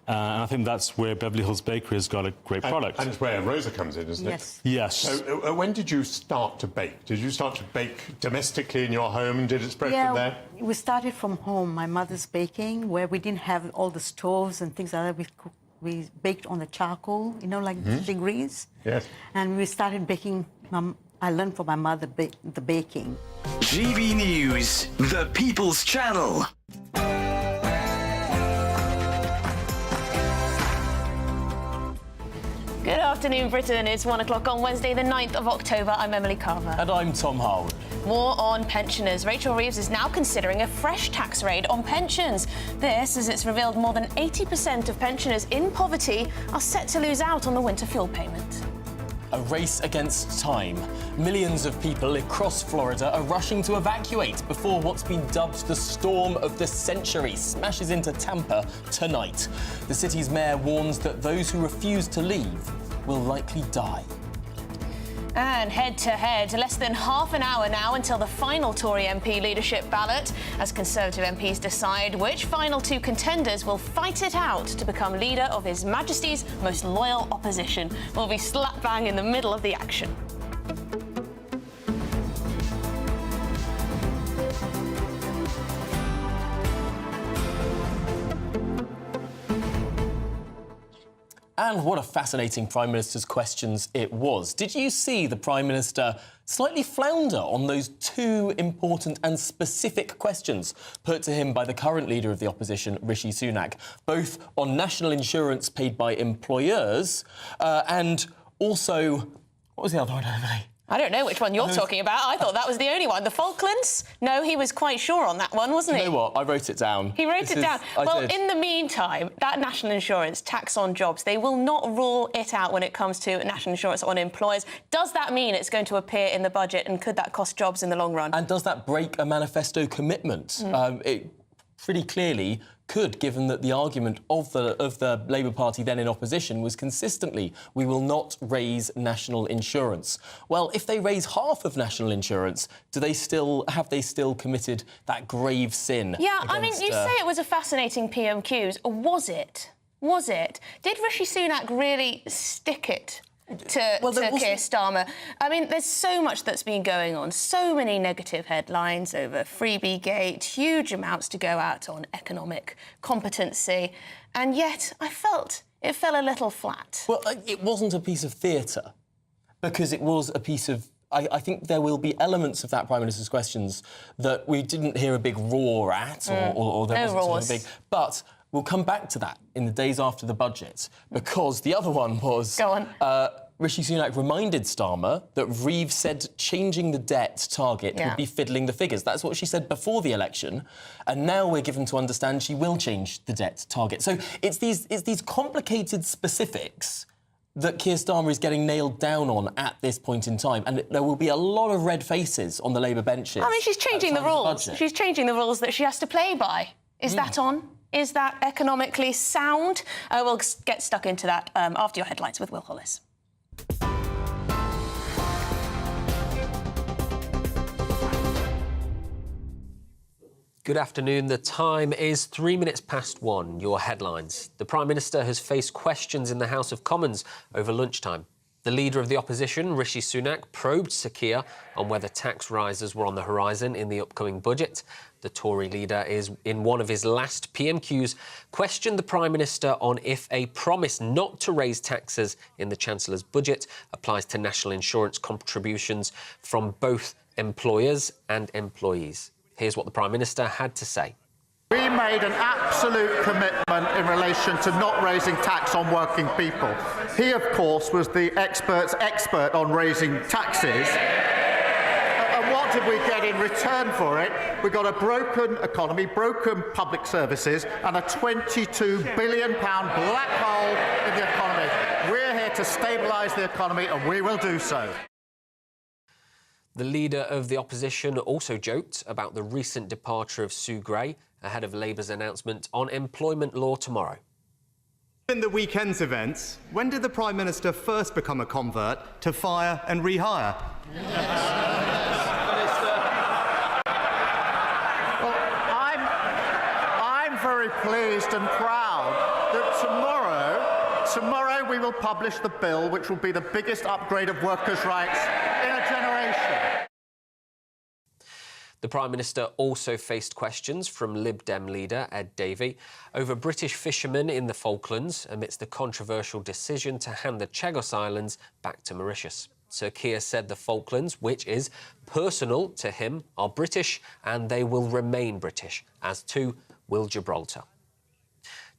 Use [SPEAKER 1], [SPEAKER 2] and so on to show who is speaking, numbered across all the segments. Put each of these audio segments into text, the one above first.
[SPEAKER 1] And I think that's where Beverly Hills Bakery has got a great product.
[SPEAKER 2] And it's where Rosa comes in, isn't it?
[SPEAKER 1] Yes.
[SPEAKER 2] So when did you start to bake? Did you start to bake domestically in your home, and did it spread from there?
[SPEAKER 3] We started from home, my mother's baking, where we didn't have all the stoves and things like that. We baked on the charcoal, you know, like degrees.
[SPEAKER 2] Yes.
[SPEAKER 3] And we started baking. I learned from my mother the baking.
[SPEAKER 4] GB News, the People's Channel.
[SPEAKER 5] Good afternoon, Britain. It's 1 o'clock on Wednesday, the 9th of October. I'm Emily Carver.
[SPEAKER 1] And I'm Tom Harwood.
[SPEAKER 5] More on pensioners. Rachel Reeves is now considering a fresh tax raid on pensions. This, as it's revealed more than 80% of pensioners in poverty are set to lose out on the winter fuel payment.
[SPEAKER 6] A race against time. Millions of people across Florida are rushing to evacuate before what's been dubbed the storm of the century smashes into Tampa tonight. The city's mayor warns that those who refuse to leave will likely die.
[SPEAKER 5] And head-to-head, less than half an hour now until the final Tory MP leadership ballot, as Conservative MPs decide which final two contenders will fight it out to become leader of His Majesty's most loyal opposition. We'll be slap bang in the middle of the action.
[SPEAKER 6] And what a fascinating Prime Minister's questions it was. Did you see the Prime Minister slightly flounder on those two important and specific questions put to him by the current leader of the opposition, Rishi Sunak, both on national insurance paid by employers and also... What was the other one, Emily?
[SPEAKER 5] I don't know which one you're talking about. I thought that was the only one. The Falklands? No, he was quite sure on that one, wasn't he?
[SPEAKER 6] You know what? I wrote it down.
[SPEAKER 5] He wrote it down. Well, in the meantime, that national insurance, tax on jobs, they will not rule it out when it comes to national insurance on employers. Does that mean it's going to appear in the budget, and could that cost jobs in the long run?
[SPEAKER 6] And does that break a manifesto commitment? It pretty clearly could, given that the argument of the Labour Party then in opposition was consistently, we will not raise national insurance. Well, if they raise half of national insurance, have they still committed that grave sin?
[SPEAKER 5] Yeah, I mean, you say it was a fascinating PMQs. Was it? Was it? Did Rishi Sunak really stick it to Keir Starmer? I mean, there's so much that's been going on, so many negative headlines over Freebie Gate, huge amounts to go out on economic competency, and yet I felt it fell a little flat.
[SPEAKER 6] Well, it wasn't a piece of theatre, because it was a piece of... I think there will be elements of that Prime Minister's questions that we didn't hear a big roar at, or there wasn't sort of a big... But we'll come back to that in the days after the budget, because the other one was...
[SPEAKER 5] Go on.
[SPEAKER 6] Rishi Sunak reminded Starmer that Reeves said changing the debt target would be fiddling the figures. That's what she said before the election, and now we're given to understand she will change the debt target. So it's these complicated specifics that Keir Starmer is getting nailed down on at this point in time, and there will be a lot of red faces on the Labour benches.
[SPEAKER 5] I mean, she's changing the rules. She's changing the rules that she has to play by. Is that on? Is that economically sound? We'll get stuck into that after your headlines with Will Hollis.
[SPEAKER 7] Good afternoon. The time is 3 minutes past 1. Your headlines. The Prime Minister has faced questions in the House of Commons over lunchtime. The leader of the opposition, Rishi Sunak, probed Sir Keir on whether tax rises were on the horizon in the upcoming budget. The Tory leader is in one of his last PMQs, questioned the Prime Minister on if a promise not to raise taxes in the Chancellor's budget applies to national insurance contributions from both employers and employees. Here's what the Prime Minister had to say.
[SPEAKER 8] We made an absolute commitment in relation to not raising tax on working people. He, of course, was the expert's expert on raising taxes. And what did we get in return for it? We got a broken economy, broken public services, and a £22 billion black hole in the economy. We're here to stabilise the economy, and we will do so.
[SPEAKER 7] The leader of the opposition also joked about the recent departure of Sue Gray ahead of Labour's announcement on employment law tomorrow.
[SPEAKER 9] In the weekend's events, when did the Prime Minister first become a convert to fire and rehire?
[SPEAKER 8] Well, I'm very pleased and proud that tomorrow we will publish the bill, which will be the biggest upgrade of workers' rights in a generation.
[SPEAKER 7] The Prime Minister also faced questions from Lib Dem leader Ed Davey over British fishermen in the Falklands amidst the controversial decision to hand the Chagos Islands back to Mauritius. Sir Keir said the Falklands, which is personal to him, are British and they will remain British, as too will Gibraltar.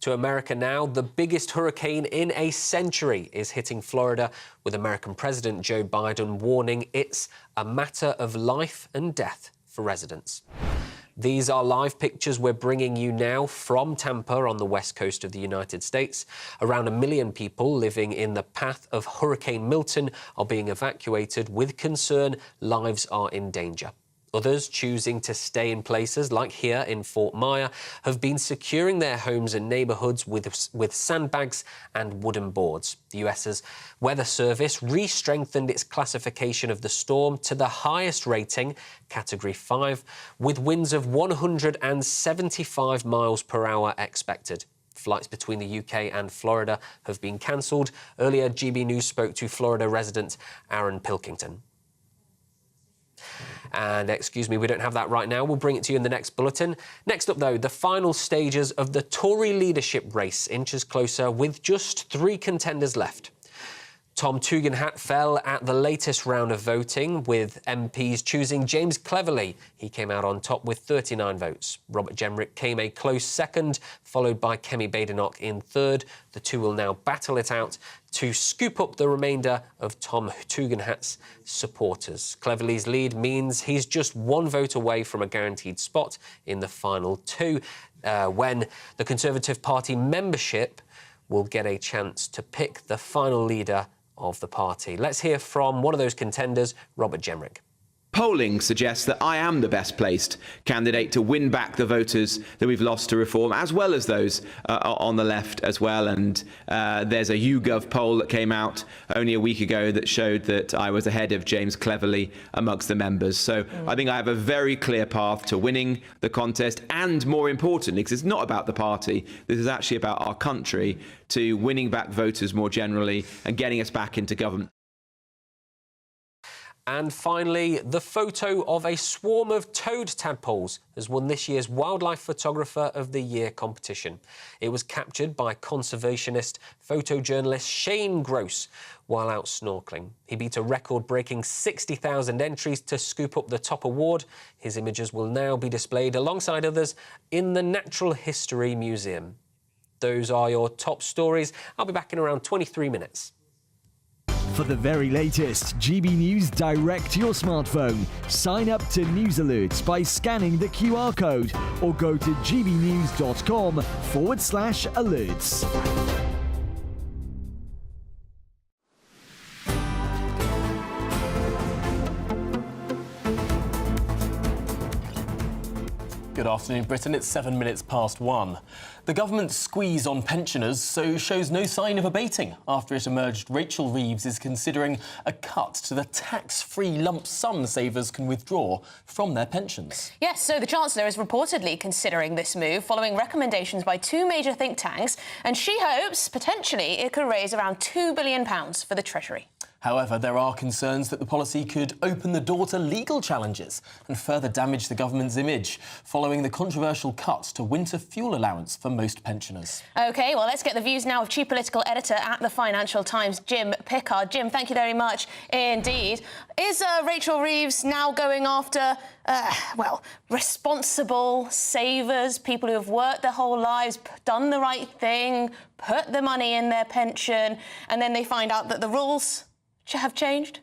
[SPEAKER 7] To America now, the biggest hurricane in a century is hitting Florida, with American President Joe Biden warning it's a matter of life and death for residents. These are live pictures we're bringing you now from Tampa on the west coast of the United States. Around 1 million people living in the path of Hurricane Milton are being evacuated with concern lives are in danger. Others choosing to stay in places like here in Fort Myer have been securing their homes and neighbourhoods with sandbags and wooden boards. The US's Weather Service re-strengthened its classification of the storm to the highest rating, Category 5, with winds of 175 miles per hour expected. Flights between the UK and Florida have been cancelled. Earlier, GB News spoke to Florida resident Aaron Pilkington. And excuse me, we don't have that right now. We'll bring it to you in the next bulletin. Next up, though, the final stages of the Tory leadership race inches closer with just 3 contenders left. Tom Tugendhat fell at the latest round of voting, with MPs choosing James Cleverly. He came out on top with 39 votes. Robert Jenrick came a close second, followed by Kemi Badenoch in third. The two will now battle it out to scoop up the remainder of Tom Tugendhat's supporters. Cleverly's lead means he's just 1 vote away from a guaranteed spot in the final 2, when the Conservative Party membership will get a chance to pick the final leader of the party. Let's hear from one of those contenders, Robert Jenrick.
[SPEAKER 10] Polling suggests that I am the best placed candidate to win back the voters that we've lost to reform, as well as those on the left as well. And there's a YouGov poll that came out only a week ago that showed that I was ahead of James Cleverly amongst the members. So I think I have a very clear path to winning the contest, and more importantly, because it's not about the party, this is actually about our country, to winning back voters more generally and getting us back into government.
[SPEAKER 7] And finally, the photo of a swarm of toad tadpoles has won this year's Wildlife Photographer of the Year competition. It was captured by conservationist photojournalist Shane Gross while out snorkelling. He beat a record-breaking 60,000 entries to scoop up the top award. His images will now be displayed alongside others in the Natural History Museum. Those are your top stories. I'll be back in around 23 minutes.
[SPEAKER 11] For the very latest GB News direct to your smartphone, sign up to News Alerts by scanning the QR code or go to gbnews.com/alerts.
[SPEAKER 6] Good afternoon, Britain. It's 7 minutes past 1. The government's squeeze on pensioners shows no sign of abating after it emerged Rachel Reeves is considering a cut to the tax-free lump sum savers can withdraw from their pensions.
[SPEAKER 5] Yes, so the Chancellor is reportedly considering this move following recommendations by 2 major think tanks, and she hopes potentially it could raise around £2 billion for the Treasury.
[SPEAKER 6] However, there are concerns that the policy could open the door to legal challenges and further damage the government's image following the controversial cut to winter fuel allowance for most pensioners.
[SPEAKER 5] OK, well, let's get the views now of Chief Political Editor at the Financial Times, Jim Pickard. Jim, thank you very much indeed. Is Rachel Reeves now going after, well, responsible savers, people who have worked their whole lives, done the right thing, put the money in their pension, and then they find out that the rules have changed?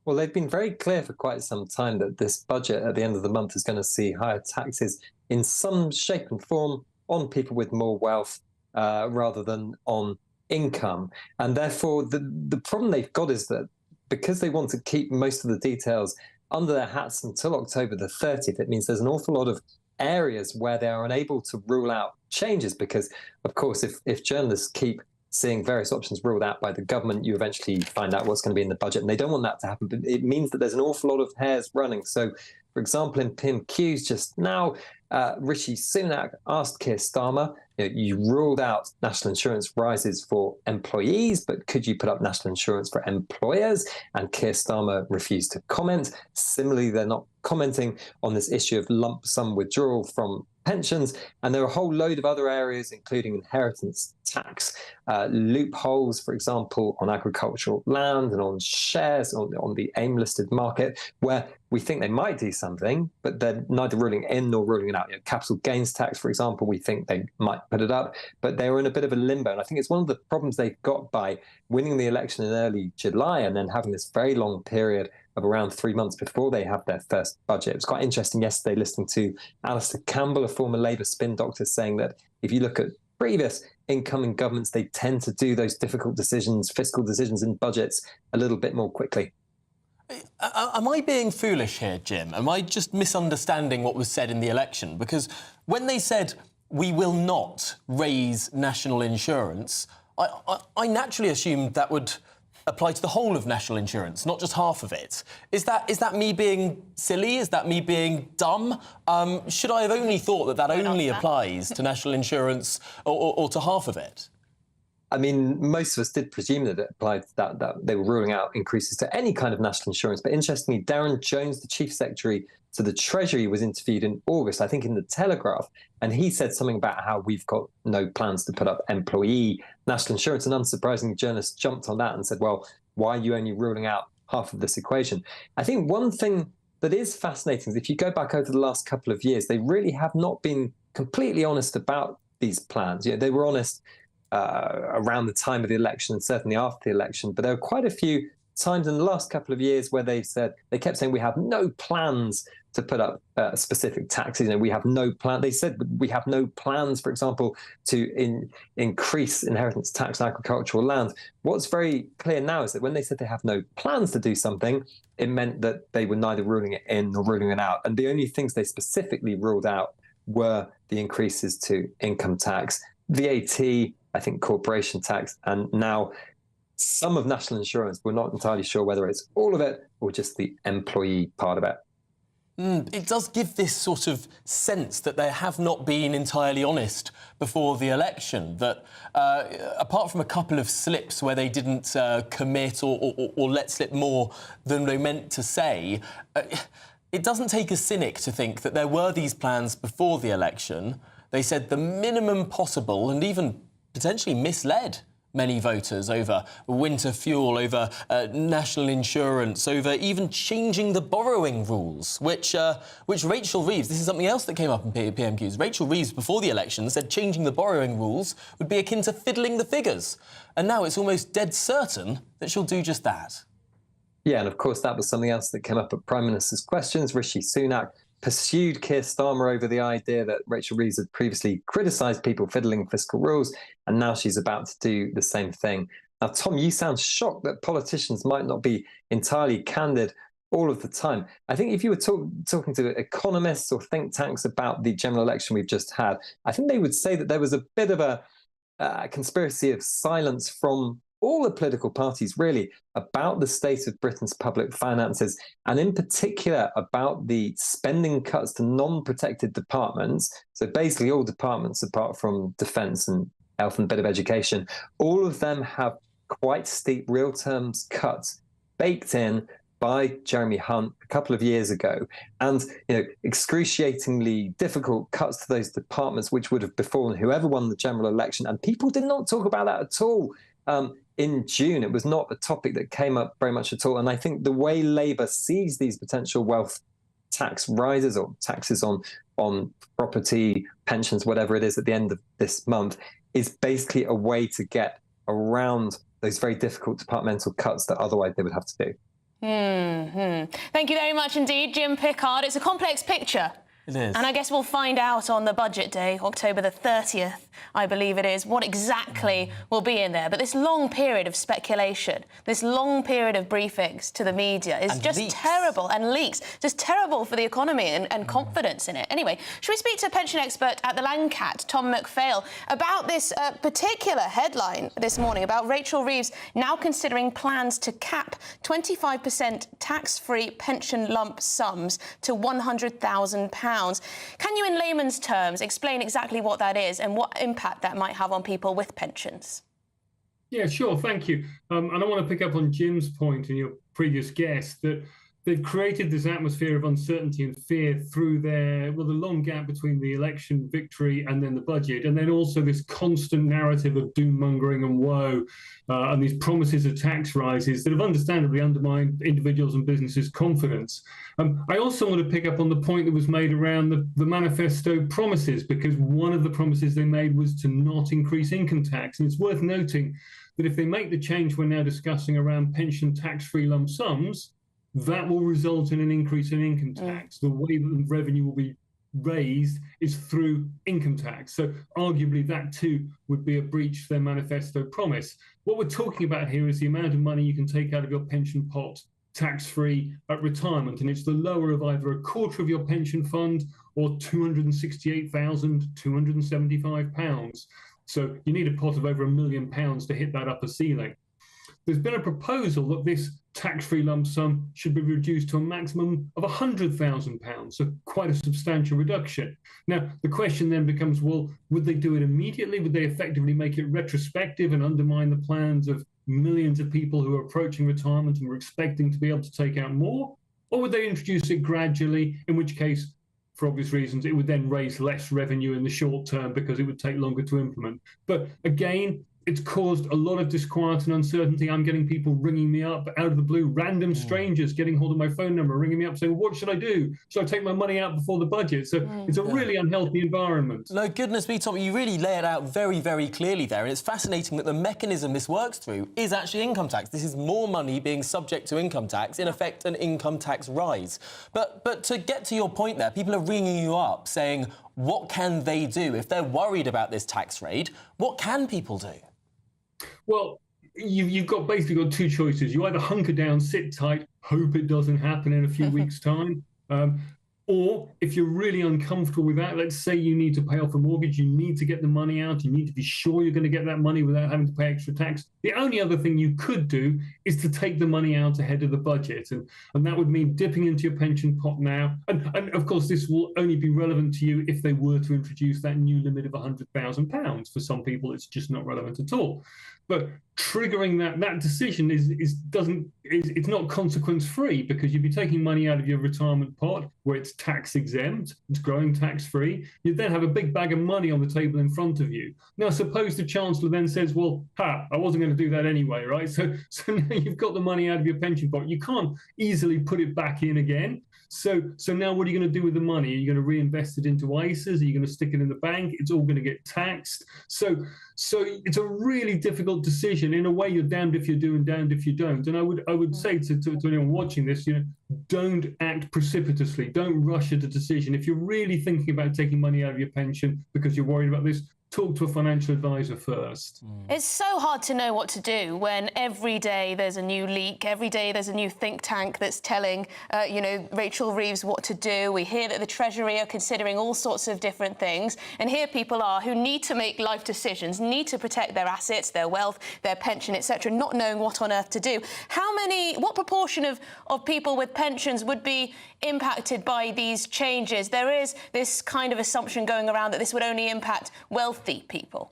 [SPEAKER 12] Well, they've been very clear for quite some time that this budget at the end of the month is going to see higher taxes in some shape and form on people with more wealth rather than on income. And therefore, the problem they've got is that because they want to keep most of the details under their hats until October the 30th, it means there's an awful lot of areas where they are unable to rule out changes because, of course, if journalists keep seeing various options ruled out by the government, you eventually find out what's going to be in the budget, and they don't want that to happen. But it means that there's an awful lot of hairs running. So, for example, in PIMQs just now, Rishi Sunak asked Keir Starmer, you ruled out national insurance rises for employees, but could you put up national insurance for employers? And Keir Starmer refused to comment. Similarly, they're not commenting on this issue of lump sum withdrawal from pensions. And there are a whole load of other areas, including inheritance tax, loopholes, for example, on agricultural land and on shares on the AIM-listed market, where we think they might do something, but they're neither ruling it in nor ruling it out. Capital gains tax, for example, we think they might put it up, but they were in a bit of a limbo. And I think it's one of the problems they've got by winning the election in early July and then having this very long period of around 3 months before they have their first budget. It was quite interesting yesterday listening to Alistair Campbell, a former Labour spin doctor, saying that if you look at previous incoming governments, they tend to do those difficult decisions, fiscal decisions in budgets, a little bit more quickly.
[SPEAKER 6] Am I being foolish here, Jim? Am I just misunderstanding what was said in the election? Because when they said we will not raise national insurance, I naturally assumed that would apply to the whole of national insurance, not just half of it. Is that me being silly? Is that me being dumb? Should I have only thought that only applies to national insurance or to half of it?
[SPEAKER 12] I mean, most of us did presume that it applied that they were ruling out increases to any kind of national insurance. But interestingly, Darren Jones, the Chief Secretary to the Treasury, was interviewed in August, I think in The Telegraph, and he said something about how we've got no plans to put up employee national insurance. And unsurprisingly, journalists jumped on that and said, well, why are you only ruling out half of this equation? I think one thing that is fascinating is if you go back over the last couple of years, they really have not been completely honest about these plans. They were honest around the time of the election and certainly after the election. But there were quite a few times in the last couple of years where they kept saying we have no plans to put up specific taxes. We have no plan. They said we have no plans, for example, to increase inheritance tax on agricultural land. What's very clear now is that when they said they have no plans to do something, it meant that they were neither ruling it in nor ruling it out. And the only things they specifically ruled out were the increases to income tax, VAT, I think corporation tax, and now some of national insurance. We're not entirely sure whether it's all of it or just the employee part of it.
[SPEAKER 6] It does give this sort of sense that they have not been entirely honest before the election, that apart from a couple of slips where they didn't commit or let slip more than they meant to say, it doesn't take a cynic to think that there were these plans before the election. They said the minimum possible and even potentially misled many voters over winter fuel, over national insurance, over even changing the borrowing rules, which Rachel Reeves, this is something else that came up in PMQs, Rachel Reeves before the election said changing the borrowing rules would be akin to fiddling the figures. And now it's almost dead certain that she'll do just that.
[SPEAKER 12] Yeah, and of course that was something else that came up at Prime Minister's Questions. Rishi Sunak pursued Keir Starmer over the idea that Rachel Reeves had previously criticised people fiddling fiscal rules, and now she's about to do the same thing. Now, Tom, you sound shocked that politicians might not be entirely candid all of the time. I think if you were talking to economists or think tanks about the general election we've just had, I think they would say that there was a bit of a conspiracy of silence from all the political parties, really, about the state of Britain's public finances, and in particular about the spending cuts to non-protected departments. So basically all departments apart from defence and health and a bit of education, all of them have quite steep real terms cuts baked in by Jeremy Hunt a couple of years ago, and excruciatingly difficult cuts to those departments which would have befallen whoever won the general election. And people did not talk about that at all. In June, it was not a topic that came up very much at all. And I think the way Labour sees these potential wealth tax rises or taxes on property, pensions, whatever it is at the end of this month, is basically a way to get around those very difficult departmental cuts that otherwise they would have to do.
[SPEAKER 5] Thank you very much indeed, Jim Pickard. It's a complex picture.
[SPEAKER 6] It is.
[SPEAKER 5] And I guess we'll find out on the budget day, October the 30th, I believe it is, what exactly will be in there. But this long period of speculation, this long period of briefings to the media is just terrible, and leaks, just terrible for the economy and confidence in it. Anyway, should we speak to a pension expert at the Landcat, Tom McPhail, about this particular headline this morning about Rachel Reeves now considering plans to cap 25% tax-free pension lump sums to £100,000. Can you, in layman's terms, explain exactly what that is and what impact that might have on people with pensions?
[SPEAKER 13] Yeah, sure, thank you. And I want to pick up on Jim's point and your previous guest that they've created this atmosphere of uncertainty and fear through the long gap between the election victory and then the budget, and then also this constant narrative of doom-mongering and woe, and these promises of tax rises that have understandably undermined individuals and businesses' confidence. I also want to pick up on the point that was made around the manifesto promises, because one of the promises they made was to not increase income tax. And it's worth noting that if they make the change we're now discussing around pension tax-free lump sums, that will result in an increase in income tax. The way that the revenue will be raised is through income tax. So arguably that too would be a breach of their manifesto promise. What we're talking about here is the amount of money you can take out of your pension pot tax-free at retirement, and it's the lower of either a quarter of your pension fund or £268,275. So you need a pot of over £1 million to hit that upper ceiling. There's been a proposal that this tax-free lump sum should be reduced to a maximum of £100,000, so quite a substantial reduction. Now, the question then becomes, well, would they do it immediately? Would they effectively make it retrospective and undermine the plans of millions of people who are approaching retirement and were expecting to be able to take out more? Or would they introduce it gradually, in which case, for obvious reasons, it would then raise less revenue in the short term because it would take longer to implement? But again, it's caused a lot of disquiet and uncertainty. I'm getting people ringing me up out of the blue, random strangers getting hold of my phone number, ringing me up saying, what should I do? Should I take my money out before the budget? So it's a really unhealthy environment.
[SPEAKER 6] No, goodness me, Tom, you really lay it out very, very clearly there. And it's fascinating that the mechanism this works through is actually income tax. This is more money being subject to income tax, in effect, an income tax rise. But to get to your point there, people are ringing you up saying, what can they do? If they're worried about this tax raid, what can people do?
[SPEAKER 13] Well, you've basically got two choices. You either hunker down, sit tight, hope it doesn't happen in a few weeks' time, or if you're really uncomfortable with that, let's say you need to pay off a mortgage, you need to get the money out, you need to be sure you're going to get that money without having to pay extra tax. The only other thing you could do is to take the money out ahead of the budget. And that would mean dipping into your pension pot now. And of course, this will only be relevant to you if they were to introduce that new limit of £100,000. For some people, it's just not relevant at all. But triggering that decision it's not consequence free, because you'd be taking money out of your retirement pot where it's tax exempt, it's growing tax free. You'd then have a big bag of money on the table in front of you. Now, suppose the Chancellor then says, well, I wasn't going to do that anyway, right? So now you've got the money out of your pension pot. You can't easily put it back in again. So now what are you going to do with the money? Are you going to reinvest it into ISAs? Are you going to stick it in the bank? It's all going to get taxed. So it's a really difficult decision. In a way, you're damned if you do and damned if you don't. And I would say to anyone watching this, don't act precipitously. Don't rush at a decision. If you're really thinking about taking money out of your pension because you're worried about this, talk to a financial advisor first.
[SPEAKER 5] It's so hard to know what to do when every day there's a new leak, every day there's a new think tank that's telling, Rachel Reeves what to do. We hear that the Treasury are considering all sorts of different things, and here people are who need to make life decisions, need to protect their assets, their wealth, their pension, etc., not knowing what on earth to do. What proportion of people with pensions would be impacted by these changes? There is this kind of assumption going around that this would only impact wealthy people.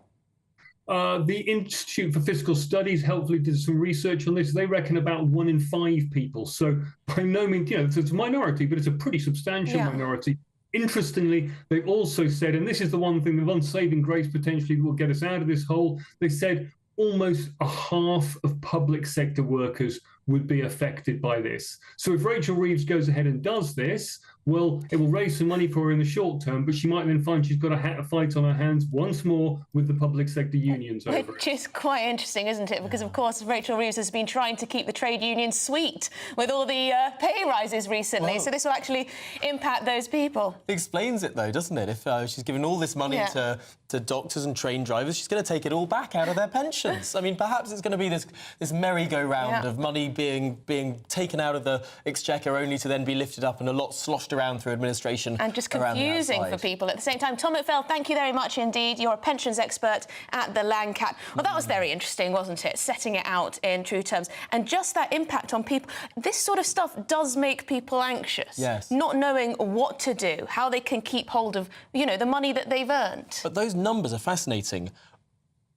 [SPEAKER 13] The Institute for Fiscal Studies helpfully did some research on this. They reckon about 1 in 5 people. So by no means, it's a minority, but it's a pretty substantial minority. Interestingly, they also said, and this is the one thing, the one saving grace potentially that will get us out of this hole, they said almost a half of public sector workers would be affected by this. So if Rachel Reeves goes ahead and does this, well, it will raise some money for her in the short term, but she might then find she's got a fight on her hands once more with the public sector unions over it.
[SPEAKER 5] Which is quite interesting, isn't it? Because, of course, Rachel Reeves has been trying to keep the trade unions sweet with all the pay rises recently, so this will actually impact those people.
[SPEAKER 6] It explains it, though, doesn't it? If she's given all this money to doctors and train drivers, she's going to take it all back out of their pensions. I mean, perhaps it's going to be this merry-go-round of money being taken out of the exchequer only to then be lifted up and a lot sloshed around through administration.
[SPEAKER 5] And just confusing for people at the same time. Tom McPhail, thank you very much indeed. You're a pensions expert at the Langcat. Well, that was very interesting, wasn't it? Setting it out in true terms. And just that impact on people. This sort of stuff does make people anxious.
[SPEAKER 6] Yes.
[SPEAKER 5] Not knowing what to do, how they can keep hold of, you know, the money that they've earned.
[SPEAKER 6] But those numbers are fascinating.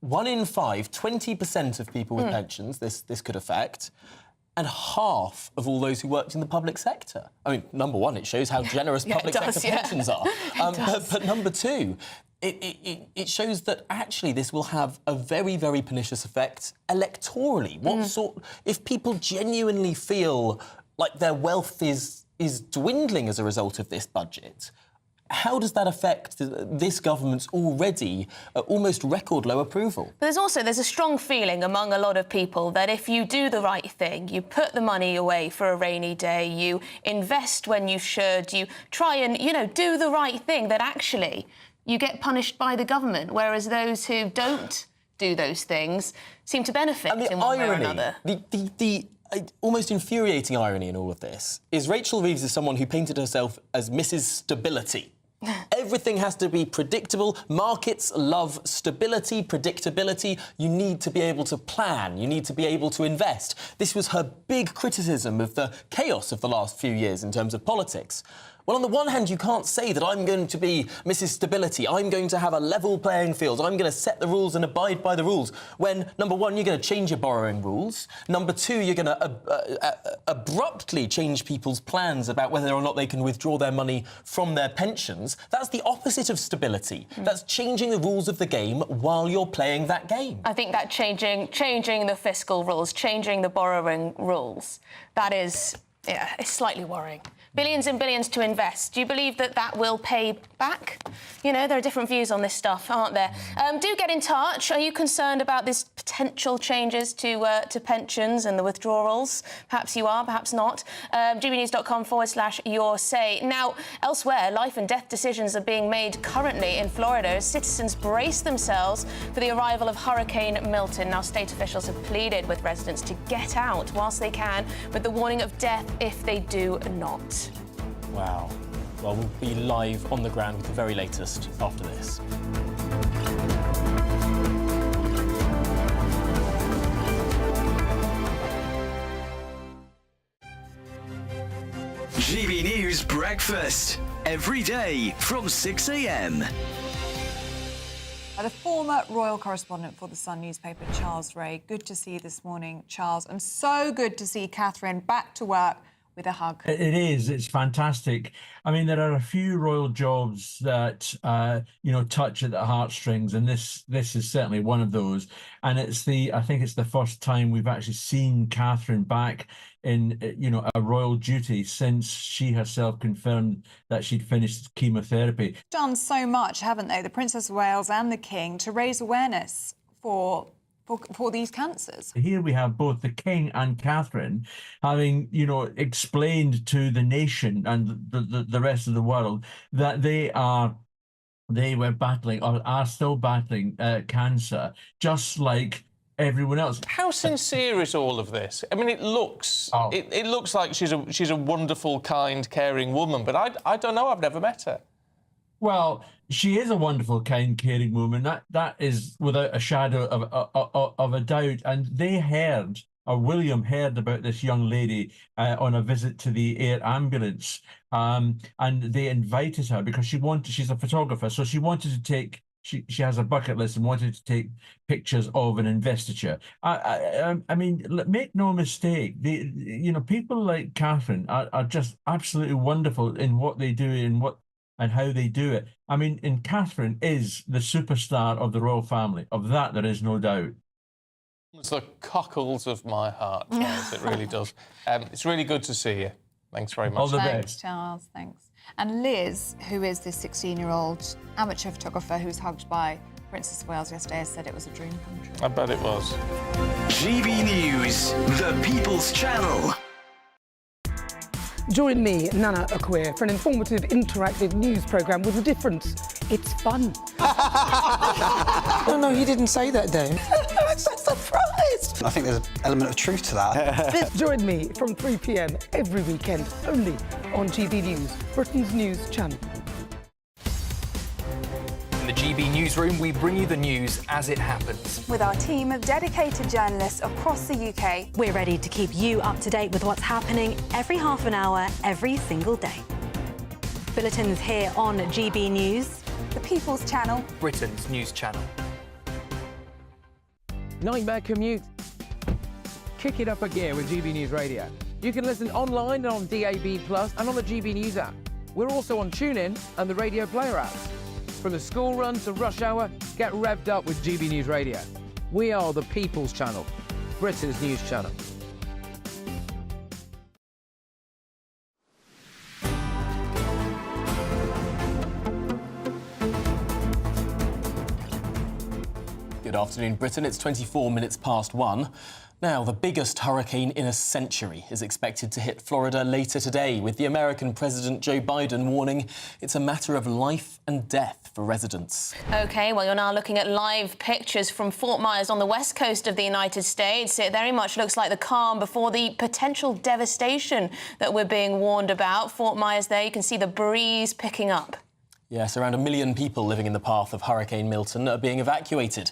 [SPEAKER 6] 1 in 5, 20% of people with pensions this could affect, and half of all those who worked in the public sector. I mean, number one, it shows how generous public sector pensions are. But number two, it shows that actually this will have a very, very pernicious effect electorally. If people genuinely feel like their wealth is dwindling as a result of this budget, how does that affect this government's already almost record low approval?
[SPEAKER 5] But there's a strong feeling among a lot of people that if you do the right thing, you put the money away for a rainy day, you invest when you should, you try and, you know, do the right thing, that actually you get punished by the government, whereas those who don't do those things seem to benefit in one way or another.
[SPEAKER 6] The almost infuriating irony in all of this is Rachel Reeves is someone who painted herself as Mrs. Stability. Everything has to be predictable. Markets love stability, predictability. You need to be able to plan. You need to be able to invest. This was her big criticism of the chaos of the last few years in terms of politics. Well, on the one hand, you can't say that I'm going to be Mrs. Stability, I'm going to have a level playing field, I'm going to set the rules and abide by the rules, when, number one, you're going to change your borrowing rules, number two, you're going to abruptly change people's plans about whether or not they can withdraw their money from their pensions. That's the opposite of stability. That's changing the rules of the game while you're playing that game.
[SPEAKER 5] I think that changing the fiscal rules, changing the borrowing rules, that is, yeah, it's slightly worrying. Billions and billions to invest. Do you believe that that will pay back? You know, there are different views on this stuff, aren't there? Do get in touch. Are you concerned about these potential changes to pensions and the withdrawals? Perhaps you are, perhaps not. GBNews.com/your say. Now, elsewhere, life and death decisions are being made currently in Florida as citizens brace themselves for the arrival of Hurricane Milton. Now, state officials have pleaded with residents to get out whilst they can, with the warning of death if they do not.
[SPEAKER 6] Wow. Well, we'll be live on the ground with the very latest after this.
[SPEAKER 4] GB News Breakfast. Every day from 6 a.m.
[SPEAKER 14] The former royal correspondent for the Sun newspaper, Charles Ray. Good to see you this morning, Charles. And so good to see Catherine back to work with a hug.
[SPEAKER 15] It is. It's fantastic. I mean, there are a few royal jobs that, you know, touch at the heartstrings, and this is certainly one of those. And I think it's the first time we've actually seen Catherine back in, you know, a royal duty since she herself confirmed that she'd finished chemotherapy.
[SPEAKER 14] Done so much, haven't they, the Princess of Wales and the King, to raise awareness for these cancers.
[SPEAKER 15] Here we have both the King and Catherine having, you know, explained to the nation and the rest of the world that they were battling or are still battling cancer, just like everyone else.
[SPEAKER 16] How sincere is all of this? I mean, it looks it looks like she's a wonderful, kind, caring woman, but I don't know. I've never met her.
[SPEAKER 15] Well, she is a wonderful, kind, caring woman. That is without a shadow of a doubt. And William heard about this young lady on a visit to the air ambulance, and they invited her because she's a photographer, so she wanted to take. She has a bucket list and wanted to take pictures of an investiture. I mean, make no mistake, you know, people like Catherine are just absolutely wonderful in what they do and how they do it. I mean, and Catherine is the superstar of the royal family. Of that, there is no doubt.
[SPEAKER 16] It's the cockles of my heart, Charles. It really does. It's really good to see you. Thanks very much.
[SPEAKER 15] All the
[SPEAKER 14] Thanks,
[SPEAKER 15] best.
[SPEAKER 14] Charles. Thanks. And Liz, who is this 16-year-old amateur photographer who was hugged by Princess of Wales yesterday, has said it was a dream come true.
[SPEAKER 16] I bet it was.
[SPEAKER 4] GB News, the People's Channel.
[SPEAKER 17] Join me, Nana Akwe, for an informative, interactive news programme with a difference. It's fun.
[SPEAKER 18] No, he didn't say that, Dave.
[SPEAKER 17] I'm so surprised.
[SPEAKER 18] I think there's an element of truth to that.
[SPEAKER 17] Join me from 3 p.m. every weekend, only on GB News, Britain's news channel.
[SPEAKER 19] In the GB Newsroom, we bring you the news as it happens.
[SPEAKER 20] With our team of dedicated journalists across the UK,
[SPEAKER 21] we're ready to keep you up to date with what's happening every half an hour, every single day. Bulletins here on GB News,
[SPEAKER 20] the People's Channel,
[SPEAKER 19] Britain's news channel.
[SPEAKER 22] Nightmare commute? Kick it up a gear with GB News Radio. You can listen online and on DAB+ and on the GB News app. We're also on TuneIn and the Radio Player app. From the school run to rush hour, get revved up with GB News Radio. We are the People's Channel, Britain's news channel.
[SPEAKER 6] Good afternoon, Britain. It's 24 minutes past 1. Now, the biggest hurricane in a century is expected to hit Florida later today, with the American President Joe Biden warning it's a matter of life and death for residents.
[SPEAKER 5] OK, well, you're now looking at live pictures from Fort Myers on the west coast of the United States. It very much looks like the calm before the potential devastation that we're being warned about. Fort Myers there, you can see the breeze picking up.
[SPEAKER 6] Yes, around 1 million people living in the path of Hurricane Milton are being evacuated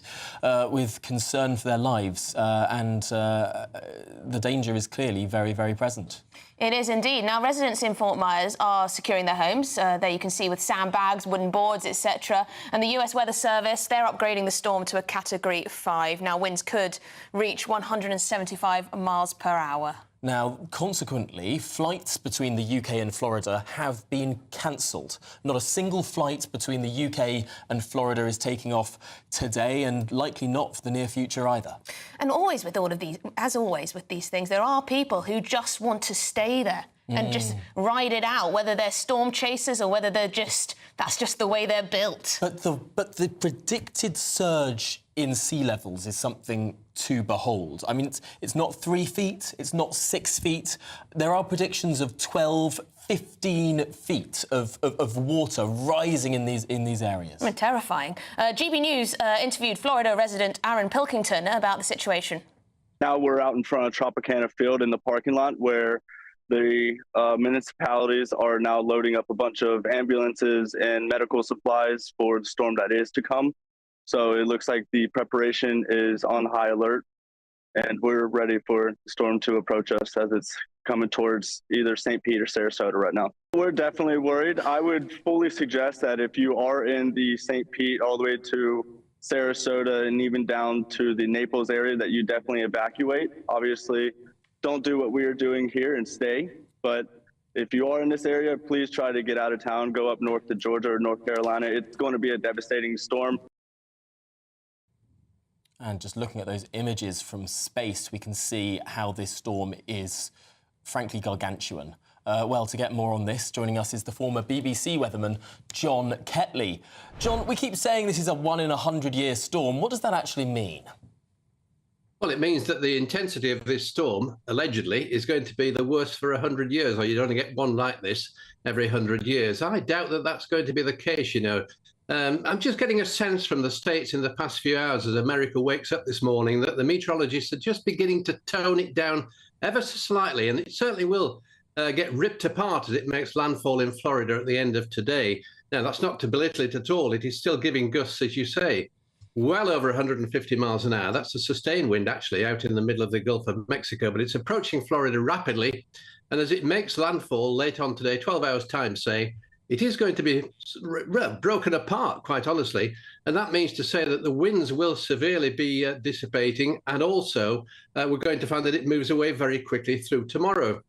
[SPEAKER 6] with concern for their lives, and the danger is clearly very, very present.
[SPEAKER 5] It is indeed. Now, residents in Fort Myers are securing their homes. There you can see with sandbags, wooden boards, etc. And the US Weather Service, they're upgrading the storm to a Category 5. Now, winds could reach 175 miles per hour.
[SPEAKER 6] Now, consequently, flights between the UK and Florida have been cancelled. Not a single flight between the UK and Florida is taking off today, and likely not for the near future either.
[SPEAKER 5] And always with all of these, as always with these things, there are people who just want to stay there and just ride it out, whether they're storm chasers or whether they're that's just the way they're built.
[SPEAKER 6] But the predicted surge in sea levels is something to behold. I mean, it's not 3 feet, it's not 6 feet. There are predictions of 12, 15 feet of water rising in these areas.
[SPEAKER 5] I mean, terrifying. GB News interviewed Florida resident Aaron Pilkington about the situation.
[SPEAKER 23] Now we're out in front of Tropicana Field in the parking lot where the municipalities are now loading up a bunch of ambulances and medical supplies for the storm that is to come. So it looks like the preparation is on high alert, and we're ready for the storm to approach us as it's coming towards either St. Pete or Sarasota right now. We're definitely worried. I would fully suggest that if you are in the St. Pete all the way to Sarasota and even down to the Naples area, that you definitely evacuate. Obviously, don't do what we are doing here and stay. But if you are in this area, please try to get out of town, go up north to Georgia or North Carolina. It's going to be a devastating storm.
[SPEAKER 6] And just looking at those images from space, we can see how this storm is, frankly, gargantuan. Well, to get more on this, joining us is the former BBC weatherman, John Ketley. John, we keep saying this is a 1-in-100-year storm. What does that actually mean?
[SPEAKER 24] Well, it means that the intensity of this storm, allegedly, is going to be the worst for 100 years, or you'd only get one like this every 100 years. I doubt that that's going to be the case, you know. I'm just getting a sense from the States in the past few hours as America wakes up this morning that the meteorologists are just beginning to tone it down ever so slightly, and it certainly will get ripped apart as it makes landfall in Florida at the end of today. Now, that's not to belittle it at all. It is still giving gusts, as you say, well over 150 miles an hour. That's a sustained wind, actually, out in the middle of the Gulf of Mexico, but it's approaching Florida rapidly. And as it makes landfall late on today, 12 hours time, say, it is going to be broken apart, quite honestly. And that means to say that the winds will severely be dissipating. And also, we're going to find that it moves away very quickly through tomorrow.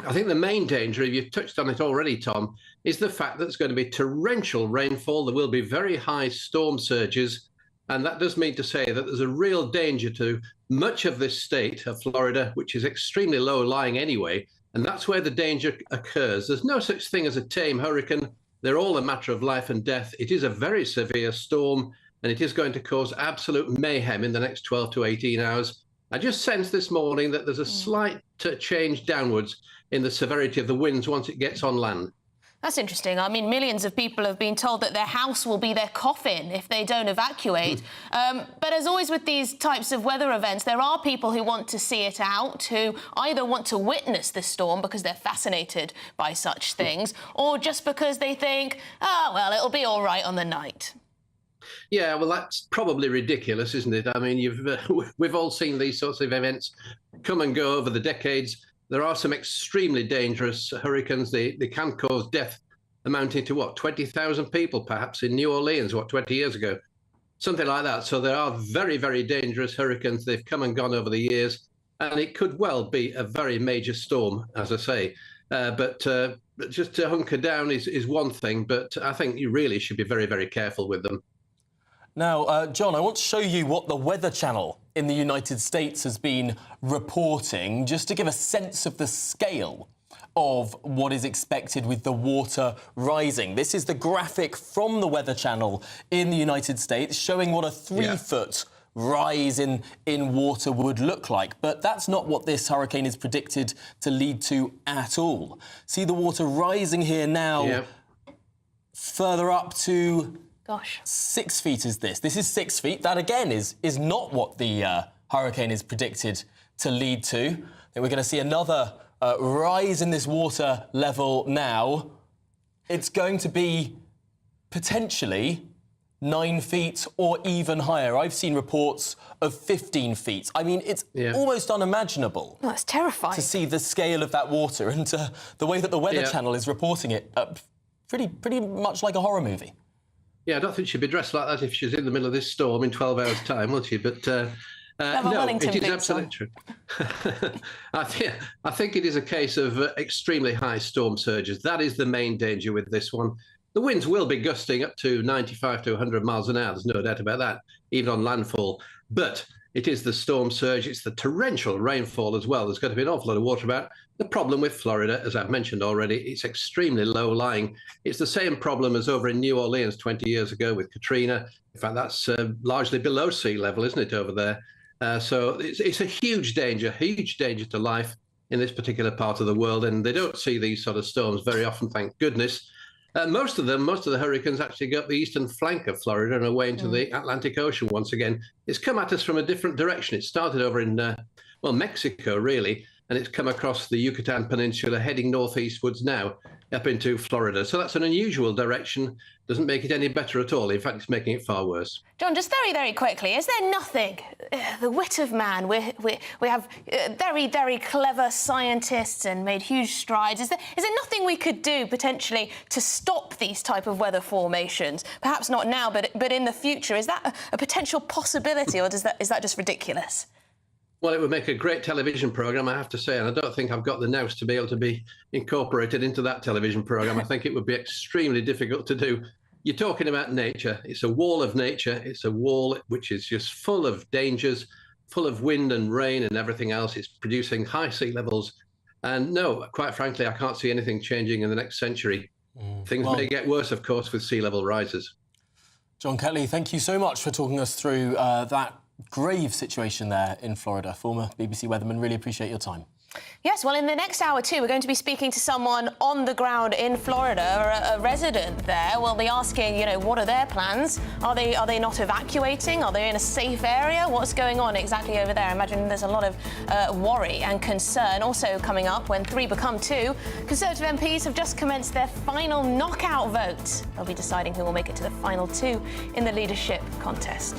[SPEAKER 24] I think the main danger, you've touched on it already, Tom, is the fact that it's going to be torrential rainfall. There will be very high storm surges. And that does mean to say that there's a real danger to much of this state of Florida, which is extremely low lying anyway. And that's where the danger occurs. There's no such thing as a tame hurricane. They're all a matter of life and death. It is a very severe storm, and it is going to cause absolute mayhem in the next 12 to 18 hours. I just sensed this morning that there's a slight change downwards in the severity of the winds once it gets on land.
[SPEAKER 5] That's interesting. I mean, millions of people have been told that their house will be their coffin if they don't evacuate. But as always with these types of weather events, there are people who want to see it out, who either want to witness the storm because they're fascinated by such things, or just because they think, oh, well, it'll be all right on the night.
[SPEAKER 24] Yeah, well, that's probably ridiculous, isn't it? I mean, we've all seen these sorts of events come and go over the decades. There are some extremely dangerous hurricanes. They can cause death amounting to, what, 20,000 people, perhaps, in New Orleans, 20 years ago? Something like that. So there are very, very dangerous hurricanes. They've come and gone over the years, and it could well be a very major storm, as I say. But just to hunker down is one thing, but I think you really should be very, very careful with them.
[SPEAKER 6] Now, John, I want to show you what the Weather Channel in the United States has been reporting, just to give a sense of the scale of what is expected with the water rising. This is the graphic from the Weather Channel in the United States showing what a 3-foot rise in water would look like. But that's not what this hurricane is predicted to lead to at all. See the water rising here now, further up to...
[SPEAKER 5] Gosh.
[SPEAKER 6] 6 feet is this. This is 6 feet. That, again, is not what the hurricane is predicted to lead to. I think we're going to see another rise in this water level now. It's going to be potentially 9 feet or even higher. I've seen reports of 15 feet. I mean, it's almost unimaginable.
[SPEAKER 5] Well, that's terrifying.
[SPEAKER 6] To see the scale of that water and the way that the Weather Channel is reporting it. Pretty much like a horror movie.
[SPEAKER 24] Yeah, I don't think she'd be dressed like that if she's in the middle of this storm in 12 hours' time, will she? But no, it is absolutely true. I think it is a case of extremely high storm surges. That is the main danger with this one. The winds will be gusting up to 95 to 100 miles an hour. There's no doubt about that, even on landfall. But it is the storm surge. It's the torrential rainfall as well. There's going to be an awful lot of water about. The problem with Florida, as I've mentioned already, it's extremely low-lying. It's the same problem as over in New Orleans 20 years ago with Katrina. In fact, that's largely below sea level, isn't it, over there? So it's a huge danger to life in this particular part of the world. And they don't see these sort of storms very often, thank goodness. Most of the hurricanes actually go up the eastern flank of Florida and away into the Atlantic Ocean once again. It's come at us from a different direction. It started over in, Mexico, really, and it's come across the Yucatan Peninsula, heading northeastwards now, up into Florida. So that's an unusual direction. Doesn't make it any better at all. In fact, it's making it far worse.
[SPEAKER 5] John, just very, very quickly, is there nothing, the wit of man, we have very, very clever scientists and made huge strides. Is there nothing we could do, potentially, to stop these type of weather formations? Perhaps not now, but in the future. Is that a potential possibility, or is that just ridiculous?
[SPEAKER 24] Well, it would make a great television programme, I have to say, and I don't think I've got the nous to be able to be incorporated into that television programme. I think it would be extremely difficult to do. You're talking about nature. It's a wall of nature. It's a wall which is just full of dangers, full of wind and rain and everything else. It's producing high sea levels. And no, quite frankly, I can't see anything changing in the next century. Things may get worse, of course, with sea level rises.
[SPEAKER 6] John Kelly, thank you so much for talking us through that grave situation there in Florida. Former BBC weatherman, really appreciate your time.
[SPEAKER 5] Yes, well, in the next hour, too, we're going to be speaking to someone on the ground in Florida, a resident there. We'll be asking, what are their plans? Are they not evacuating? Are they in a safe area? What's going on exactly over there? I imagine there's a lot of worry and concern. Also coming up, when 3 become 2, Conservative MPs have just commenced their final knockout vote. They'll be deciding who will make it to the final 2 in the leadership contest.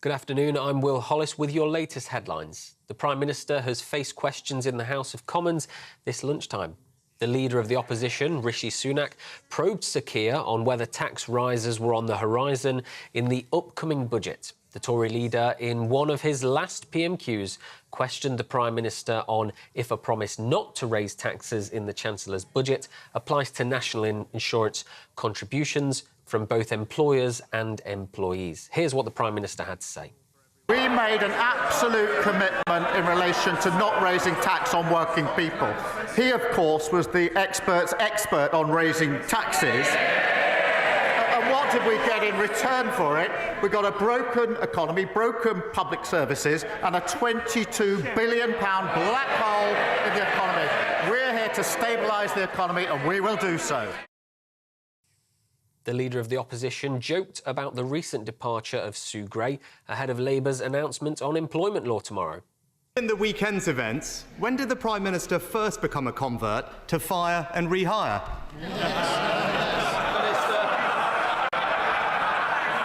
[SPEAKER 7] Good afternoon, I'm Will Hollis with your latest headlines. The Prime Minister has faced questions in the House of Commons this lunchtime. The leader of the opposition, Rishi Sunak, probed Sir Keir on whether tax rises were on the horizon in the upcoming budget. The Tory leader, in one of his last PMQs, questioned the Prime Minister on if a promise not to raise taxes in the Chancellor's budget applies to national insurance contributions from both employers and employees. Here's what the Prime Minister had to say.
[SPEAKER 8] We made an absolute commitment in relation to not raising tax on working people. He, of course, was the expert's expert on raising taxes. And what what did we get in return for it? We got a broken economy, broken public services, and a £22 billion black hole in the economy. We're here to stabilise the economy, and we will do so.
[SPEAKER 7] The leader of the opposition joked about the recent departure of Sue Gray ahead of Labour's announcement on employment law tomorrow.
[SPEAKER 1] In the weekend's events, when did the Prime Minister first become a convert to fire and rehire?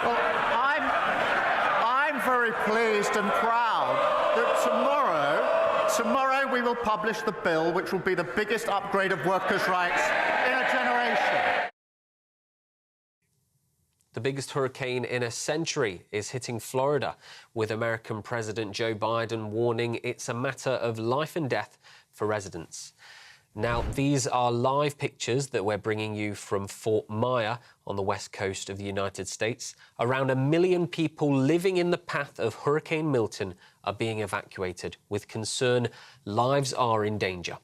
[SPEAKER 8] Well, I'm very pleased and proud that tomorrow we will publish the bill which will be the biggest upgrade of workers' rights in a generation.
[SPEAKER 7] The biggest hurricane in a century is hitting Florida, with American President Joe Biden warning it's a matter of life and death for residents. Now, these are live pictures that we're bringing you from Fort Myer on the west coast of the United States. Around 1 million people living in the path of Hurricane Milton are being evacuated, with concern lives are in danger.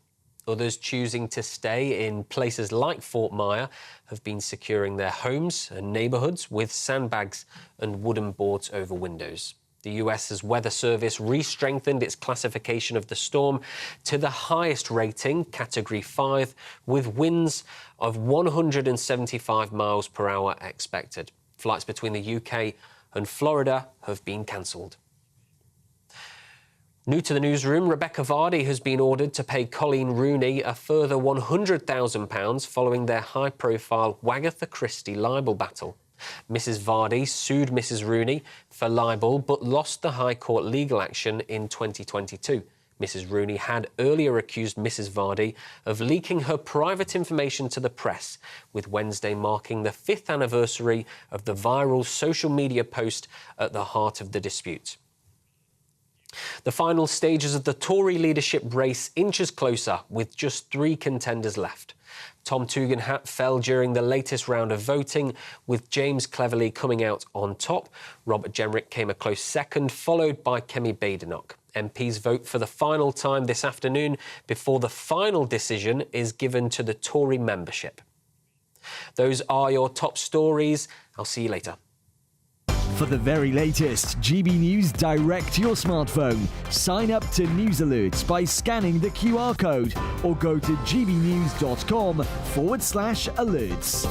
[SPEAKER 7] Others choosing to stay in places like Fort Myer have been securing their homes and neighbourhoods with sandbags and wooden boards over windows. The US's Weather Service re-strengthened its classification of the storm to the highest rating, Category 5, with winds of 175 miles per hour expected. Flights between the UK and Florida have been cancelled. New to the newsroom, Rebecca Vardy has been ordered to pay Colleen Rooney a further £100,000 following their high-profile Wagatha Christie libel battle. Mrs Vardy sued Mrs Rooney for libel but lost the High Court legal action in 2022. Mrs Rooney had earlier accused Mrs Vardy of leaking her private information to the press, with Wednesday marking the 5th anniversary of the viral social media post at the heart of the dispute. The final stages of the Tory leadership race inches closer, with just 3 contenders left. Tom Tugendhat fell during the latest round of voting, with James Cleverly coming out on top. Robert Jenrick came a close second, followed by Kemi Badenoch. MPs vote for the final time this afternoon before the final decision is given to the Tory membership. Those are your top stories. I'll see you later.
[SPEAKER 11] For the very latest GB News direct to your smartphone, sign up to News Alerts by scanning the QR code or go to gbnews.com/alerts.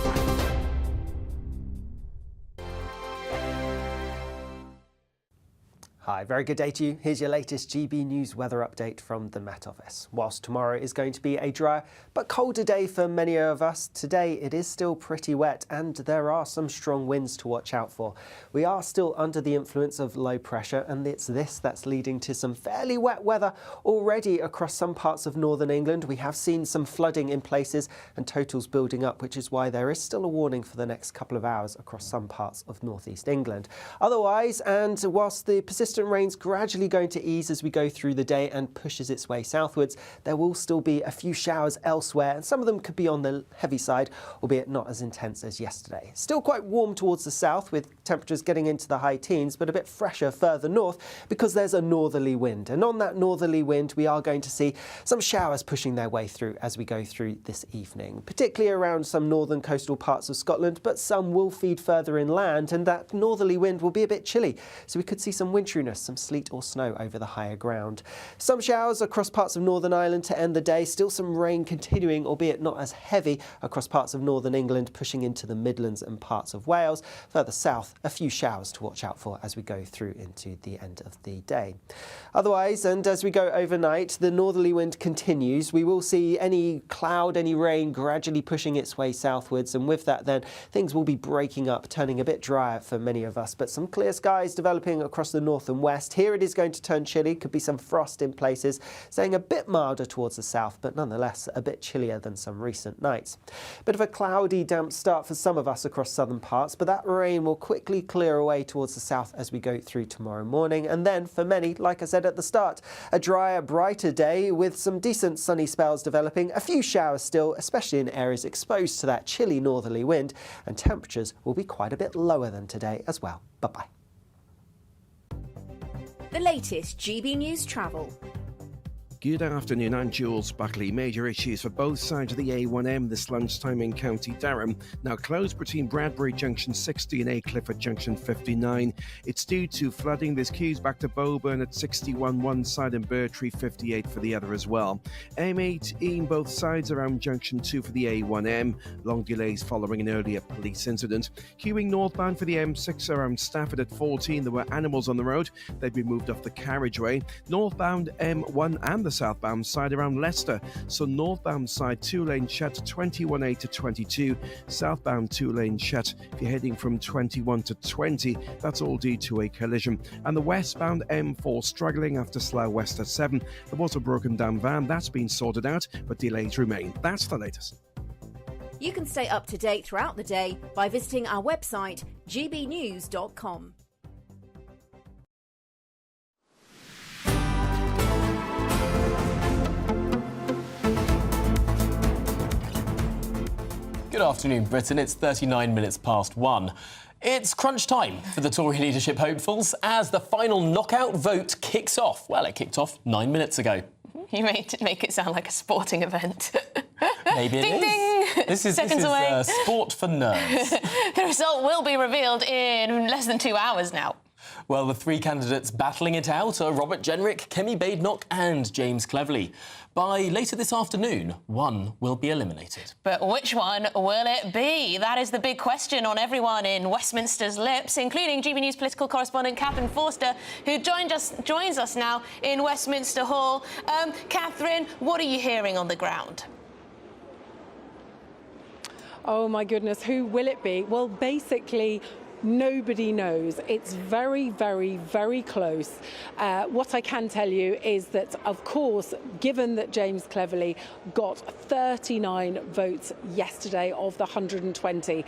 [SPEAKER 2] Hi, very good day to you. Here's your latest GB News weather update from the Met Office. Whilst tomorrow is going to be a drier but colder day for many of us, today it is still pretty wet and there are some strong winds to watch out for. We are still under the influence of low pressure, and it's this that's leading to some fairly wet weather already across some parts of northern England. We have seen some flooding in places and totals building up, which is why there is still a warning for the next couple of hours across some parts of northeast England. Otherwise, and whilst the persistent rain's gradually going to ease as we go through the day and pushes its way southwards, there will still be a few showers elsewhere, and some of them could be on the heavy side, albeit not as intense as yesterday. Still quite warm towards the south, with temperatures getting into the high teens, but a bit fresher further north because there's a northerly wind. And on that northerly wind, we are going to see some showers pushing their way through as we go through this evening, particularly around some northern coastal parts of Scotland, but some will feed further inland, and that northerly wind will be a bit chilly, so we could see some winteriness, some sleet or snow over the higher ground. Some showers across parts of Northern Ireland to end the day. Still some rain continuing, albeit not as heavy, across parts of northern England, pushing into the Midlands and parts of Wales. Further south, a few showers to watch out for as we go through into the end of the day. Otherwise, and as we go overnight, the northerly wind continues. We will see any cloud, any rain gradually pushing its way southwards, and with that then things will be breaking up, turning a bit drier for many of us, but some clear skies developing across the north and west. Here it is going to turn chilly, could be some frost in places, staying a bit milder towards the south, but nonetheless a bit chillier than some recent nights. Bit of a cloudy, damp start for some of us across southern parts, but that rain will quickly clear away towards the south as we go through tomorrow morning. And then for many, like I said at the start, a drier, brighter day with some decent sunny spells developing, a few showers still, especially in areas exposed to that chilly northerly wind, and temperatures will be quite a bit lower than today as well. Bye-bye.
[SPEAKER 3] The latest GB News travel. Good afternoon, I'm Jules Buckley. Major issues for both sides of the A1M this lunchtime in County Durham. Now closed between Bradbury Junction 60 and A Clifford Junction 59. It's due to flooding. There's queues back to Boburn at 61 one side and Bertree 58 for the other as well. M18 both sides around Junction 2 for the A1M. Long delays following an earlier police incident. Queuing northbound for the M6 around Stafford at 14. There were animals on the road. They'd been moved off the carriageway. Northbound M1 and the southbound side around Leicester. So northbound side 2-lane shut 21A to 22. Southbound 2-lane shut if you're heading from 21 to 20. That's all due to a collision. And the westbound M4 struggling after Slough West at 7. There was a broken down van. That's been sorted out, but delays remain. That's the latest.
[SPEAKER 9] You can stay up to date throughout the day by visiting our website, gbnews.com.
[SPEAKER 6] Good afternoon, Britain. It's 39 minutes past 1. It's crunch time for the Tory leadership hopefuls as the final knockout vote kicks off. Well, it kicked off 9 minutes ago.
[SPEAKER 5] You make it sound like a sporting event.
[SPEAKER 6] Maybe it
[SPEAKER 5] ding,
[SPEAKER 6] is.
[SPEAKER 5] Ding!
[SPEAKER 6] This is
[SPEAKER 5] away.
[SPEAKER 6] Sport for nerds.
[SPEAKER 5] The result will be revealed in less than 2 hours now.
[SPEAKER 6] Well, the three candidates battling it out are Robert Jenrick, Kemi Badenoch and James Cleverly. By later this afternoon, one will be eliminated.
[SPEAKER 5] But which one will it be? That is the big question on everyone in Westminster's lips, including GB News political correspondent Catherine Forster, who joins us now in Westminster Hall. Catherine, what are you hearing on the ground?
[SPEAKER 10] Oh, my goodness, who will it be? Well, basically, nobody knows. It's very, very, very close. What I can tell you is that, of course, given that James Cleverly got 39 votes yesterday of the 120,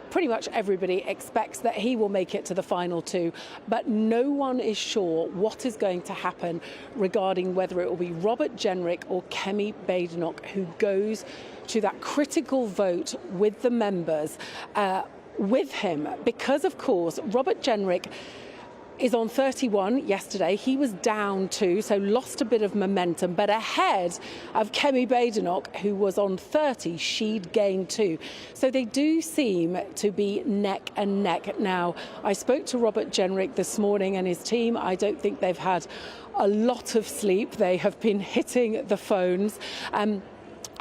[SPEAKER 10] pretty much everybody expects that he will make it to the final two. But no one is sure what is going to happen regarding whether it will be Robert Jenrick or Kemi Badenoch who goes to that critical vote with the members. With him, because of course Robert Jenrick is on 31 yesterday. He was down 2, so lost a bit of momentum, but ahead of Kemi Badenoch, who was on 30. She'd gained 2. So they do seem to be neck and neck. Now, I spoke to Robert Jenrick this morning and his team. I don't think they've had a lot of sleep. They have been hitting the phones.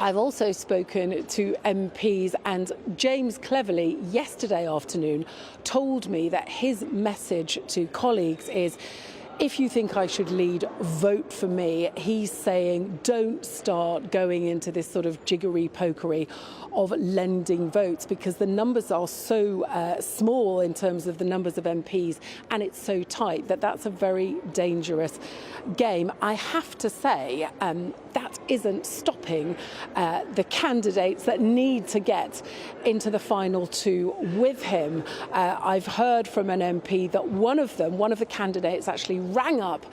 [SPEAKER 10] I've also spoken to MPs, and James Cleverly yesterday afternoon told me that his message to colleagues is, if you think I should lead, vote for me. He's saying don't start going into this sort of jiggery-pokery of lending votes, because the numbers are so small in terms of the numbers of MPs, and it's so tight that that's a very dangerous game. I have to say that isn't stopping the candidates that need to get into the final two with him. I've heard from an MP that one of the candidates actually rang up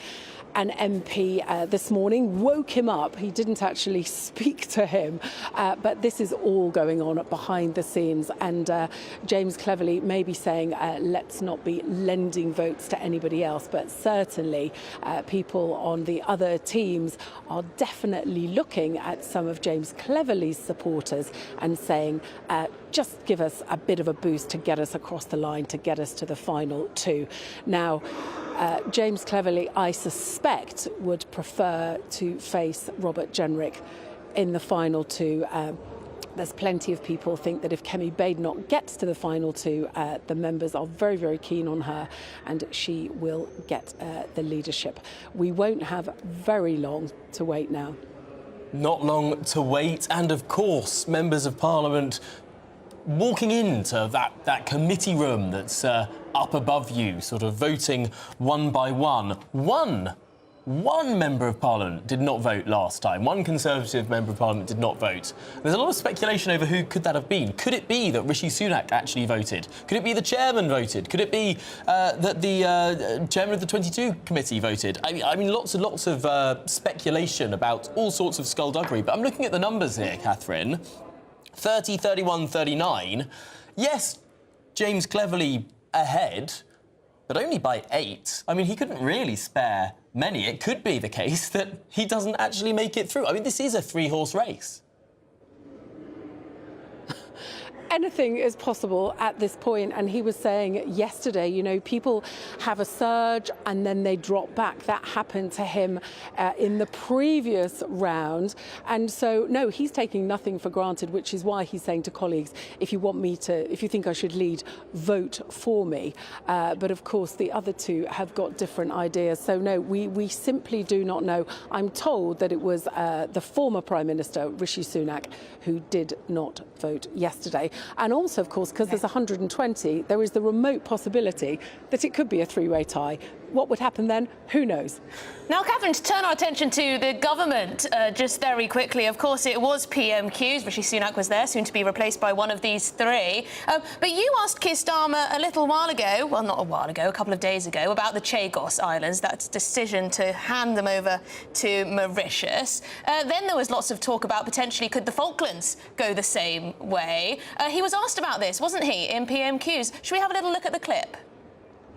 [SPEAKER 10] an MP this morning, woke him up. He didn't actually speak to him, but this is all going on behind the scenes. And James Cleverly may be saying, let's not be lending votes to anybody else, but certainly people on the other teams are definitely looking at some of James Cleverly's supporters and saying, just give us a bit of a boost to get us across the line, to get us to the final two. Now, James Cleverly, I suspect, would prefer to face Robert Jenrick in the final two. There's plenty of people who think that if Kemi Badenoch gets to the final two, the members are very, very keen on her and she will get the leadership. We won't have very long to wait now.
[SPEAKER 6] Not long to wait, and of course, members of Parliament walking into that committee room that's up above you, sort of voting one by one. One member of Parliament did not vote last time. One Conservative member of Parliament did not vote. There's a lot of speculation over who could that have been. Could it be that Rishi Sunak actually voted? Could it be the chairman voted? Could it be that the chairman of the 22 committee voted? I mean, lots and lots of speculation about all sorts of skullduggery. But I'm looking at the numbers here, Catherine. 30, 31, 39. Yes, James Cleverly ahead, but only by 8. I mean, he couldn't really spare many, it could be the case that he doesn't actually make it through. I mean, this is a three-horse race.
[SPEAKER 10] Anything is possible at this point, and he was saying yesterday, you know, people have a surge and then they drop back. That happened to him in the previous round, and so no, he's taking nothing for granted, which is why he's saying to colleagues, if you think I should lead, vote for me. But of course, the other two have got different ideas. So no, we simply do not know. I'm told that it was the former Prime Minister Rishi Sunak who did not vote yesterday. And also, of course, because there's 120, there is the remote possibility that it could be a three-way tie. What would happen then? Who knows?
[SPEAKER 5] Now, Catherine, to turn our attention to the government just very quickly, of course, it was PMQs. Rishi Sunak was there, soon to be replaced by one of these three. But you asked Keir Starmer a little while ago, well, not a while ago, a couple of days ago, about the Chagos Islands, that decision to hand them over to Mauritius. Then there was lots of talk about potentially could the Falklands go the same way. He was asked about this, wasn't he, in PMQs? Should we have a little look at the clip?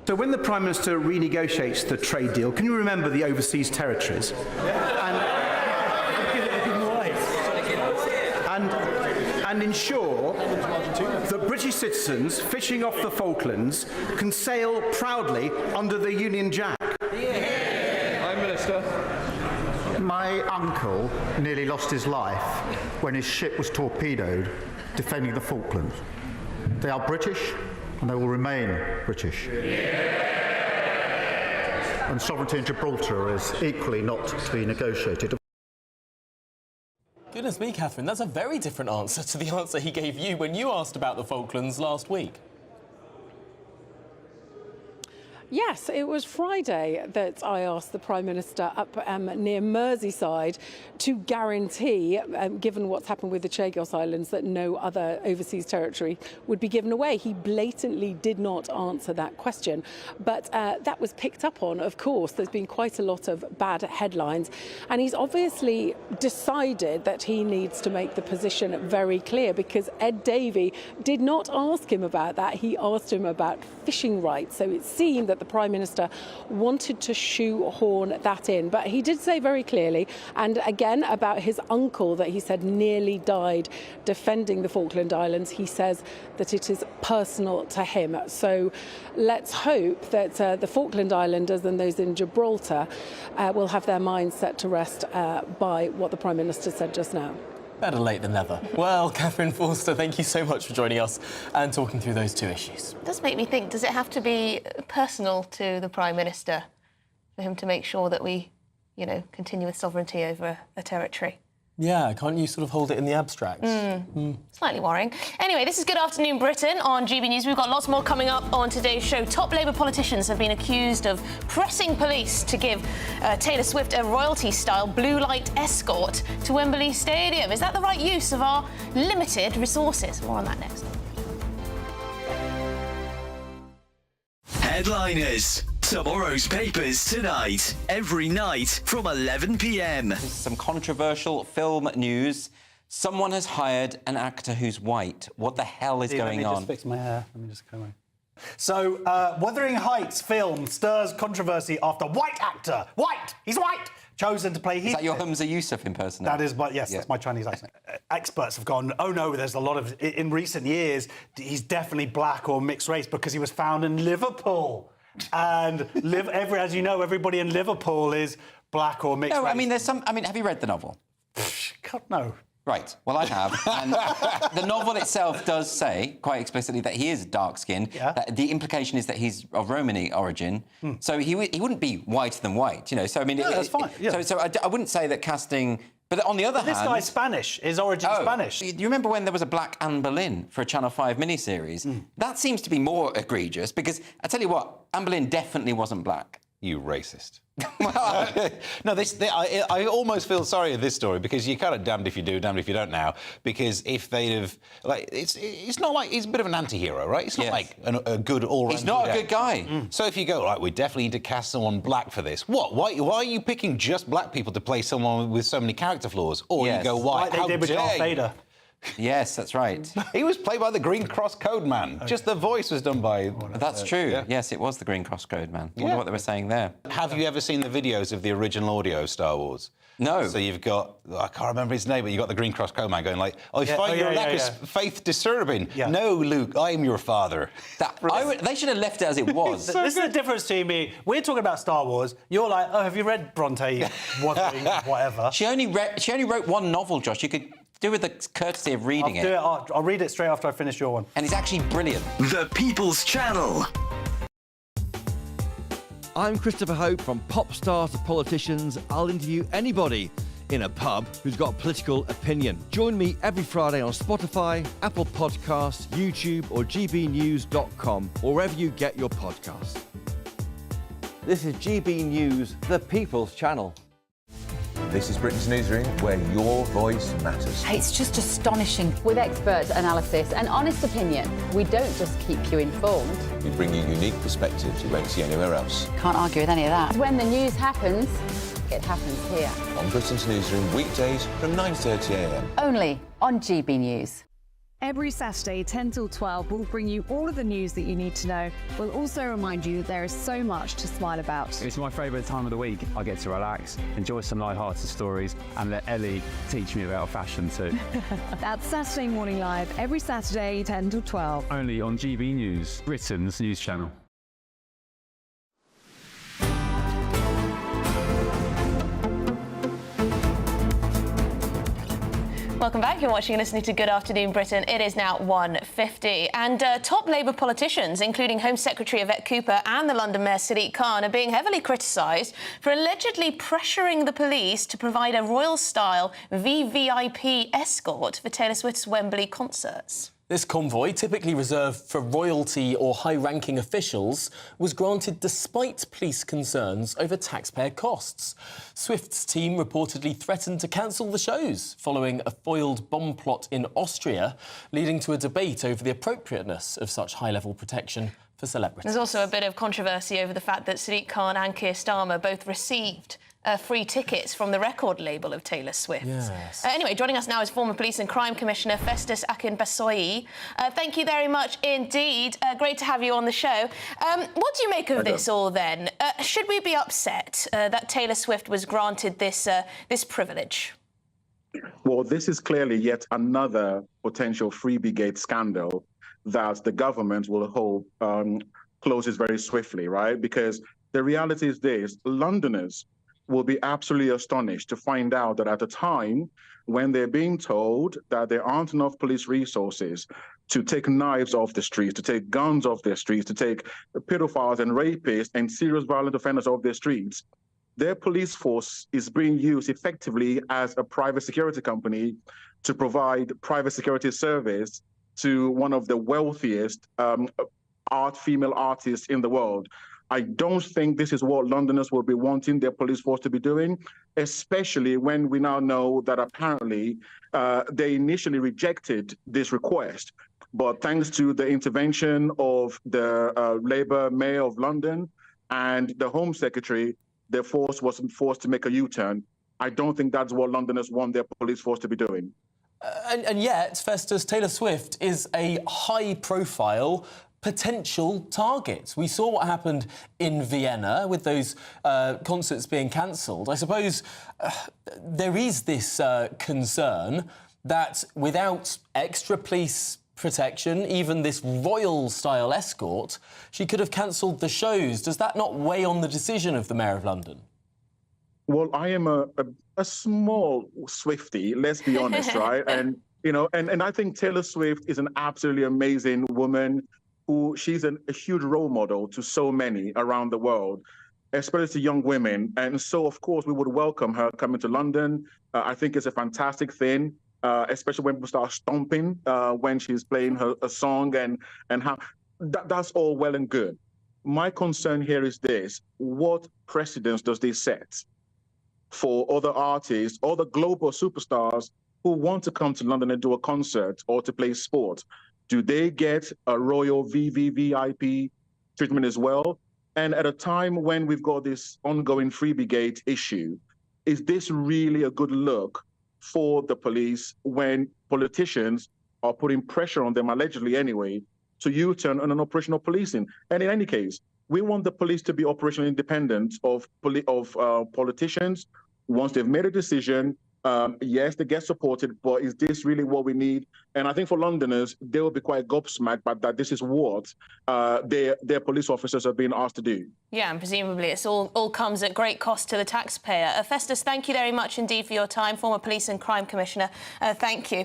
[SPEAKER 12] So when the Prime Minister renegotiates the trade deal, can you remember the overseas territories? And ensure that British citizens fishing off the Falklands can sail proudly under the Union Jack?
[SPEAKER 8] Prime Minister. My uncle nearly lost his life when his ship was torpedoed defending the Falklands. They are British, and they will remain British. And sovereignty in Gibraltar is equally not to be negotiated.
[SPEAKER 6] Goodness me, Catherine, that's a very different answer to the answer he gave you when you asked about the Falklands last week.
[SPEAKER 10] Yes, it was Friday that I asked the Prime Minister up near Merseyside to guarantee, given what's happened with the Chagos Islands, that no other overseas territory would be given away. He blatantly did not answer that question. But that was picked up on, of course. There's been quite a lot of bad headlines. And he's obviously decided that he needs to make the position very clear, because Ed Davey did not ask him about that. He asked him about fishing rights. So it seemed that the Prime Minister wanted to shoehorn that in. But he did say very clearly, and again about his uncle that he said nearly died defending the Falkland Islands, he says that it is personal to him. So let's hope that the Falkland Islanders and those in Gibraltar will have their minds set to rest by what the Prime Minister said just now.
[SPEAKER 6] Better late than never. Well, Catherine Forster, thank you so much for joining us and talking through those two issues.
[SPEAKER 5] It does make me think, does it have to be personal to the Prime Minister for him to make sure that we, you know, continue with sovereignty over a territory?
[SPEAKER 6] Yeah, can't you sort of hold it in the abstract?
[SPEAKER 5] Slightly worrying. Anyway, this is Good Afternoon Britain on GB News. We've got lots more coming up on today's show. Top Labour politicians have been accused of pressing police to give Taylor Swift a royalty-style blue light escort to Wembley Stadium. Is that the right use of our limited resources? More on that next.
[SPEAKER 4] Headliners. Tomorrow's papers tonight, every night from 11 p.m.
[SPEAKER 13] Some controversial film news. Someone has hired an actor who's white. What the hell is going on?
[SPEAKER 14] Let me just fix my hair. Let me just come on. So, Wuthering Heights film stirs controversy after white actor, he's white, chosen to play...
[SPEAKER 13] Is that your Hamza Yusuf impersonator?
[SPEAKER 14] That is, but yes, that's my Chinese accent. Experts have gone, oh no, there's a lot of... In recent years, he's definitely black or mixed race because he was found in Liverpool. And as you know, everybody in Liverpool is black or mixed race.
[SPEAKER 13] I mean, have you read the novel?
[SPEAKER 14] God, no.
[SPEAKER 13] Right, well, I have. And the novel itself does say, quite explicitly, that he is dark-skinned. Yeah. The implication is that he's of Romani origin. So he wouldn't be whiter than white, you know. So, I mean...
[SPEAKER 14] that's fine. Yeah.
[SPEAKER 13] So I wouldn't say that casting... But on the other hand...
[SPEAKER 14] This guy's Spanish. His origin's Spanish.
[SPEAKER 13] You remember when there was a black Anne Boleyn for a Channel 5 miniseries? That seems to be more egregious, because, I tell you what, Anne Boleyn definitely wasn't black.
[SPEAKER 15] You racist. No, I almost feel sorry in this story because you're kind of damned if you do, damned if you don't now. Because if they'd have, it's not like he's a bit of an anti-hero, right? It's not like a good all-round.
[SPEAKER 13] He's not a good guy.
[SPEAKER 15] So if you go, right, we definitely need to cast someone black for this. Why are you picking just black people to play someone with so many character flaws? Or you go, why?
[SPEAKER 14] Like they did with Darth Vader.
[SPEAKER 13] Yes, that's right.
[SPEAKER 15] He was played by the Green Cross Code Man. Okay. Just the voice was done by...
[SPEAKER 13] That's true. Yeah. Yes, it was the Green Cross Code Man. I wonder what they were saying there.
[SPEAKER 15] Have you ever seen the videos of the original audio of Star Wars?
[SPEAKER 13] No.
[SPEAKER 15] So you've got, I can't remember his name, but you've got the Green Cross Code Man going like, I find your lack of faith disturbing. Yeah. No, Luke, I am your father.
[SPEAKER 13] They should have left it as it was.
[SPEAKER 14] This is the difference to me. We're talking about Star Wars. You're like, oh, have you read Bronte, whatever?
[SPEAKER 13] She only wrote one novel, Josh. You could do with the courtesy of reading it.
[SPEAKER 14] I'll read it straight after I finish your one.
[SPEAKER 13] And it's actually brilliant.
[SPEAKER 4] The People's Channel.
[SPEAKER 11] I'm Christopher Hope. From pop stars to politicians, I'll interview anybody in a pub who's got a political opinion. Join me every Friday on Spotify, Apple Podcasts, YouTube or gbnews.com, or wherever you get your podcasts. This is GB News, the People's Channel.
[SPEAKER 16] This is Britain's Newsroom, where your voice matters.
[SPEAKER 17] It's just astonishing. With expert analysis and honest opinion, we don't just keep you informed.
[SPEAKER 16] We bring you unique perspectives you won't see anywhere else.
[SPEAKER 17] Can't argue with any of that. When the news happens, it happens here.
[SPEAKER 16] On Britain's Newsroom, weekdays from 9:30 a.m.
[SPEAKER 17] Only on GB News.
[SPEAKER 18] Every Saturday, 10 till 12, we'll bring you all of the news that you need to know. We'll also remind you that there is so much to smile about.
[SPEAKER 21] It's my favourite time of the week. I get to relax, enjoy some light-hearted stories, and let Ellie teach me about fashion too.
[SPEAKER 18] That's Saturday Morning Live, every Saturday, 10 till 12.
[SPEAKER 21] Only on GB News, Britain's news channel.
[SPEAKER 5] Welcome back. You're watching and listening to Good Afternoon Britain. It is now 1:50. And top Labour politicians, including Home Secretary Yvette Cooper and the London Mayor Sadiq Khan, are being heavily criticised for allegedly pressuring the police to provide a royal-style VVIP escort for Taylor Swift's Wembley concerts.
[SPEAKER 6] This convoy, typically reserved for royalty or high-ranking officials, was granted despite police concerns over taxpayer costs. Swift's team reportedly threatened to cancel the shows following a foiled bomb plot in Austria, leading to a debate over the appropriateness of such high-level protection for celebrities.
[SPEAKER 5] There's also a bit of controversy over the fact that Sadiq Khan and Keir Starmer both received free tickets from the record label of Taylor Swift.
[SPEAKER 6] Yes.
[SPEAKER 5] Anyway, joining us now is former Police and Crime Commissioner Festus Akinbasoyi. Thank you very much indeed. Great to have you on the show. What do you make of this all then? Should we be upset that Taylor Swift was granted this privilege?
[SPEAKER 25] Well, this is clearly yet another potential Freebiegate scandal that the government will hope closes very swiftly, right? Because the reality is this: Londoners will be absolutely astonished to find out that at a time when they're being told that there aren't enough police resources to take knives off the streets, to take guns off their streets, to take pedophiles and rapists and serious violent offenders off their streets, their police force is being used effectively as a private security company to provide private security service to one of the wealthiest female artists in the world. I don't think this is what Londoners will be wanting their police force to be doing, especially when we now know that apparently they initially rejected this request. But thanks to the intervention of the Labour Mayor of London and the Home Secretary, their force wasn't forced to make a U-turn. I don't think that's what Londoners want their police force to be doing.
[SPEAKER 6] And yet, Festus, Taylor Swift is a high-profile potential target. We saw what happened in Vienna with those concerts being cancelled. I suppose there is this concern that without extra police protection, even this royal-style escort, she could have cancelled the shows. Does that not weigh on the decision of the Mayor of London?
[SPEAKER 25] Well, I am a small Swiftie, let's be honest, right? And, you know, and I think Taylor Swift is an absolutely amazing woman. She's a huge role model to so many around the world, especially to young women. And so, of course, we would welcome her coming to London. I think it's a fantastic thing, especially when people start stomping when she's playing her song and how that's all well and good. My concern here is this: what precedence does this set for other artists, other global superstars who want to come to London and do a concert or to play sport? Do they get a royal VVVIP treatment as well? And at a time when we've got this ongoing Freebiegate issue, is this really a good look for the police when politicians are putting pressure on them, allegedly anyway, to U-turn on an operational policing. And in any case, we want the police to be operationally independent of politicians. Once they've made a decision, yes, they get supported, but is this really what we need? And I think for Londoners, they will be quite gobsmacked by that this is what their police officers are being asked to do.
[SPEAKER 5] Yeah, and presumably it's all comes at great cost to the taxpayer. Festus, thank you very much indeed for your time, former Police and Crime Commissioner. Thank you.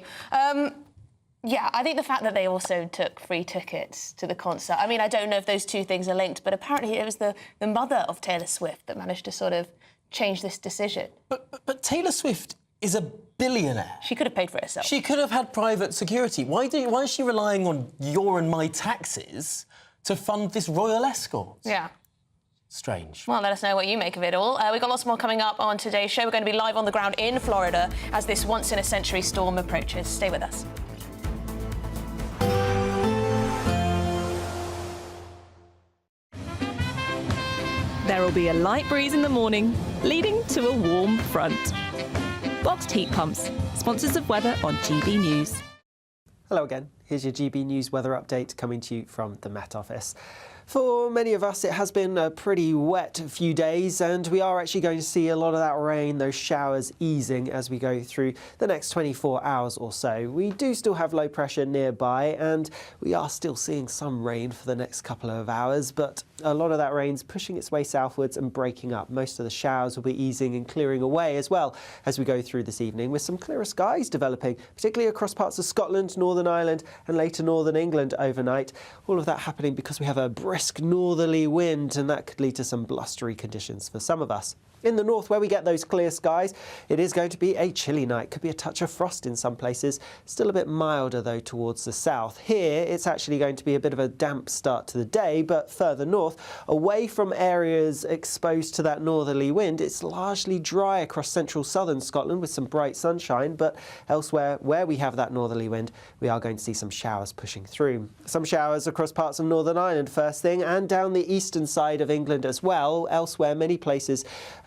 [SPEAKER 5] Yeah, I think the fact that they also took free tickets to the concert, I mean, I don't know if those two things are linked, but apparently it was the mother of Taylor Swift that managed to sort of change this decision.
[SPEAKER 6] But Taylor Swift is a billionaire.
[SPEAKER 5] She could have paid for it herself.
[SPEAKER 6] She could have had private security. Why is she relying on your and my taxes to fund this royal escort?
[SPEAKER 5] Yeah.
[SPEAKER 6] Strange.
[SPEAKER 5] Well, let us know what you make of it all. We've got lots more coming up on today's show. We're going to be live on the ground in Florida as this once-in-a-century storm approaches. Stay with us.
[SPEAKER 19] There will be a light breeze in the morning, leading to a warm front. Boxed heat pumps, sponsors of weather on GB News.
[SPEAKER 2] Hello again. Here's your GB News weather update coming to you from the Met Office. For many of us, it has been a pretty wet few days, and we are actually going to see a lot of that rain, those showers easing as we go through the next 24 hours or so. We do still have low pressure nearby, and we are still seeing some rain for the next couple of hours, but a lot of that rain's pushing its way southwards and breaking up. Most of the showers will be easing and clearing away as well as we go through this evening, with some clearer skies developing, particularly across parts of Scotland, Northern Ireland and later Northern England overnight. All of that happening because we have a brisk northerly wind, and that could lead to some blustery conditions for some of us. In the north, where we get those clear skies, it is going to be a chilly night. Could be a touch of frost in some places. Still a bit milder, though, towards the south. Here, it's actually going to be a bit of a damp start to the day, but further north, away from areas exposed to that northerly wind, it's largely dry across central southern Scotland with some bright sunshine, but elsewhere where we have that northerly wind, we are going to see some showers pushing through. Some showers across parts of Northern Ireland first thing, and down the eastern side of England as well. Elsewhere, many places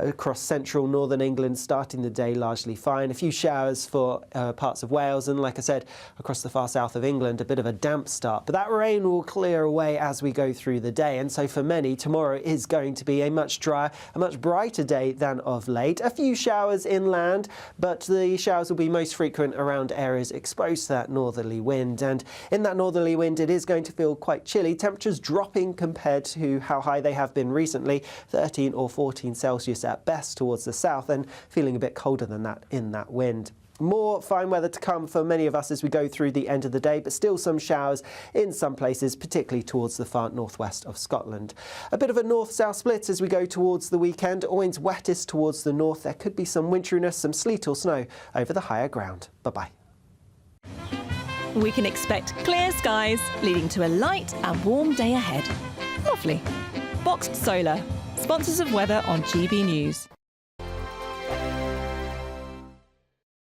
[SPEAKER 2] across central northern England starting the day largely fine. A few showers for parts of Wales, and like I said, across the far south of England, a bit of a damp start. But that rain will clear away as we go through the day, and so for many, tomorrow is going to be a much drier, a much brighter day than of late. A few showers inland, but the showers will be most frequent around areas exposed to that northerly wind. And in that northerly wind, it is going to feel quite chilly. Temperatures dropping compared to how high they have been recently, 13 or 14 Celsius at best towards the south, and feeling a bit colder than that in that wind. More fine weather to come for many of us as we go through the end of the day, but still some showers in some places, particularly towards the far northwest of Scotland. A bit of a north-south split as we go towards the weekend. Always wettest towards the north. There could be some winteriness, some sleet or snow over the higher ground. Bye-bye.
[SPEAKER 19] We can expect clear skies, leading to a light and warm day ahead. Lovely. Boxed Solar, sponsors of weather on GB News.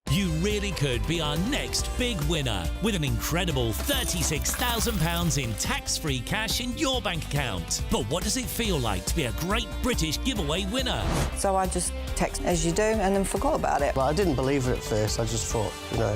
[SPEAKER 20] You really could be our next big winner with an incredible £36,000 in tax-free cash in your bank account. But what does it feel like to be a Great British Giveaway winner?
[SPEAKER 22] So I just text as you do and then forgot about it.
[SPEAKER 23] Well, I didn't believe it at first. I just thought,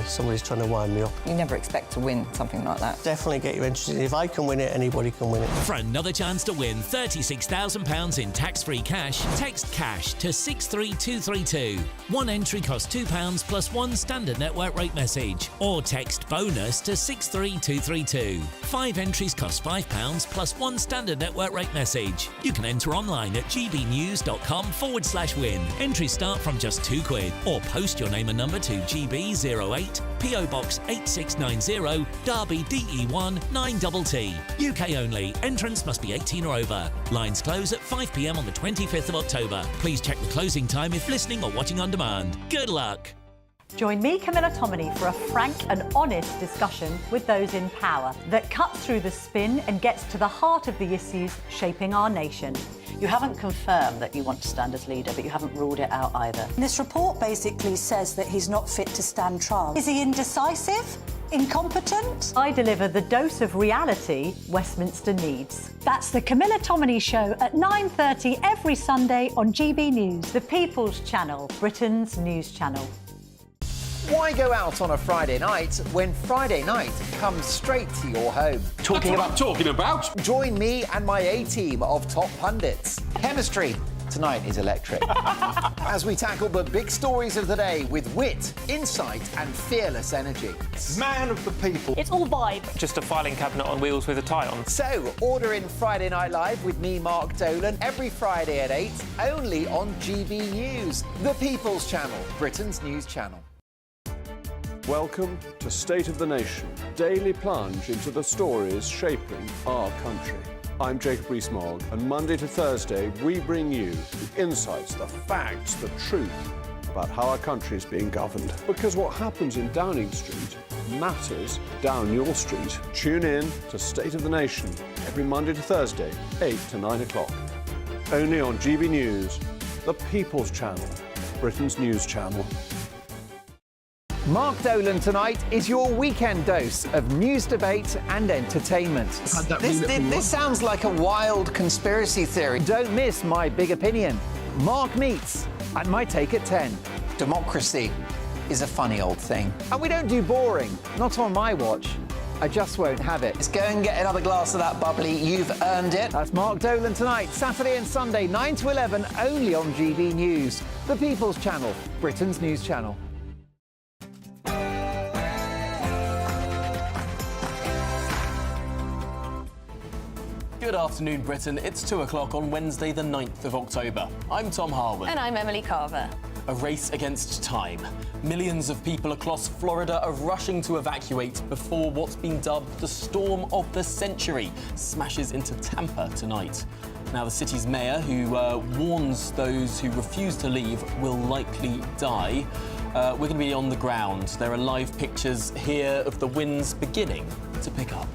[SPEAKER 23] somebody's trying to wind me up.
[SPEAKER 22] You never expect to win something like that.
[SPEAKER 23] Definitely get you interested. If I can win it, anybody can win it.
[SPEAKER 20] For another chance to win £36,000 in tax-free cash, text CASH to 63232. One entry costs £2 plus one standard network rate message, or text BONUS to 63232. 5 entries cost £5 plus one standard network rate message. You can enter online at gbnews.com/win. Entries start from just £2, or post your name and number to GB08 PO Box 8690 Derby DE1 9TT. UK only. Entrance must be 18 or over. Lines close at 5 p.m. on the 25th of October. Please check the closing time if listening or watching on demand. Good luck.
[SPEAKER 24] Join me, Camilla Tominey, for a frank and honest discussion with those in power that cuts through the spin and gets to the heart of the issues shaping our nation.
[SPEAKER 26] You haven't confirmed that you want to stand as leader, but you haven't ruled it out either.
[SPEAKER 27] This report basically says that he's not fit to stand trial. Is he indecisive? Incompetent?
[SPEAKER 24] I deliver the dose of reality Westminster needs. That's the Camilla Tominey Show at 9:30 every Sunday on GB News, the People's Channel, Britain's news channel.
[SPEAKER 1] Why go out on a Friday night when Friday night comes straight to your home?
[SPEAKER 15] Talking about?
[SPEAKER 1] Join me and my A-team of top pundits. Chemistry tonight is electric. As we tackle the big stories of the day with wit, insight and fearless energy.
[SPEAKER 15] Man of the people.
[SPEAKER 3] It's all vibe.
[SPEAKER 7] Just a filing cabinet on wheels with a tie on.
[SPEAKER 1] So, order in Friday Night Live with me, Mark Dolan, every Friday at 8, only on GB News, the People's Channel, Britain's news channel.
[SPEAKER 8] Welcome to State of the Nation, daily plunge into the stories shaping our country. I'm Jacob Rees-Mogg, and Monday to Thursday we bring you the insights, the facts, the truth about how our country is being governed. Because what happens in Downing Street matters down your street. Tune in to State of the Nation every Monday to Thursday, 8 to 9 o'clock. Only on GB News, the People's Channel, Britain's news channel.
[SPEAKER 1] Mark Dolan tonight is your weekend dose of news, debate and entertainment. This sounds like a wild conspiracy theory. Don't miss my big opinion. Mark meets and my take at 10. Democracy is a funny old thing. And we don't do boring, not on my watch. I just won't have it. Let's go and get another glass of that bubbly. You've earned it. That's Mark Dolan tonight, Saturday and Sunday, 9 to 11, only on GB News, the People's Channel, Britain's news channel.
[SPEAKER 6] Good afternoon, Britain. It's 2 o'clock on Wednesday, the 9th of October. I'm Tom Harwood.
[SPEAKER 5] And I'm Emily Carver.
[SPEAKER 6] A race against time. Millions of people across Florida are rushing to evacuate before what's been dubbed the storm of the century smashes into Tampa tonight. Now, the city's mayor, who warns those who refuse to leave will likely die. We're going to be on the ground. There are live pictures here of the winds beginning to pick up.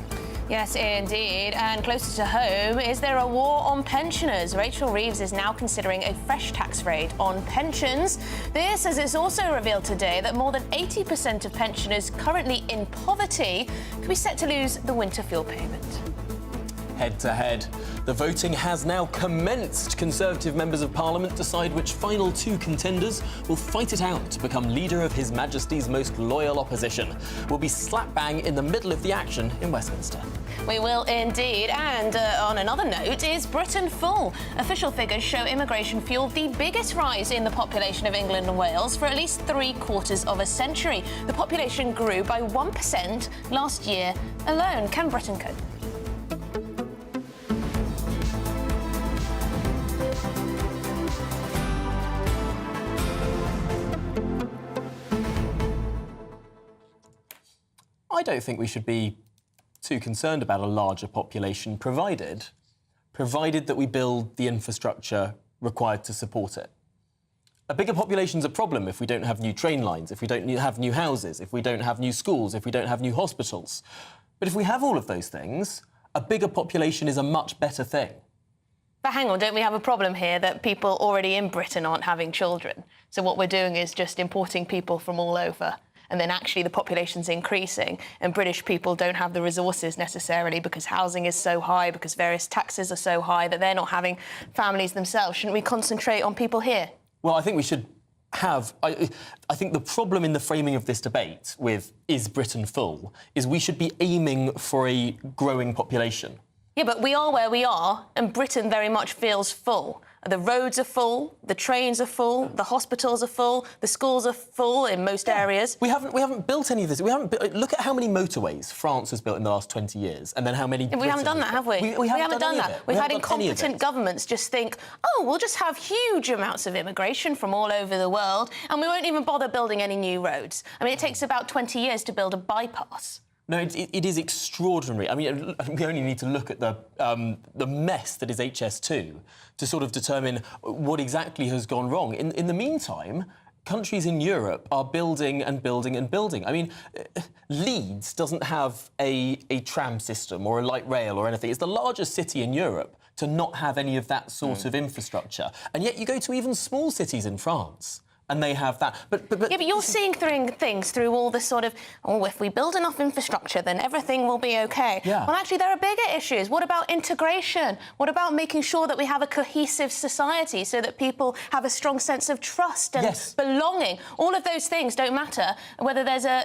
[SPEAKER 5] Yes, indeed. And closer to home, is there a war on pensioners? Rachel Reeves is now considering a fresh tax rate on pensions. This, as it's also revealed today, that more than 80% of pensioners currently in poverty could be set to lose the winter fuel payment.
[SPEAKER 6] Head to head. The voting has now commenced. Conservative members of Parliament decide which final two contenders will fight it out to become leader of His Majesty's most loyal opposition. We'll be slap bang in the middle of the action in Westminster.
[SPEAKER 5] We will indeed. And on another note, is Britain full? Official figures show immigration fueled the biggest rise in the population of England and Wales for at least 3/4 of a century. The population grew by 1% last year alone. Can Britain cope?
[SPEAKER 6] I don't think we should be too concerned about a larger population, provided that we build the infrastructure required to support it. A bigger population's a problem if we don't have new train lines, if we don't have new houses, if we don't have new schools, if we don't have new hospitals. But if we have all of those things, a bigger population is a much better thing.
[SPEAKER 5] But hang on, don't we have a problem here that people already in Britain aren't having children? So what we're doing is just importing people from all over. And then actually the population's increasing and British people don't have the resources necessarily because housing is so high, because various taxes are so high that they're not having families themselves. Shouldn't we concentrate on people here?
[SPEAKER 6] Well, I think we should have... I think the problem in the framing of this debate with is Britain full is we should be aiming for a growing population.
[SPEAKER 5] Yeah, but we are where we are and Britain very much feels full. The roads are full, the trains are full, the hospitals are full, the schools are full in most areas.
[SPEAKER 6] We haven't built any of this. Look at how many motorways France has built in the last 20 years, and then how many...
[SPEAKER 5] We haven't done that, have we? We haven't done that. We've had incompetent governments just think, oh, we'll just have huge amounts of immigration from all over the world, and we won't even bother building any new roads. I mean, it takes about 20 years to build a bypass.
[SPEAKER 6] No, it is extraordinary. I mean, we only need to look at the mess that is HS2 to sort of determine what exactly has gone wrong. In the meantime, countries in Europe are building and building and building. I mean, Leeds doesn't have a tram system or a light rail or anything. It's the largest city in Europe to not have any of that sort of infrastructure. And yet you go to even small cities in France, and they have that. But
[SPEAKER 5] yeah, but you're seeing things through all the sort of, oh, if we build enough infrastructure, then everything will be OK.
[SPEAKER 6] Yeah.
[SPEAKER 5] Well, actually, there are bigger issues. What about integration? What about making sure that we have a cohesive society so that people have a strong sense of trust and belonging? All of those things don't matter whether there's a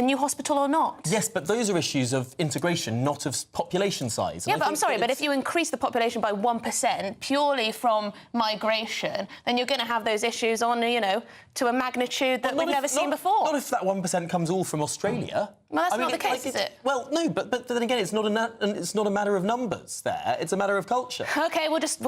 [SPEAKER 5] new hospital or not.
[SPEAKER 6] Yes, but those are issues of integration, not of population size.
[SPEAKER 5] Yeah, but I'm sorry, but if you increase the population by 1% purely from migration, then you're going to have those issues on, to a magnitude that we've never seen before.
[SPEAKER 6] Not if that 1% comes all from Australia.
[SPEAKER 5] Well, that's not the case, is it?
[SPEAKER 6] Well, no, but then again, it's not a matter of numbers there. It's a matter of culture.
[SPEAKER 5] OK, we'll just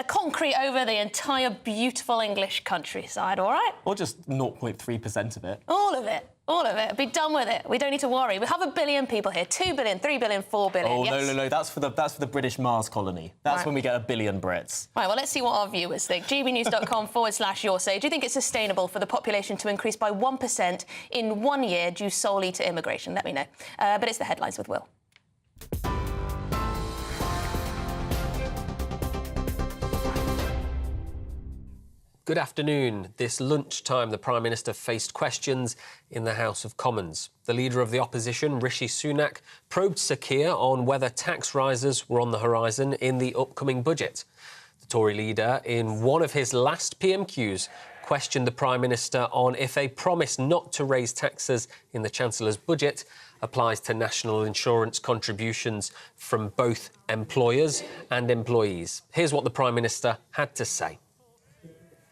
[SPEAKER 5] concrete over the entire beautiful English countryside, all right?
[SPEAKER 6] Or just 0.3% of it.
[SPEAKER 5] All of it. All of it. Be done with it. We don't need to worry. We have 1 billion people here. 2 billion, 3 billion, 4 billion.
[SPEAKER 6] Oh,
[SPEAKER 5] yes?
[SPEAKER 6] no. That's for the British Mars colony. That's
[SPEAKER 5] Right.
[SPEAKER 6] when we get 1 billion Brits.
[SPEAKER 5] Right, well, let's see what our viewers think. gbnews.com/your say. Do you think it's sustainable for the population to increase by 1% in 1 year due solely to immigration? Let me know. But it's the headlines with Will.
[SPEAKER 3] Good afternoon. This lunchtime, the Prime Minister faced questions in the House of Commons. The Leader of the Opposition, Rishi Sunak, probed Sir Keir on whether tax rises were on the horizon in the upcoming budget. The Tory leader, in one of his last PMQs, questioned the Prime Minister on if a promise not to raise taxes in the Chancellor's budget applies to national insurance contributions from both employers and employees. Here's what the Prime Minister had to say.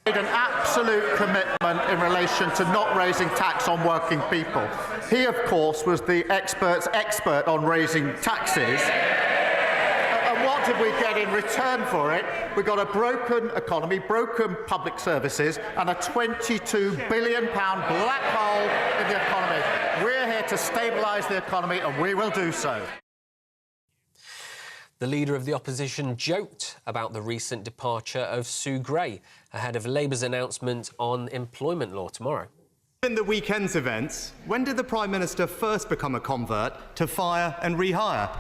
[SPEAKER 4] An absolute commitment in relation to not raising tax on working people. He, of course, was the expert's expert on raising taxes. And what did we get in return for it? We got a broken economy, broken public services, and a £22 billion black hole in the economy. We're here to stabilise the economy, and we will do so.
[SPEAKER 3] The Leader of the Opposition joked about the recent departure of Sue Gray ahead of Labour's announcement on employment law tomorrow.
[SPEAKER 9] In the weekend's events, when did the Prime Minister first become a convert to fire and rehire?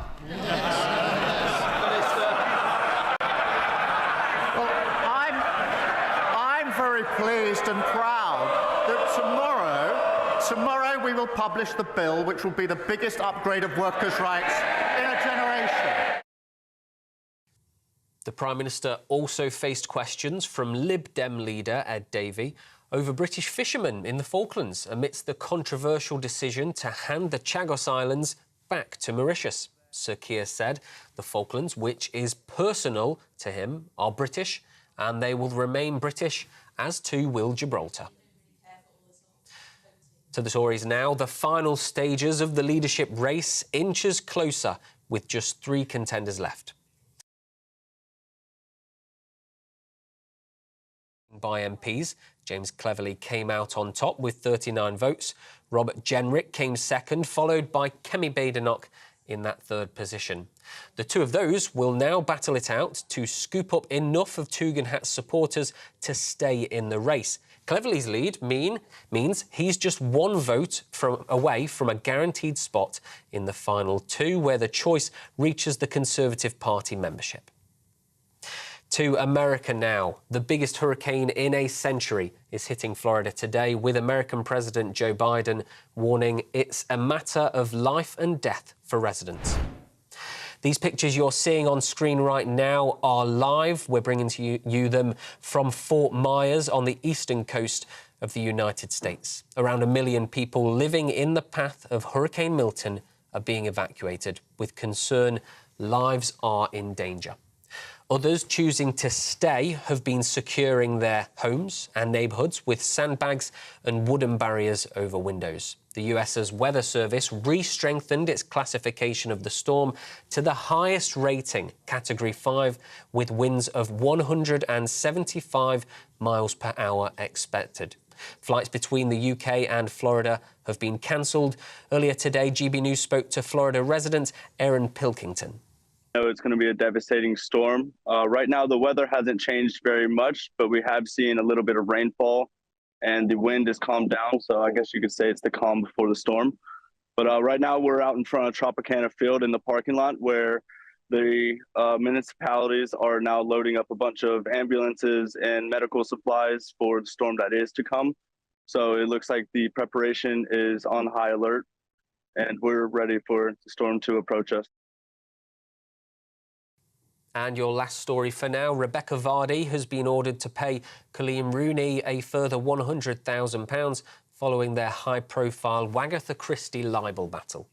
[SPEAKER 4] Well, I'm very pleased and proud that tomorrow we will publish the bill which will be the biggest upgrade of workers' rights in a generation.
[SPEAKER 3] The Prime Minister also faced questions from Lib Dem leader Ed Davey over British fishermen in the Falklands amidst the controversial decision to hand the Chagos Islands back to Mauritius. Sir Keir said the Falklands, which is personal to him, are British and they will remain British, as too will Gibraltar. To the Tories now, the final stages of the leadership race inches closer with just 3 contenders left. By MPs, James Cleverly came out on top with 39 votes. Robert Jenrick came second, followed by Kemi Badenoch in that third position. The two of those will now battle it out to scoop up enough of Tugendhat's supporters to stay in the race. Cleverly's lead means he's just 1 vote away from a guaranteed spot in the final 2, where the choice reaches the Conservative Party membership. To America now. The biggest hurricane in a century is hitting Florida today, with American President Joe Biden warning it's a matter of life and death for residents. These pictures you're seeing on screen right now are live. We're bringing to you them from Fort Myers on the eastern coast of the United States. Around 1 million people living in the path of Hurricane Milton are being evacuated, with concern lives are in danger. Others choosing to stay have been securing their homes and neighbourhoods with sandbags and wooden barriers over windows. The US's Weather Service re-strengthened its classification of the storm to the highest rating, Category 5, with winds of 175 miles per hour expected. Flights between the UK and Florida have been cancelled. Earlier today, GB News spoke to Florida resident Aaron Pilkington.
[SPEAKER 10] It's going to be a devastating storm. Right now, the weather hasn't changed very much, but we have seen a little bit of rainfall and the wind has calmed down. So I guess you could say it's the calm before the storm. But right now we're out in front of Tropicana Field in the parking lot where The municipalities are now loading up a bunch of ambulances and medical supplies for the storm that is to come. So it looks like the preparation is on high alert, and we're ready for the storm to approach us.
[SPEAKER 3] And your last story for now, Rebecca Vardy has been ordered to pay Colleen Rooney a further £100,000 following their high-profile Wagatha Christie libel battle.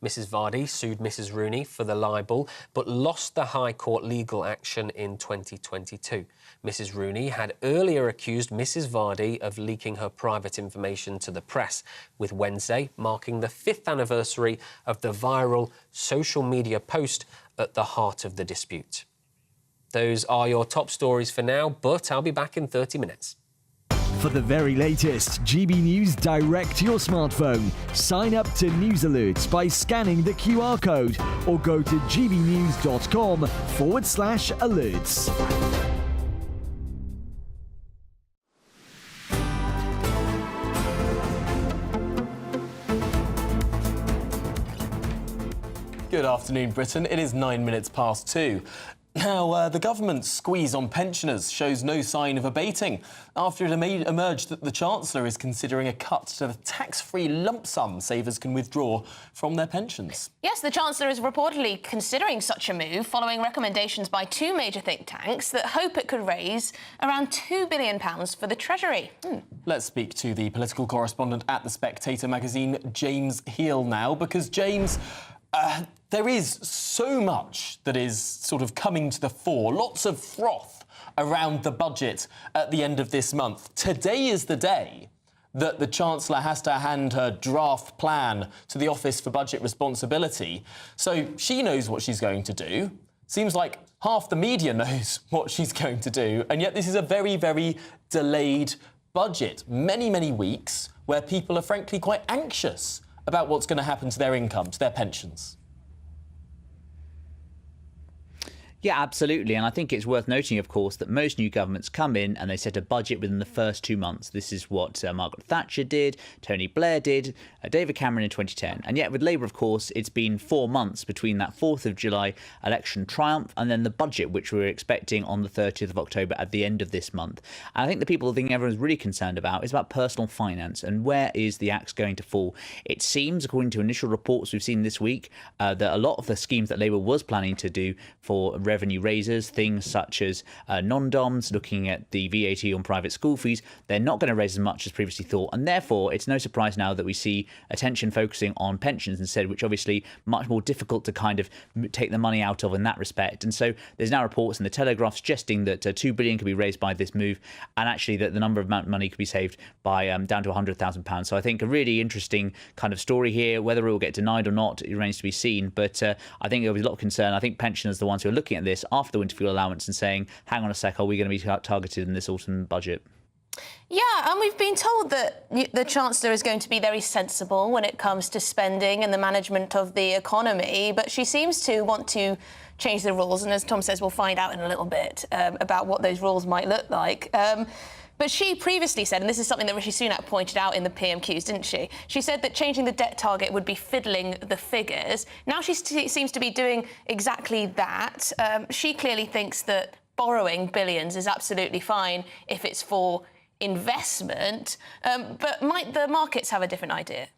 [SPEAKER 3] Mrs Vardy sued Mrs Rooney for the libel, but lost the High Court legal action in 2022. Mrs Rooney had earlier accused Mrs Vardy of leaking her private information to the press, with Wednesday marking the 5th anniversary of the viral social media post at the heart of the dispute. Those are your top stories for now, but I'll be back in 30 minutes.
[SPEAKER 11] For the very latest GB News direct to your smartphone, sign up to News Alerts by scanning the QR code or go to gbnews.com/alerts.
[SPEAKER 6] Good afternoon, Britain. It is 9 minutes past 2. Now, the government's squeeze on pensioners shows no sign of abating after it emerged that the Chancellor is considering a cut to the tax-free lump sum savers can withdraw from their pensions.
[SPEAKER 5] Yes, the Chancellor is reportedly considering such a move following recommendations by 2 major think tanks that hope it could raise around £2 billion for the Treasury.
[SPEAKER 6] Let's speak to the political correspondent at The Spectator magazine, James Heal, now, because, James, there is so much that is sort of coming to the fore, lots of froth around the budget at the end of this month. Today is the day that the Chancellor has to hand her draft plan to the Office for Budget Responsibility. So she knows what she's going to do. Seems like half the media knows what she's going to do, and yet this is a very, very delayed budget. Many, many weeks where people are frankly quite anxious about what's going to happen to their income, to their pensions.
[SPEAKER 12] Yeah, absolutely. And I think it's worth noting, of course, that most new governments come in and they set a budget within the first 2 months. This is what Margaret Thatcher did, Tony Blair did, David Cameron in 2010. And yet with Labour, of course, it's been 4 months between that 4th of July election triumph and then the budget, which we're expecting on the 30th of October at the end of this month. And I think the thing everyone's really concerned about is about personal finance and where is the axe going to fall. It seems, according to initial reports we've seen this week, that a lot of the schemes that Labour was planning to do for revenue raisers, things such as non-doms, looking at the VAT on private school fees, they're not going to raise as much as previously thought. And therefore, it's no surprise now that we see attention focusing on pensions instead, which obviously much more difficult to kind of take the money out of in that respect. And so there's now reports in the Telegraph suggesting that £2 billion could be raised by this move, and actually that the number of money could be saved by down to £100,000. So I think a really interesting kind of story here. Whether it will get denied or not, it remains to be seen. But I think there was a lot of concern. I think pensioners are the ones who are looking at this after the winter fuel allowance and saying, hang on a sec, are we going to be targeted in this autumn budget?
[SPEAKER 5] Yeah, and we've been told that the Chancellor is going to be very sensible when it comes to spending and the management of the economy, but she seems to want to change the rules, and as Tom says, we'll find out in a little bit about what those rules might look like. But she previously said, and this is something that Rishi Sunak pointed out in the PMQs, didn't she? She said that changing the debt target would be fiddling the figures. Now she seems to be doing exactly that. She clearly thinks that borrowing billions is absolutely fine if it's for investment. But might the markets have a different idea?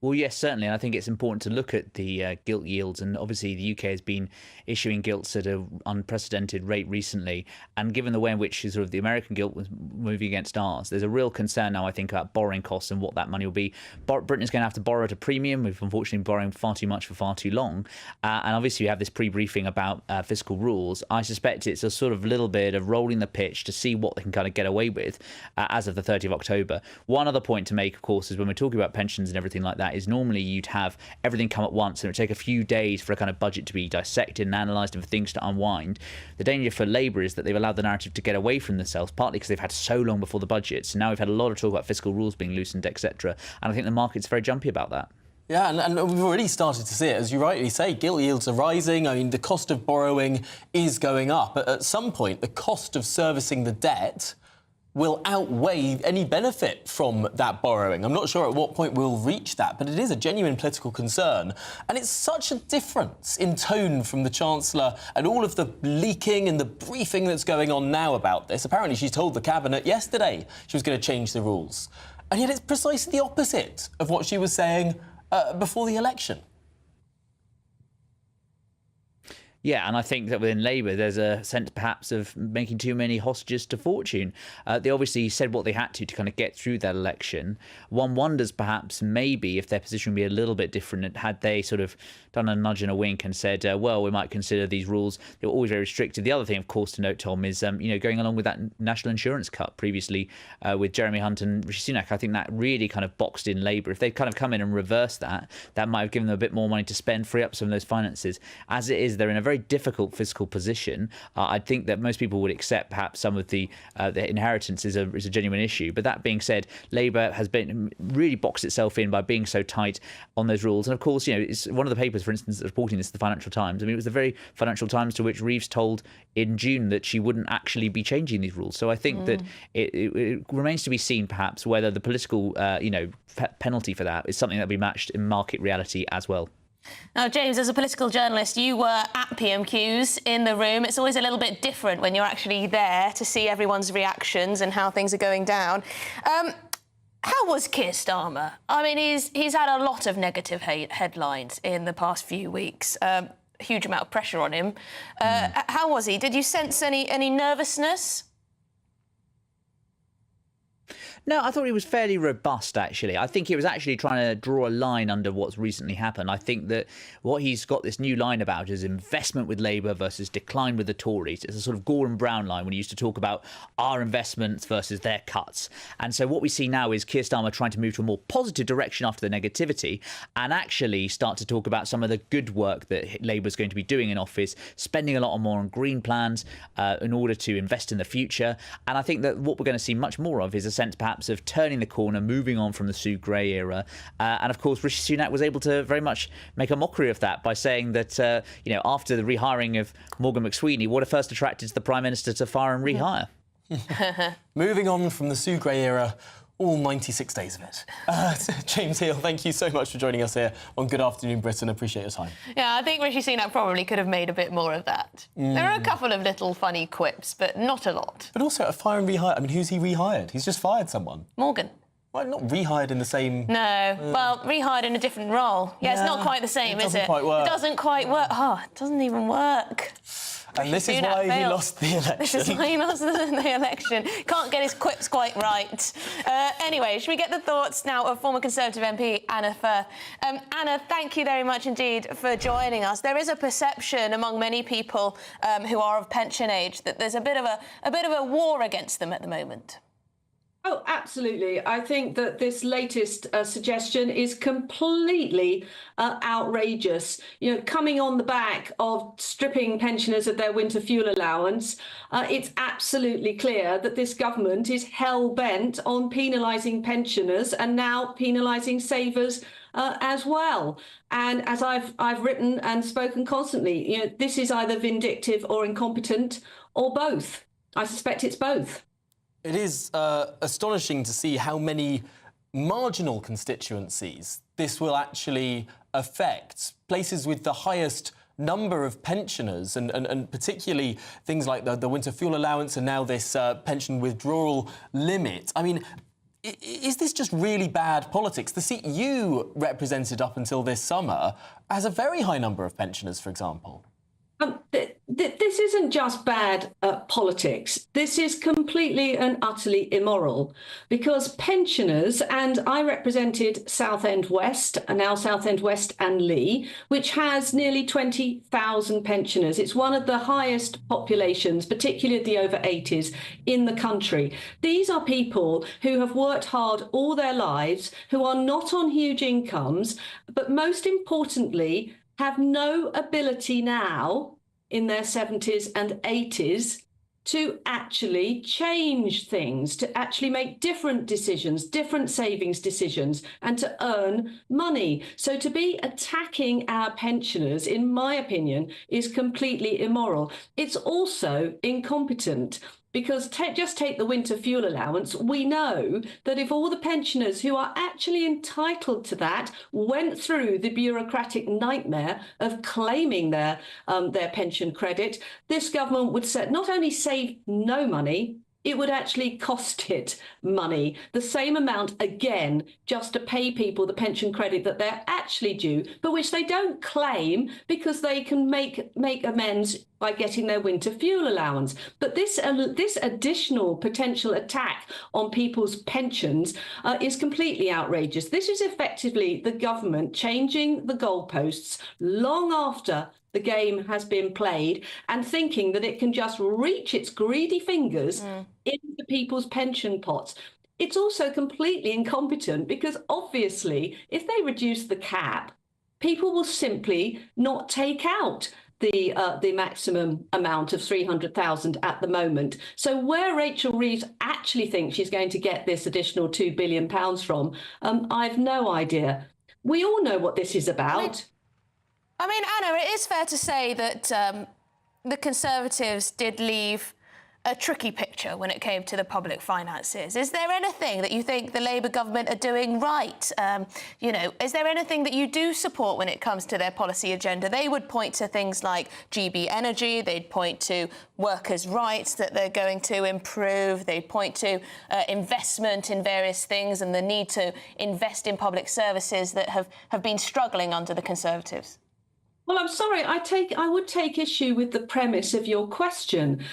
[SPEAKER 12] Well, yes, certainly. And I think it's important to look at the gilt yields. And obviously, the UK has been issuing gilts at an unprecedented rate recently. And given the way in which sort of the American gilt was moving against ours, there's a real concern now, I think, about borrowing costs and what that money will be. Britain is going to have to borrow at a premium. We've unfortunately been borrowing far too much for far too long. And obviously, we have this pre-briefing about fiscal rules. I suspect it's a sort of little bit of rolling the pitch to see what they can kind of get away with as of the 30th of October. One other point to make, of course, is when we're talking about pensions and everything like that, is normally you'd have everything come at once and it would take a few days for a kind of budget to be dissected and analysed and for things to unwind. The danger for Labour is that they've allowed the narrative to get away from themselves, partly because they've had so long before the budget. So now we've had a lot of talk about fiscal rules being loosened, etc. And I think the market's very jumpy about that.
[SPEAKER 6] Yeah, and we've already started to see it. As you rightly say, gilt yields are rising. I mean, the cost of borrowing is going up. At some point, the cost of servicing the debt will outweigh any benefit from that borrowing. I'm not sure at what point we'll reach that, but it is a genuine political concern. And it's such a difference in tone from the Chancellor and all of the leaking and the briefing that's going on now about this. Apparently she told the Cabinet yesterday she was going to change the rules. And yet it's precisely the opposite of what she was saying before the election.
[SPEAKER 12] Yeah, and I think that within Labour there's a sense perhaps of making too many hostages to fortune. They obviously said what they had to kind of get through that election. One wonders perhaps maybe if their position would be a little bit different had they sort of done a nudge and a wink and said, well, we might consider these rules. They were always very restricted. The other thing, of course, to note, Tom, is going along with that national insurance cut previously with Jeremy Hunt and Rishi Sunak. I think that really kind of boxed in Labour. If they'd kind of come in and reversed that, that might have given them a bit more money to spend, free up some of those finances. As it is, they're in a very difficult fiscal position. I think that most people would accept perhaps some of the inheritance is a genuine issue. But that being said, Labour has been really boxed itself in by being so tight on those rules. And of course, it's one of the papers, for instance, that's reporting this, the Financial Times. I mean, it was the very Financial Times to which Reeves told in June that she wouldn't actually be changing these rules. So I think that it remains to be seen, perhaps, whether the political, penalty for that is something that will be matched in market reality as well.
[SPEAKER 5] Now, James, as a political journalist, you were at PMQs in the room. It's always a little bit different when you're actually there to see everyone's reactions and how things are going down. How was Keir Starmer? I mean, he's had a lot of negative headlines in the past few weeks. A huge amount of pressure on him. How was he? Did you sense any nervousness?
[SPEAKER 12] No, I thought he was fairly robust, actually. I think he was actually trying to draw a line under what's recently happened. I think that what he's got this new line about is investment with Labour versus decline with the Tories. It's a sort of Gordon Brown line when he used to talk about our investments versus their cuts. And so what we see now is Keir Starmer trying to move to a more positive direction after the negativity and actually start to talk about some of the good work that Labour's going to be doing in office, spending a lot more on green plans in order to invest in the future. And I think that what we're going to see much more of is a sense perhaps of turning the corner, moving on from the Sue Gray era. And of course, Rishi Sunak was able to very much make a mockery of that by saying that, after the rehiring of Morgan McSweeney, what first attracted the Prime Minister to fire and rehire?
[SPEAKER 6] Moving on from the Sue Gray era, all 96 days of it. James Hill, thank you so much for joining us here on Good Afternoon Britain. Appreciate your time.
[SPEAKER 5] Yeah, I think Rishi Sunak probably could have made a bit more of that. There are a couple of little funny quips, but not a lot.
[SPEAKER 6] But also, a fire and rehire. I mean, who's he rehired? He's just fired someone.
[SPEAKER 5] Morgan.
[SPEAKER 6] Well, not rehired in the same...
[SPEAKER 5] No, well, rehired in a different role. Yeah, it's not quite the same, is it?
[SPEAKER 6] It doesn't quite work.
[SPEAKER 5] It doesn't quite work. Oh, it doesn't even work.
[SPEAKER 6] And this is why he lost the election.
[SPEAKER 5] This is why he lost the election. Can't get his quips quite right. Anyway, should we get the thoughts now of former Conservative MP Anna Firth? Anna, thank you very much indeed for joining us. There is a perception among many people who are of pension age that there's a bit of a war against them at the moment.
[SPEAKER 13] Oh, absolutely. I think that this latest suggestion is completely outrageous. Coming on the back of stripping pensioners of their winter fuel allowance, it's absolutely clear that this government is hell-bent on penalising pensioners and now penalising savers as well. And as I've written and spoken constantly, this is either vindictive or incompetent or both. I suspect it's both.
[SPEAKER 6] It is astonishing to see how many marginal constituencies this will actually affect. Places with the highest number of pensioners and particularly things like the winter fuel allowance and now this pension withdrawal limit. I mean, is this just really bad politics? The seat you represented up until this summer has a very high number of pensioners, for example.
[SPEAKER 13] This isn't just bad politics. This is completely and utterly immoral because pensioners, and I represented Southend West, and now Southend West and Lee, which has nearly 20,000 pensioners. It's one of the highest populations, particularly the over 80s, in the country. These are people who have worked hard all their lives, who are not on huge incomes, but most importantly, have no ability now in their 70s and 80s to actually change things, to actually make different decisions, different savings decisions, and to earn money. So to be attacking our pensioners, in my opinion, is completely immoral. It's also incompetent. Because just take the winter fuel allowance. We know that if all the pensioners who are actually entitled to that went through the bureaucratic nightmare of claiming their pension credit, this government would not only save no money, it would actually cost it money, the same amount again, just to pay people the pension credit that they're actually due, but which they don't claim because they can make amends by getting their winter fuel allowance. But this additional potential attack on people's pensions is completely outrageous. This is effectively the government changing the goalposts long after the game has been played and thinking that it can just reach its greedy fingers into people's pension pots. It's also completely incompetent because obviously if they reduce the cap, people will simply not take out the maximum amount of 300,000 at the moment. So where Rachel Reeves actually thinks she's going to get this additional £2 billion from, I've no idea. We all know what this is about.
[SPEAKER 5] I mean, Anna, it is fair to say that the Conservatives did leave a tricky picture when it came to the public finances. Is there anything that you think the Labour government are doing right? Is there anything that you do support when it comes to their policy agenda? They would point to things like GB Energy, they'd point to workers' rights that they're going to improve, they'd point to investment in various things and the need to invest in public services that have been struggling under the Conservatives.
[SPEAKER 13] Well, I'm sorry, I would take issue with the premise of your question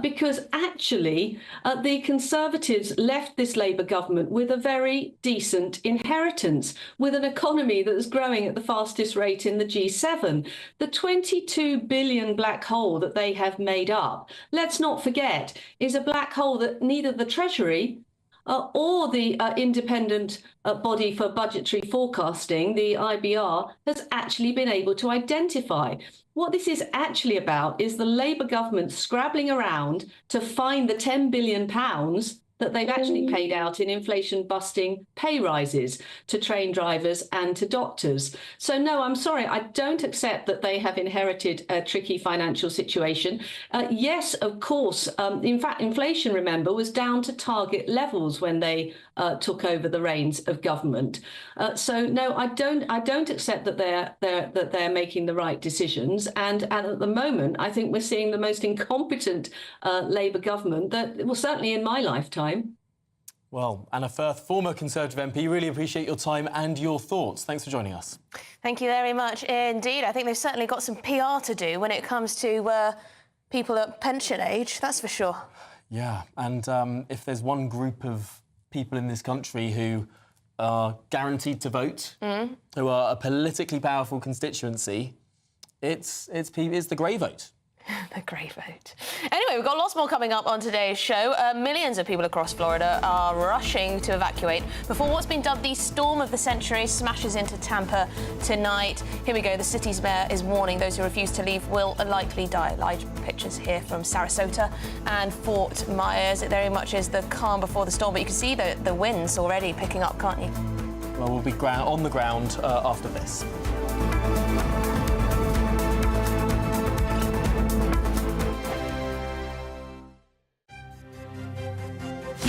[SPEAKER 13] because actually the Conservatives left this Labour government with a very decent inheritance, with an economy that is growing at the fastest rate in the G7. The 22 billion black hole that they have made up, let's not forget, is a black hole that neither the Treasury or the independent body for budgetary forecasting, the IBR, has actually been able to identify. What this is actually about is the Labour government scrabbling around to find the £10 billion that they've actually paid out in inflation-busting pay rises to train drivers and to doctors. So, no, I'm sorry, I don't accept that they have inherited a tricky financial situation. Yes, of course. In fact, inflation, remember, was down to target levels when they took over the reins of government. So, no, I don't accept that they're making the right decisions. And at the moment, I think we're seeing the most incompetent Labour government that, well, certainly in my lifetime.
[SPEAKER 6] Well, Anna Firth, former Conservative MP, really appreciate your time and your thoughts. Thanks for joining us.
[SPEAKER 5] Thank you very much indeed. I think they've certainly got some PR to do when it comes to people at pension age, that's for sure.
[SPEAKER 6] Yeah, and if there's one group of people in this country who are guaranteed to vote, who are a politically powerful constituency, it's the grey vote.
[SPEAKER 5] The grey vote. Anyway, we've got lots more coming up on today's show. Millions of people across Florida are rushing to evacuate before what's been dubbed the storm of the century smashes into Tampa tonight. Here we go. The city's mayor is warning those who refuse to leave will likely die. Live pictures here from Sarasota and Fort Myers. It very much is the calm before the storm, but you can see the winds already picking up, can't you?
[SPEAKER 6] Well, we'll be on the ground after this.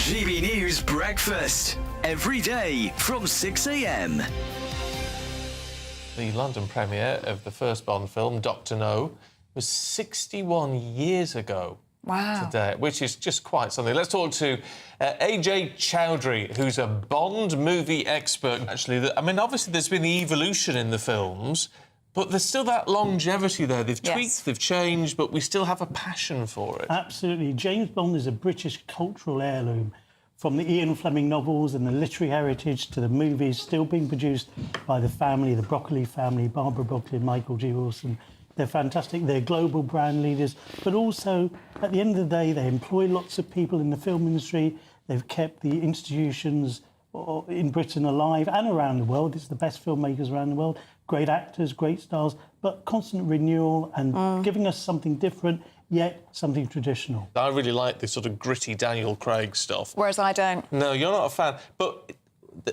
[SPEAKER 11] GB News Breakfast, every day from 6 a.m.
[SPEAKER 2] The London premiere of the first Bond film, Dr. No, was 61 years ago.
[SPEAKER 14] Wow.
[SPEAKER 2] Today, which is just quite something. Let's talk to AJ Chowdhury, who's a Bond movie expert. Actually, I mean, obviously there's been the evolution in the films, but there's still that longevity there. They've tweaked, they've changed, but we still have a passion for it.
[SPEAKER 16] Absolutely. James Bond is a British cultural heirloom. From the Ian Fleming novels and the literary heritage to the movies still being produced by the family, the Broccoli family, Barbara Broccoli and Michael G. Wilson. They're fantastic. They're global brand leaders. But also, at the end of the day, they employ lots of people in the film industry. They've kept the institutions in Britain alive and around the world. It's the best filmmakers around the world. Great actors, great stars, but constant renewal and giving us something different, yet something traditional.
[SPEAKER 2] I really like this sort of gritty Daniel Craig stuff.
[SPEAKER 14] Whereas I don't.
[SPEAKER 2] No, you're not a fan. But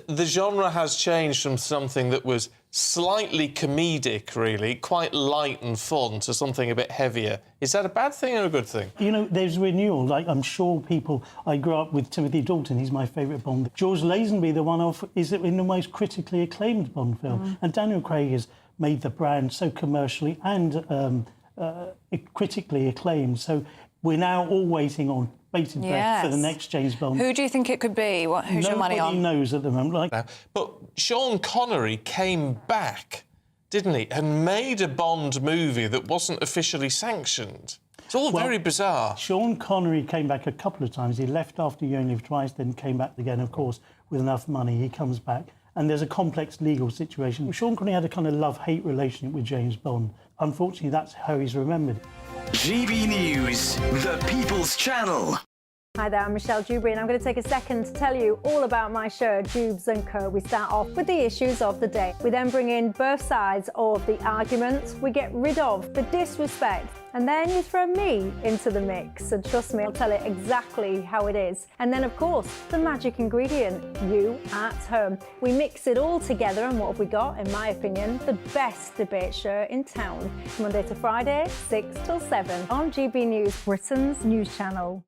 [SPEAKER 2] the genre has changed from something that was slightly comedic, really, quite light and fun, to something a bit heavier. Is that a bad thing or a good thing?
[SPEAKER 16] You know, there's renewal. Like, I'm sure people... I grew up with Timothy Dalton. He's my favourite Bond. George Lazenby, the one-off, is in the most critically acclaimed Bond film. And Daniel Craig has made the brand so commercially and critically acclaimed. So we're now all waiting on bated breath for the next James Bond.
[SPEAKER 14] Who do you think it could be? Who's your money on?
[SPEAKER 16] Nobody knows at the moment.
[SPEAKER 2] But Sean Connery came back, didn't he, and made a Bond movie that wasn't officially sanctioned. It's all very bizarre.
[SPEAKER 16] Sean Connery came back a couple of times. He left after You Only Live Twice, then came back again, of course, with enough money. He comes back, and there's a complex legal situation. Sean Connery had a kind of love-hate relationship with James Bond. Unfortunately, that's how he's remembered.
[SPEAKER 11] GB News, the People's Channel.
[SPEAKER 24] Hi there, I'm Michelle Dewberry, and I'm going to take a second to tell you all about my show, Dubes & Co. We start off with the issues of the day. We then bring in both sides of the argument. We get rid of the disrespect. And then you throw me into the mix. And trust me, I'll tell it exactly how it is. And then, of course, the magic ingredient, you at home. We mix it all together, and what have we got? In my opinion, the best debate show in town. Monday to Friday, 6 till 7 on GB News, Britain's news channel.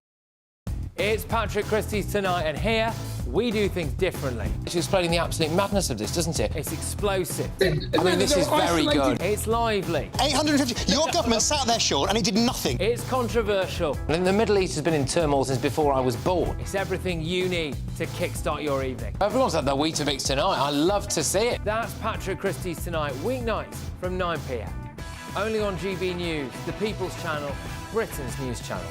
[SPEAKER 17] It's Patrick Christie's Tonight, and here we do things differently. It's explaining the absolute madness of this, doesn't it? It's explosive. I mean, this is very good. It's lively.
[SPEAKER 18] 850. Your government sat there, Sean, and it did nothing.
[SPEAKER 17] It's controversial. And the Middle East has been in turmoil since before I was born. It's everything you need to kickstart your evening. Everyone's had their Weetabix tonight. I love to see it. That's Patrick Christie's Tonight, weeknights from 9 p.m. Only on GB News, the People's Channel, Britain's news channel.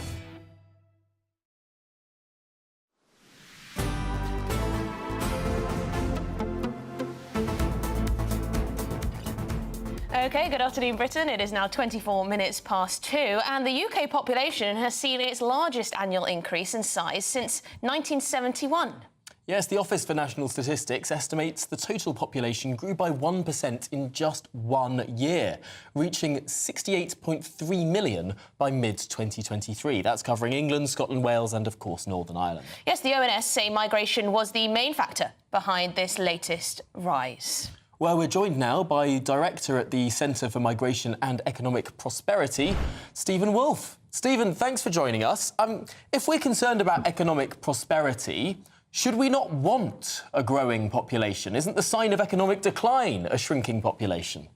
[SPEAKER 5] OK, good afternoon, Britain. It is now 24 minutes past 2, and the UK population has seen its largest annual increase in size since 1971.
[SPEAKER 6] Yes, the Office for National Statistics estimates the total population grew by 1% in just 1 year, reaching 68.3 million by mid-2023. That's covering England, Scotland, Wales and, of course, Northern Ireland.
[SPEAKER 5] Yes, the ONS say migration was the main factor behind this latest rise.
[SPEAKER 6] Well, we're joined now by Director at the Centre for Migration and Economic Prosperity, Stephen Wolfe. Stephen, thanks for joining us. If we're concerned about economic prosperity, should we not want a growing population? Isn't the sign of economic decline a shrinking population?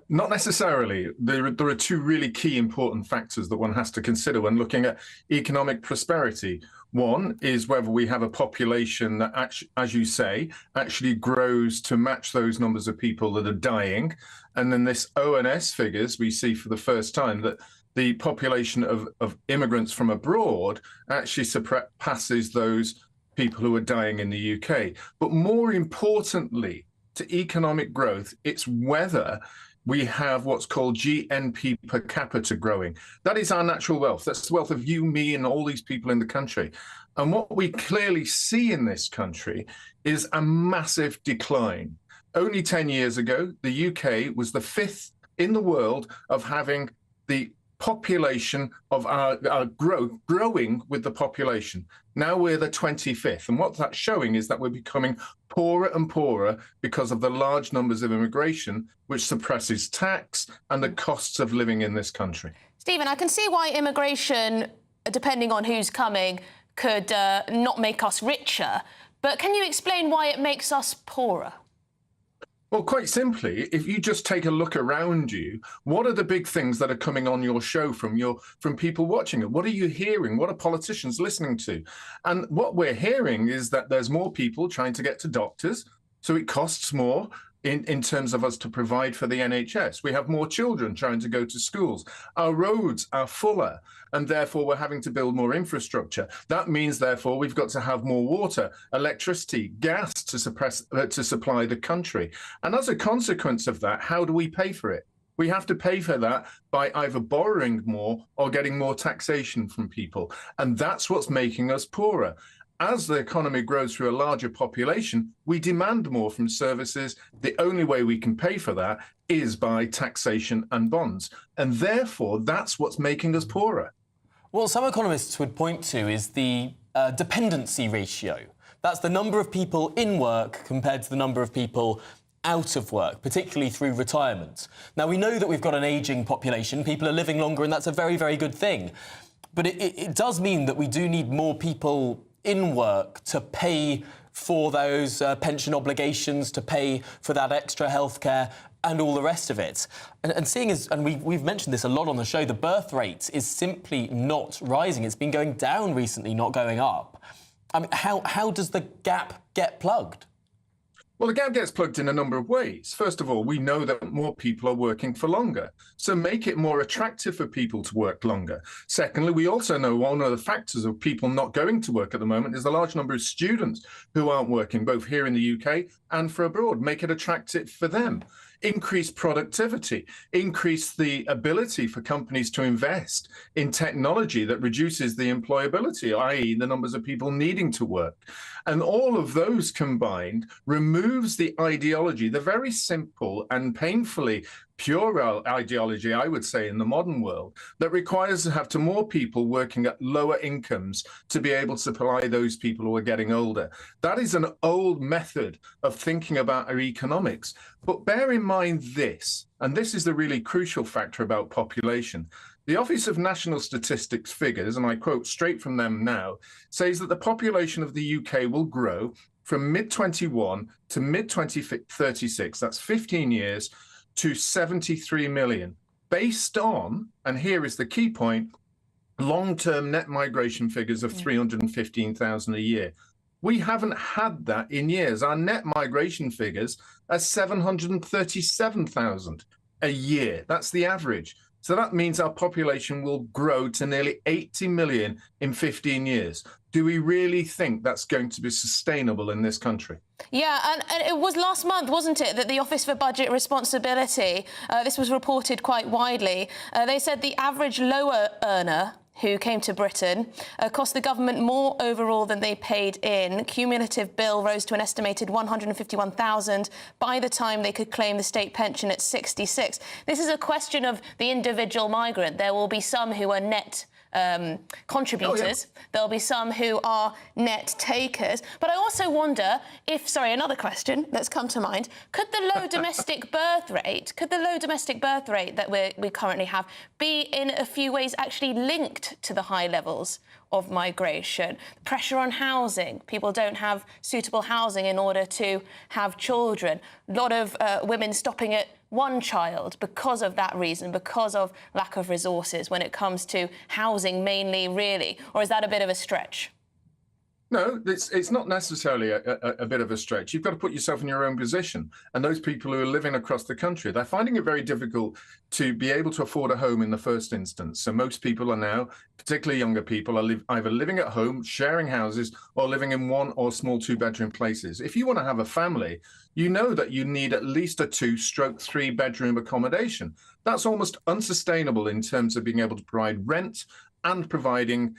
[SPEAKER 19] Not necessarily. There are two really key important factors that one has to consider when looking at economic prosperity. One is whether we have a population that, as you say, actually grows to match those numbers of people that are dying. And then this ONS figures, we see for the first time that the population of immigrants from abroad actually surpasses those people who are dying in the UK. But more importantly, to economic growth, it's whether we have what's called GNP per capita growing. That is our natural wealth. That's the wealth of you, me, and all these people in the country. And what we clearly see in this country is a massive decline. Only 10 years ago, the UK was the 5th in the world of having the population of our growth growing with the population. Now we're the 25th. And what that's showing is that we're becoming poorer and poorer because of the large numbers of immigration, which suppresses tax and the costs of living in this country.
[SPEAKER 5] Stephen, I can see why immigration, depending on who's coming, could not make us richer. But can you explain why it makes us poorer?
[SPEAKER 19] Well, quite simply, if you just take a look around you, what are the big things that are coming on your show from people watching it? What are you hearing? What are politicians listening to? And what we're hearing is that there's more people trying to get to doctors, so it costs more in terms of us to provide for the NHS. We have more children trying to go to schools. Our roads are fuller, and therefore we're having to build more infrastructure. That means, therefore, we've got to have more water, electricity, gas to supply the country. And as a consequence of that, how do we pay for it? We have to pay for that by either borrowing more or getting more taxation from people. And that's what's making us poorer. As the economy grows through a larger population, we demand more from services. The only way we can pay for that is by taxation and bonds. And therefore, that's what's making us poorer.
[SPEAKER 6] What some economists would point to is the dependency ratio That's the number of people in work compared to the number of people out of work, particularly through retirement. Now, we know that we've got an ageing population. People are living longer, and that's a very, very good thing. But it does mean that we do need more people in work to pay for those pension obligations, to pay for that extra healthcare and all the rest of it. And seeing as, and we've mentioned this a lot on the show, the birth rate is simply not rising. It's been going down recently, not going up. I mean, how does the gap get plugged?
[SPEAKER 19] Well, the gap gets plugged in a number of ways. First of all, we know that more people are working for longer, so make it more attractive for people to work longer. Secondly, we also know one of the factors of people not going to work at the moment is the large number of students who aren't working, both here in the UK and for abroad. Make it attractive for them. Increase productivity, increase the ability for companies to invest in technology that reduces the employability, i.e. the numbers of people needing to work. And all of those combined removes the ideology, the very simple and painfully pure ideology, I would say, in the modern world, that requires to have more people working at lower incomes to be able to supply those people who are getting older. That is an old method of thinking about our economics. But bear in mind this, and this is the really crucial factor about population. The Office of National Statistics figures, and I quote straight from them now, says that the population of the UK will grow from mid-21 to mid-2036, that's 15 years, to 73 million, based on, and here is the key point, long-term net migration figures of 315,000 a year. We haven't had that in years. Our net migration figures are 737,000 a year. That's the average. So that means our population will grow to nearly 80 million in 15 years. Do we really think that's going to be sustainable in this country?
[SPEAKER 5] Yeah, and it was last month, wasn't it, that the Office for Budget Responsibility, this was reported quite widely, they said the average lower earner who came to Britain cost the government more overall than they paid in. Cumulative bill rose to an estimated 151,000 by the time they could claim the state pension at 66. This is a question of the individual migrant. There will be some who are net contributors. There'll be some who are net takers. But I also wonder if, sorry, another question that's come to mind, could the low domestic birth rate that we currently have be in a few ways actually linked to the high levels of migration? Pressure on housing. People don't have suitable housing in order to have children. A lot of women stopping at one child because of that reason, because of lack of resources when it comes to housing mainly, really? Or is that a bit of a stretch?
[SPEAKER 19] No, it's not necessarily a bit of a stretch. You've got to put yourself in your own position. And those people who are living across the country, they're finding it very difficult to be able to afford a home in the first instance. So most people are now, particularly younger people, are either living at home, sharing houses, or living in one or small two-bedroom places. If you want to have a family, you know that you need at least a 2/3 bedroom accommodation. That's almost unsustainable in terms of being able to provide rent and providing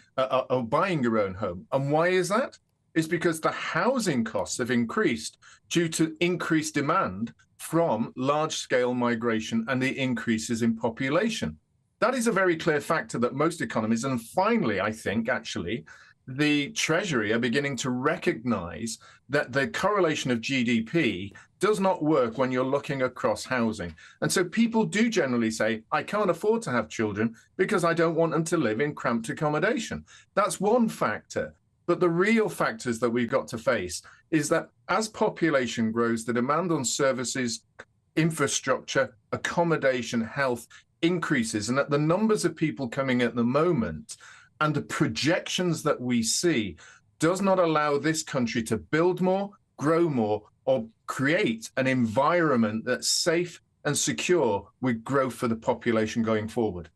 [SPEAKER 19] or buying your own home. And why is that? It's because the housing costs have increased due to increased demand from large-scale migration and the increases in population. That is a very clear factor that most economies, and finally, I think, actually, the Treasury are beginning to recognize that the correlation of GDP does not work when you're looking across housing. And so people do generally say, I can't afford to have children because I don't want them to live in cramped accommodation. That's one factor. But the real factors that we've got to face is that as population grows, the demand on services, infrastructure, accommodation, health increases, and that the numbers of people coming at the moment and the projections that we see does not allow this country to build more, grow more, or create an environment that's safe and secure with growth for the population going forward.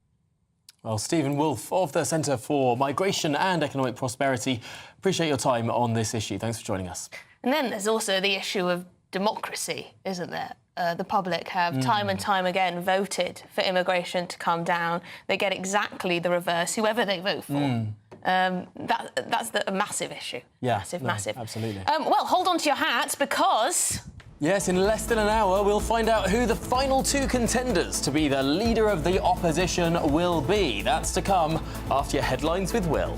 [SPEAKER 6] Well, Stephen Wolfe of the Centre for Migration and Economic Prosperity, appreciate your time on this issue. Thanks for joining us.
[SPEAKER 5] And then there's also the issue of democracy, isn't there? The public have time and time again voted for immigration to come down. They get exactly the reverse, whoever they vote for. That's a massive issue.
[SPEAKER 6] Yeah,
[SPEAKER 5] massive.
[SPEAKER 6] Absolutely.
[SPEAKER 5] Well, hold on to your hats because...
[SPEAKER 6] Yes, in less than an hour, we'll find out who the final two contenders to be the leader of the opposition will be. That's to come after your headlines with Will.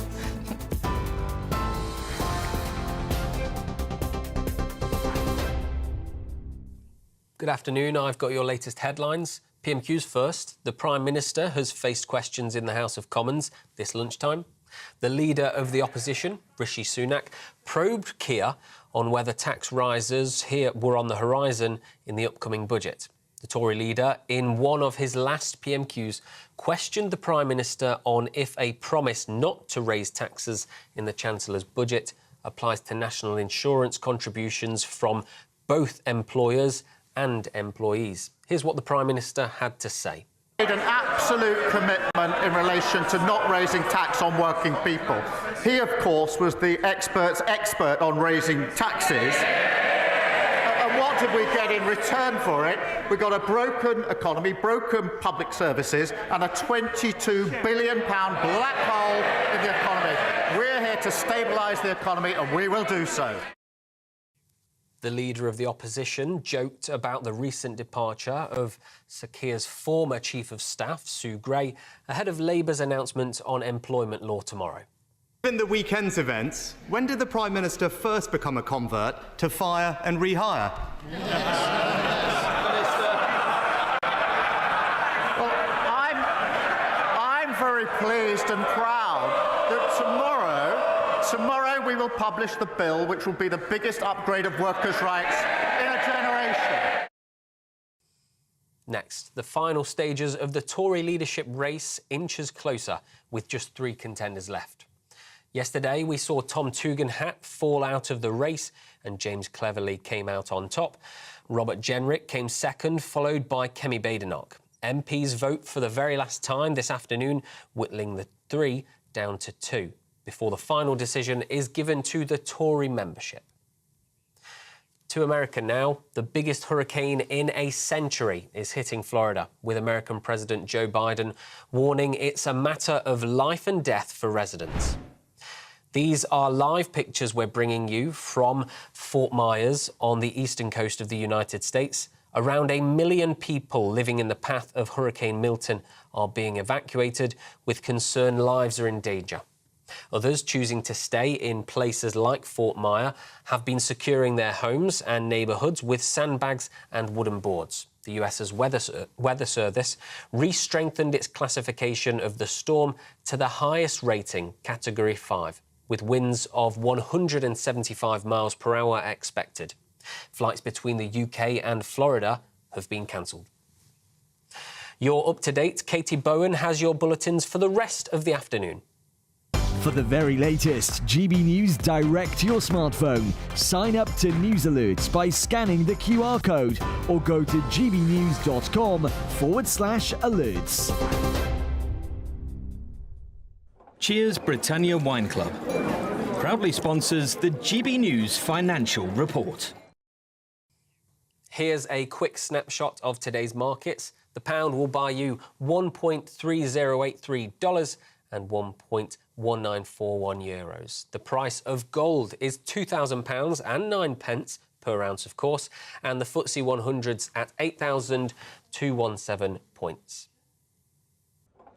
[SPEAKER 3] Good afternoon. I've got your latest headlines. PMQs first. The Prime Minister has faced questions in the House of Commons this lunchtime. The leader of the opposition, Rishi Sunak, probed Keir on whether tax rises here were on the horizon in the upcoming budget. The Tory leader, in one of his last PMQs, questioned the Prime Minister on if a promise not to raise taxes in the Chancellor's budget applies to national insurance contributions from both employers and employees. Here's what the Prime Minister had to say.
[SPEAKER 4] Made an absolute commitment in relation to not raising tax on working people. He, of course, was the expert's expert on raising taxes. And what did we get in return for it? We got a broken economy, broken public services, and a £22 billion black hole in the economy. We're here to stabilise the economy, and we will do so.
[SPEAKER 3] The leader of the opposition joked about the recent departure of Sir Keir's former Chief of Staff, Sue Gray, ahead of Labour's announcement on employment law tomorrow.
[SPEAKER 9] Given the weekend's events, when did the Prime Minister first become a convert to fire and rehire?
[SPEAKER 4] Well, I'm very pleased and proud that tomorrow we will publish the bill which will be the biggest upgrade of workers' rights in a generation.
[SPEAKER 3] Next, the final stages of the Tory leadership race inches closer, with just 3 contenders left. Yesterday, we saw Tom Tugendhat fall out of the race and James Cleverly came out on top. Robert Jenrick came second, followed by Kemi Badenoch. MPs vote for the very last time this afternoon, whittling the 3 down to 2, before the final decision is given to the Tory membership. To America now, the biggest hurricane in a century is hitting Florida, with American President Joe Biden warning it's a matter of life and death for residents. These are live pictures we're bringing you from Fort Myers on the eastern coast of the United States. Around 1 million people living in the path of Hurricane Milton are being evacuated, with concerned lives are in danger. Others choosing to stay in places like Fort Myers have been securing their homes and neighbourhoods with sandbags and wooden boards. The US's Weather Service re-strengthened its classification of the storm to the highest rating, Category 5, with winds of 175 miles per hour expected. Flights between the UK and Florida have been cancelled. You're up to date. Katie Bowen has your bulletins for the rest of the afternoon.
[SPEAKER 11] For the very latest GB News direct to your smartphone, sign up to News Alerts by scanning the QR code or go to gbnews.com/alerts.
[SPEAKER 20] Cheers Britannia Wine Club proudly sponsors the GB News Financial Report.
[SPEAKER 3] Here's a quick snapshot of today's markets. The pound will buy you $1.3083 and €1.1941. The price of gold is £2,000 and 9 pence per ounce, of course, and the FTSE 100's at 8,217 points.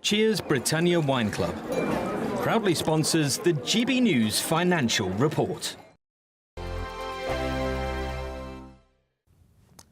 [SPEAKER 20] Cheers Britannia Wine Club proudly sponsors the GB News Financial Report.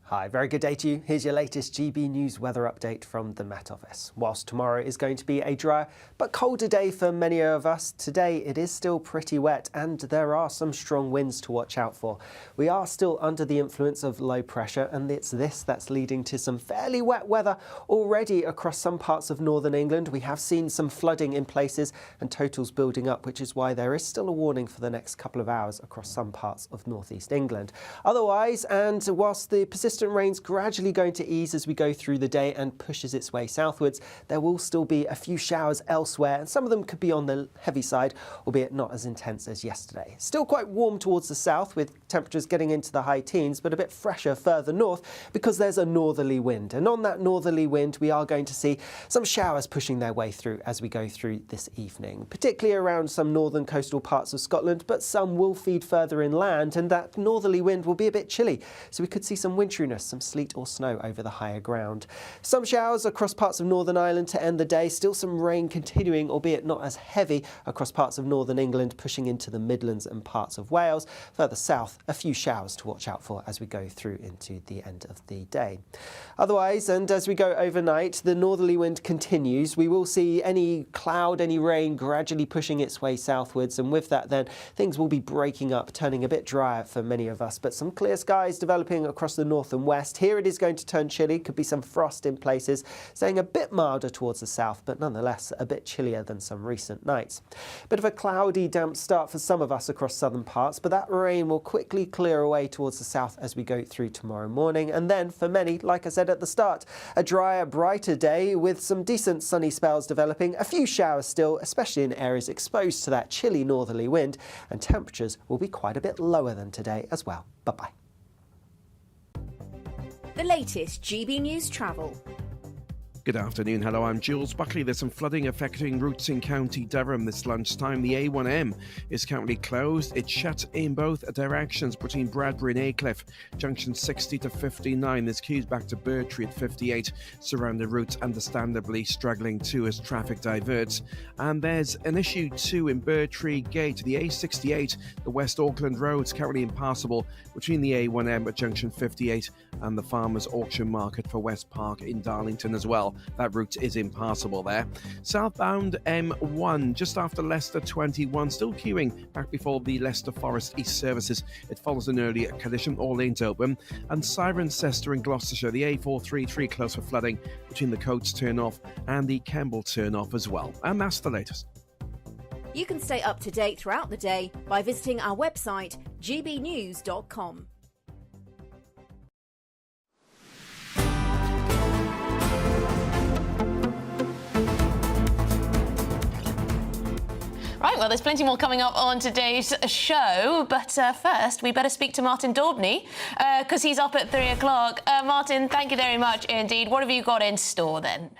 [SPEAKER 21] Hi, very good day to you. Here's your latest GB News weather update from the Met Office. Whilst tomorrow is going to be a drier but colder day for many of us, today it is still pretty wet and there are some strong winds to watch out for. We are still under the influence of low pressure, and it's this that's leading to some fairly wet weather already across some parts of northern England. We have seen some flooding in places and totals building up, which is why there is still a warning for the next couple of hours across some parts of northeast England. Otherwise, and whilst the persistent rain's gradually going to ease as we go through the day and pushes its way southwards, there will still be a few showers elsewhere, and some of them could be on the heavy side, albeit not as intense as yesterday. Still quite warm towards the south, with temperatures getting into the high teens, but a bit fresher further north because there's a northerly wind. And on that northerly wind, we are going to see some showers pushing their way through as we go through this evening, particularly around some northern coastal parts of Scotland, but some will feed further inland, and that northerly wind will be a bit chilly, so we could see some wintry dreariness, some sleet or snow over the higher ground. Some showers across parts of Northern Ireland to end the day. Still some rain continuing, albeit not as heavy, across parts of northern England, pushing into the Midlands and parts of Wales. Further south, a few showers to watch out for as we go through into the end of the day. Otherwise, and as we go overnight, the northerly wind continues. We will see any cloud, any rain gradually pushing its way southwards, and with that then things will be breaking up, turning a bit drier for many of us, but some clear skies developing across the north and west. Here it is going to turn chilly, could be some frost in places, staying a bit milder towards the south, but nonetheless a bit chillier than some recent nights. Bit of a cloudy, damp start for some of us across southern parts, but that rain will quickly clear away towards the south as we go through tomorrow morning. And then for many, like I said at the start, a drier, brighter day with some decent sunny spells developing, a few showers still, especially in areas exposed to that chilly northerly wind, and temperatures will be quite a bit lower than today as well. Bye-bye.
[SPEAKER 7] The latest GB News travel.
[SPEAKER 15] Good afternoon. Hello, I'm Jules Buckley. There's some flooding affecting routes in County Durham this lunchtime. The A1M is currently closed. It's shut in both directions between Bradbury and Aycliffe. Junction 60 to 59. There's queues back to Bertree at 58. Surrounding routes understandably struggling too as traffic diverts. And there's an issue too in Bertree Gate. The A68, the West Auckland Road, is currently impassable between the A1M at Junction 58 and the Farmers Auction Market for West Park in Darlington as well. That route is impassable there. Southbound M1, just after Leicester 21, still queuing back before the Leicester Forest East services. It follows an earlier collision, all lanes open. And Cirencester in Gloucestershire, the A433 close for flooding between the Coates turn-off and the Kemble turn-off as well. And that's the latest.
[SPEAKER 7] You can stay up to date throughout the day by visiting our website, gbnews.com.
[SPEAKER 5] Right, well, there's plenty more coming up on today's show, but first we better speak to Martin Daubney, because he's up at 3 o'clock. Martin, thank you very much indeed. What have you got in store then?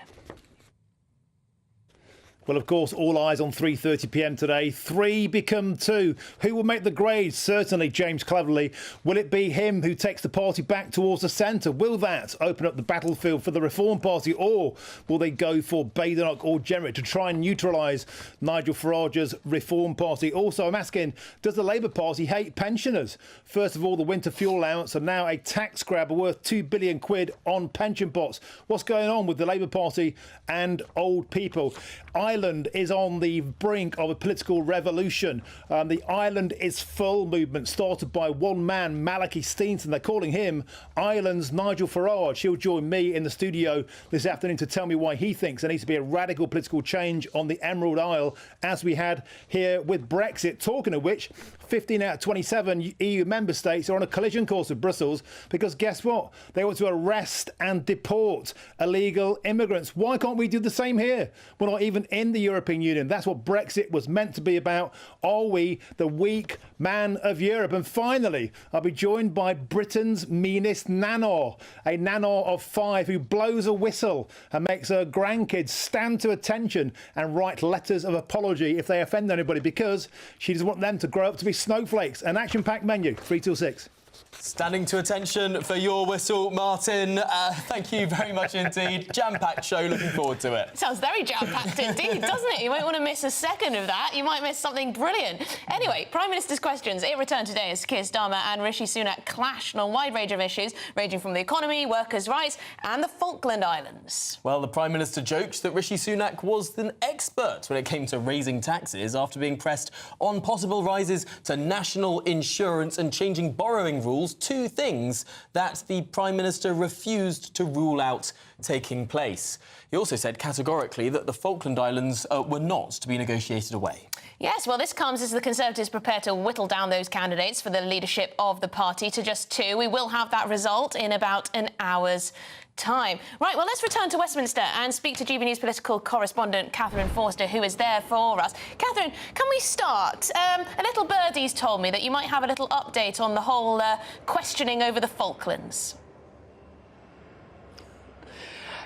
[SPEAKER 22] Well, of course, all eyes on 3:30 p.m. today. 3 become 2. Who will make the grade? Certainly James Cleverly. Will it be him who takes the party back towards the centre? Will that open up the battlefield for the Reform Party, or will they go for Badenoch or Jenrick to try and neutralise Nigel Farage's Reform Party? Also, I'm asking, does the Labour Party hate pensioners? First of all, the winter fuel allowance, and now a tax grab worth £2 billion on pension pots. What's going on with the Labour Party and old people? Ireland is on the brink of a political revolution. The Ireland is Full movement, started by one man, Malachy Steenson. They're calling him Ireland's Nigel Farage. He'll join me in the studio this afternoon to tell me why he thinks there needs to be a radical political change on the Emerald Isle, as we had here with Brexit. Talking of which, 15 out of 27 EU member states are on a collision course with Brussels because guess what? They want to arrest and deport illegal immigrants. Why can't we do the same here? We're not even in the European Union. That's what Brexit was meant to be about. Are we the weak man of Europe? And finally, I'll be joined by Britain's meanest nana, a nana of 5 who blows a whistle and makes her grandkids stand to attention and write letters of apology if they offend anybody, because she doesn't want them to grow up to be snowflakes. An action-packed menu, 3 till 6.
[SPEAKER 6] Standing to attention for your whistle, Martin. Thank you very much indeed. Jam-packed show, looking forward to it.
[SPEAKER 5] Sounds very jam-packed indeed, doesn't it? You won't want to miss a second of that. You might miss something brilliant. Anyway, Prime Minister's questions. It returned today as Keir Starmer and Rishi Sunak clashed on a wide range of issues, ranging from the economy, workers' rights and the Falkland Islands.
[SPEAKER 6] Well, the Prime Minister joked that Rishi Sunak was an expert when it came to raising taxes after being pressed on possible rises to national insurance and changing borrowing rules, 2 things that the Prime Minister refused to rule out taking place. He also said categorically that the Falkland Islands were not to be negotiated away.
[SPEAKER 5] Yes, well, this comes as the Conservatives prepare to whittle down those candidates for the leadership of the party to just 2. We will have that result in about an hour's time. Right, well, let's return to Westminster and speak to GB News political correspondent Catherine Forster, who is there for us. Catherine, can we start? A little birdie's told me that you might have a little update on the whole questioning over the Falklands.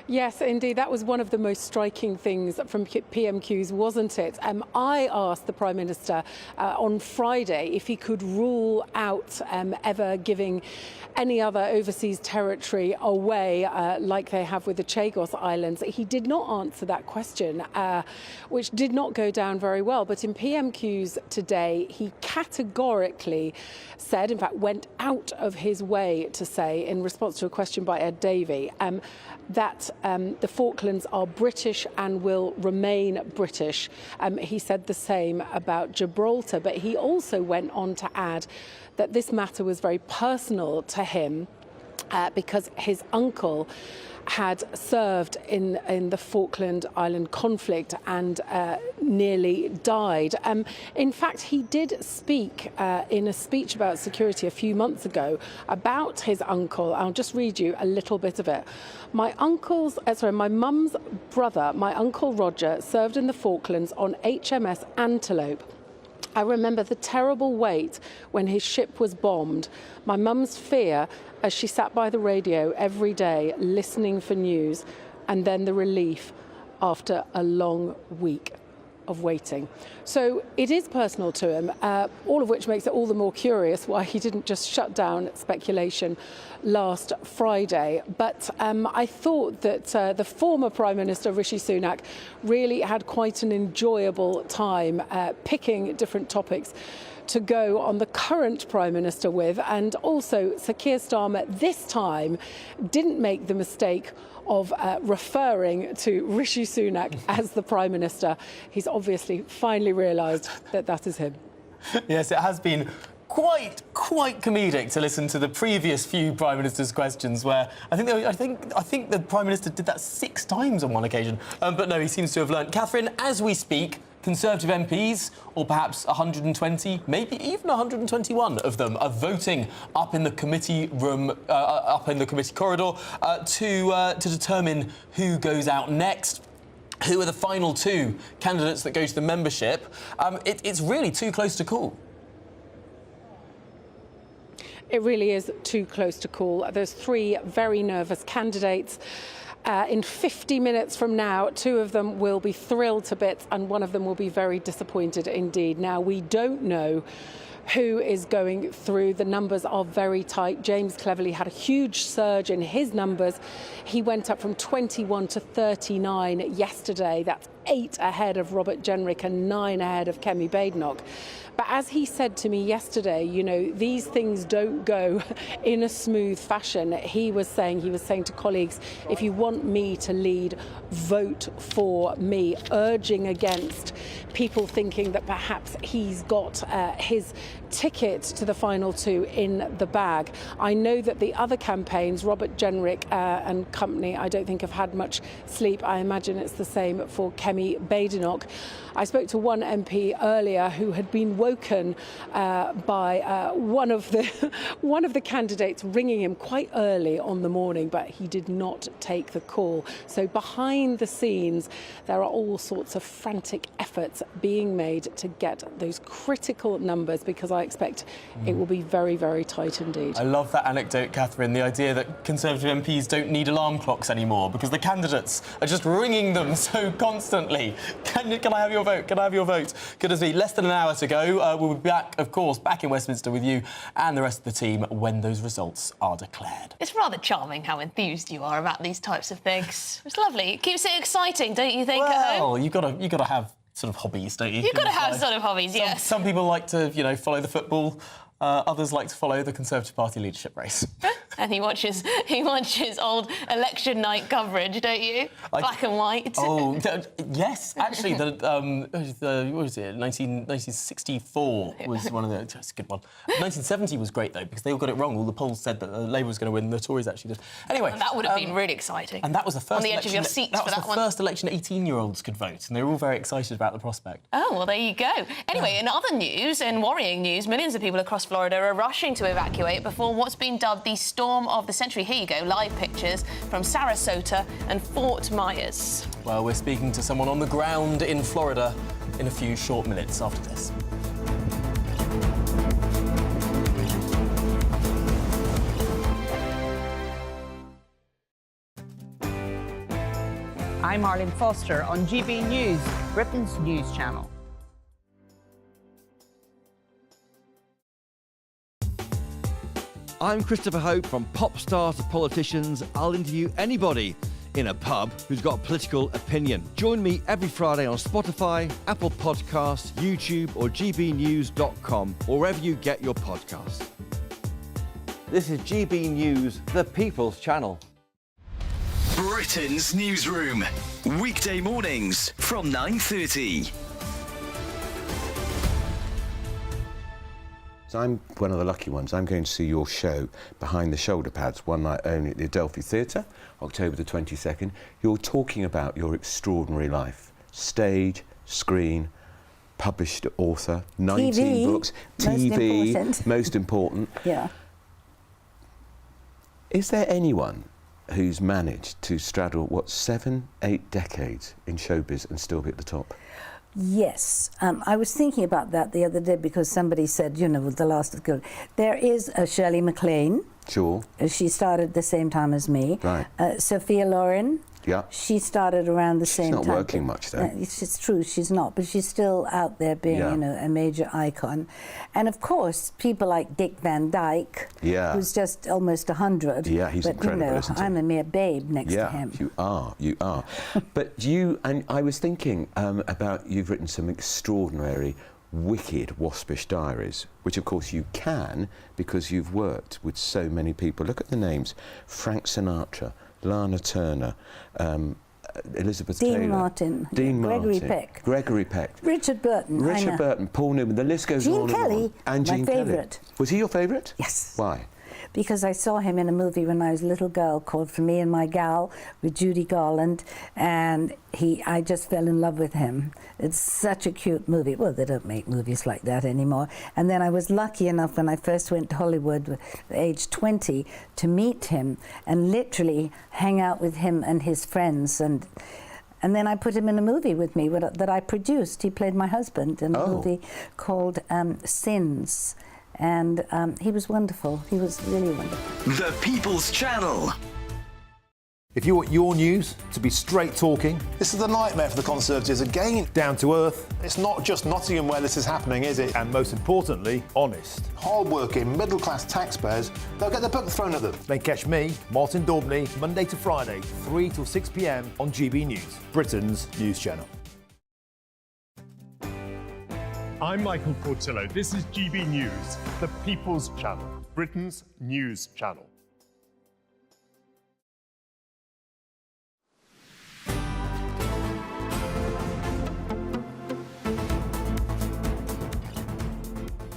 [SPEAKER 1] Yes, indeed. That was one of the most striking things from PMQs, wasn't it? I asked the Prime Minister on Friday if he could rule out ever giving any other overseas territory away like they have with the Chagos Islands. He did not answer that question, which did not go down very well. But in PMQs today, he categorically said, in fact, went out of his way to say, in response to a question by Ed Davey, that the Falklands are British and will remain British. He said the same about Gibraltar, but he also went on to add that this matter was very personal to him because his uncle had served in the Falkland Island conflict and nearly died. In fact, he did speak in a speech about security a few months ago about his uncle. I'll just read you a little bit of it. My mum's brother, my uncle Roger, served in the Falklands on HMS Antelope. I remember the terrible wait when his ship was bombed, my mum's fear as she sat by the radio every day listening for news, and then the relief after a long week of waiting. So it is personal to him, all of which makes it all the more curious why he didn't just shut down speculation last Friday. But I thought that the former Prime Minister, Rishi Sunak, really had quite an enjoyable time picking different topics to go on the current Prime Minister with. And also, Sir Keir Starmer this time didn't make the mistake of referring to Rishi Sunak as the Prime Minister. He's obviously finally realised that that is him.
[SPEAKER 6] Yes, it has been quite comedic to listen to the previous few Prime Minister's questions, where I think the Prime Minister did that 6 times on one occasion. But no, he seems to have learnt. Catherine, as we speak, Conservative MPs, or perhaps 120, maybe even 121 of them, are voting up in the committee room, up in the committee corridor, to determine who goes out next. Who are the final 2 candidates that go to the membership? It's really too close to call.
[SPEAKER 1] It really is too close to call. There's 3 very nervous candidates. In 50 minutes from now, 2 of them will be thrilled to bits and 1 of them will be very disappointed indeed. Now, we don't know who is going through. The numbers are very tight. James Cleverly had a huge surge in his numbers. He went up from 21 to 39 yesterday. That's 8 ahead of Robert Jenrick and 9 ahead of Kemi Badenoch. But as he said to me yesterday, you know, these things don't go in a smooth fashion. He was saying to colleagues, if you want me to lead, vote for me, urging against people thinking that perhaps he's got his ticket to the final 2 in the bag. I know that the other campaigns, Robert Jenrick and company, I don't think have had much sleep. I imagine it's the same for Kemi Badenoch. I spoke to one MP earlier who had been woken by one of the candidates ringing him quite early on the morning, but he did not take the call. So behind the scenes, there are all sorts of frantic efforts being made to get those critical numbers, because I expect it will be very, very tight indeed.
[SPEAKER 6] I love that anecdote, Catherine, the idea that Conservative MPs don't need alarm clocks anymore because the candidates are just ringing them so constantly. Can I have your vote? Can I have your vote? Goodness me, less than an hour to go. We'll be back, of course, back in Westminster with you and the rest of the team when those results are declared.
[SPEAKER 5] It's rather charming how enthused you are about these types of things. It's lovely. It keeps it exciting, don't you think, at home?
[SPEAKER 6] Well, you've got to have sort of hobbies, don't you?
[SPEAKER 5] You've got to have sort of hobbies, yes.
[SPEAKER 6] Some people like to, follow the football. Others like to follow the Conservative Party leadership race.
[SPEAKER 5] And he watches old election night coverage, don't you? Black and white.
[SPEAKER 6] Oh, yes. Actually, what was it? 1964 was one of the... That's a good one. 1970 was great, though, because they all got it wrong. All the polls said that Labour was going to win, the Tories actually did. Anyway...
[SPEAKER 5] And that would have been really exciting.
[SPEAKER 6] And that was the first
[SPEAKER 5] on the
[SPEAKER 6] election...
[SPEAKER 5] edge of your seats for that one.
[SPEAKER 6] That was the first election 18-year-olds could vote, and they were all very excited about the prospect.
[SPEAKER 5] Oh, well, there you go. Anyway, in other news, in worrying news, millions of people across Florida are rushing to evacuate before what's been dubbed the storm of the century. Here you go, live pictures from Sarasota and Fort Myers.
[SPEAKER 6] Well, we're speaking to someone on the ground in Florida in a few short minutes after this.
[SPEAKER 8] I'm Arlene Foster on GB News, Britain's news channel.
[SPEAKER 10] I'm Christopher Hope. From pop stars to politicians, I'll interview anybody in a pub who's got a political opinion. Join me every Friday on Spotify, Apple Podcasts, YouTube or gbnews.com, or wherever you get your podcasts. This is GB News, the People's Channel.
[SPEAKER 11] Britain's newsroom, weekday mornings from 9:30.
[SPEAKER 12] So I'm one of the lucky ones. I'm going to see your show, Behind the Shoulder Pads, one night only at the Adelphi Theatre, October the 22nd. You're talking about your extraordinary life. Stage, screen, published author, 19
[SPEAKER 23] TV,
[SPEAKER 12] books, TV,
[SPEAKER 23] most important.
[SPEAKER 12] Yeah. Is there anyone who's managed to straddle, 7, 8 decades in showbiz and still be at the top?
[SPEAKER 23] Yes, I was thinking about that the other day because somebody said, the last is good. There is a Shirley MacLaine.
[SPEAKER 12] Sure.
[SPEAKER 23] She started at the same time as me.
[SPEAKER 12] Right.
[SPEAKER 23] Sophia Loren.
[SPEAKER 12] Yeah.
[SPEAKER 23] She started around the same time.
[SPEAKER 12] She's not working much, though.
[SPEAKER 23] It's true, she's not, but she's still out there being, a major icon. And of course, people like Dick Van Dyke, who's just almost 100.
[SPEAKER 12] Yeah, he's incredible, isn't he?
[SPEAKER 23] I'm a mere babe next to him.
[SPEAKER 12] Yeah, you are. But and I was thinking about, you've written some extraordinary, wicked, waspish diaries, which of course you can because you've worked with so many people. Look at the names: Frank Sinatra, Lana Turner, Elizabeth Taylor, Dean Martin, Gregory Peck,
[SPEAKER 23] Richard Burton,
[SPEAKER 12] Paul Newman. The list goes on
[SPEAKER 23] Kelly,
[SPEAKER 12] and on. And
[SPEAKER 23] my favourite.
[SPEAKER 12] Was he your favourite?
[SPEAKER 23] Yes.
[SPEAKER 12] Why?
[SPEAKER 23] Because I saw him in a movie when I was a little girl called For Me and My Gal with Judy Garland, and I just fell in love with him. It's such a cute movie. Well, they don't make movies like that anymore. And then I was lucky enough when I first went to Hollywood at age 20 to meet him and literally hang out with him and his friends. And then I put him in a movie with me that I produced. He played my husband in a movie called Sins. And he was wonderful. He was really wonderful.
[SPEAKER 11] The People's Channel.
[SPEAKER 22] If you want your news to be straight talking,
[SPEAKER 25] this is a nightmare for the Conservatives again.
[SPEAKER 22] Down to earth.
[SPEAKER 25] It's not just Nottingham where this is happening, is it?
[SPEAKER 22] And most importantly, honest.
[SPEAKER 25] Hard-working, middle-class taxpayers, they'll get their book thrown at them.
[SPEAKER 22] Then catch me, Martin Daubney, Monday to Friday, 3 till 6 p.m. on GB News, Britain's news channel.
[SPEAKER 26] I'm Michael Portillo. This is GB News, the People's Channel, Britain's news channel.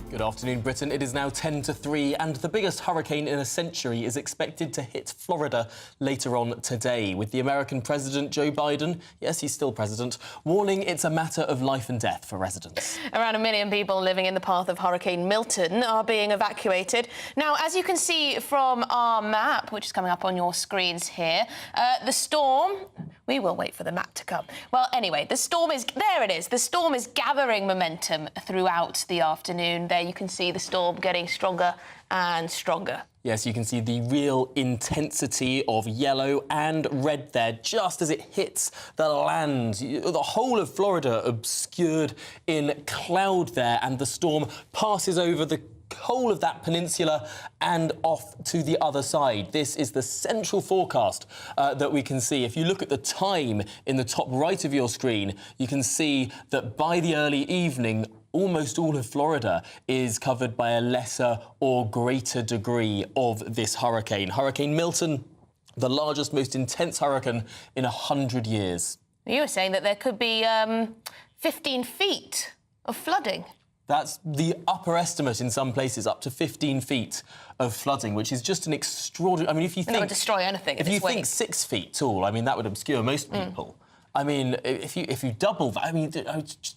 [SPEAKER 6] Good afternoon, Britain. It is now 10 to 3, and the biggest hurricane in a century is expected to hit Florida later on today, with the American President Joe Biden, yes, he's still president, warning it's a matter of life and death for residents.
[SPEAKER 5] Around 1 million people living in the path of Hurricane Milton are being evacuated. Now, as you can see from our map, which is coming up on your screens here, the storm... We will wait for the map to come. Well, anyway, the storm is... There it is. The storm is gathering momentum throughout the afternoon. There you can see the storm getting stronger and stronger.
[SPEAKER 6] Yes, you can see the real intensity of yellow and red there just as it hits the land. The whole of Florida obscured in cloud there, and the storm passes over the whole of that peninsula and off to the other side. This is the central forecast that we can see. If you look at the time in the top right of your screen, you can see that by the early evening, almost all of Florida is covered by a lesser or greater degree of this hurricane. Hurricane Milton, the largest, most intense hurricane in 100 years.
[SPEAKER 5] You were saying that there could be 15 feet of flooding.
[SPEAKER 6] That's the upper estimate in some places, up to 15 feet of flooding, which is just an extraordinary... I mean, if you think...
[SPEAKER 5] It would destroy anything.
[SPEAKER 6] If you think 6 feet tall, I mean, that would obscure most people. I mean, if you double that, I mean,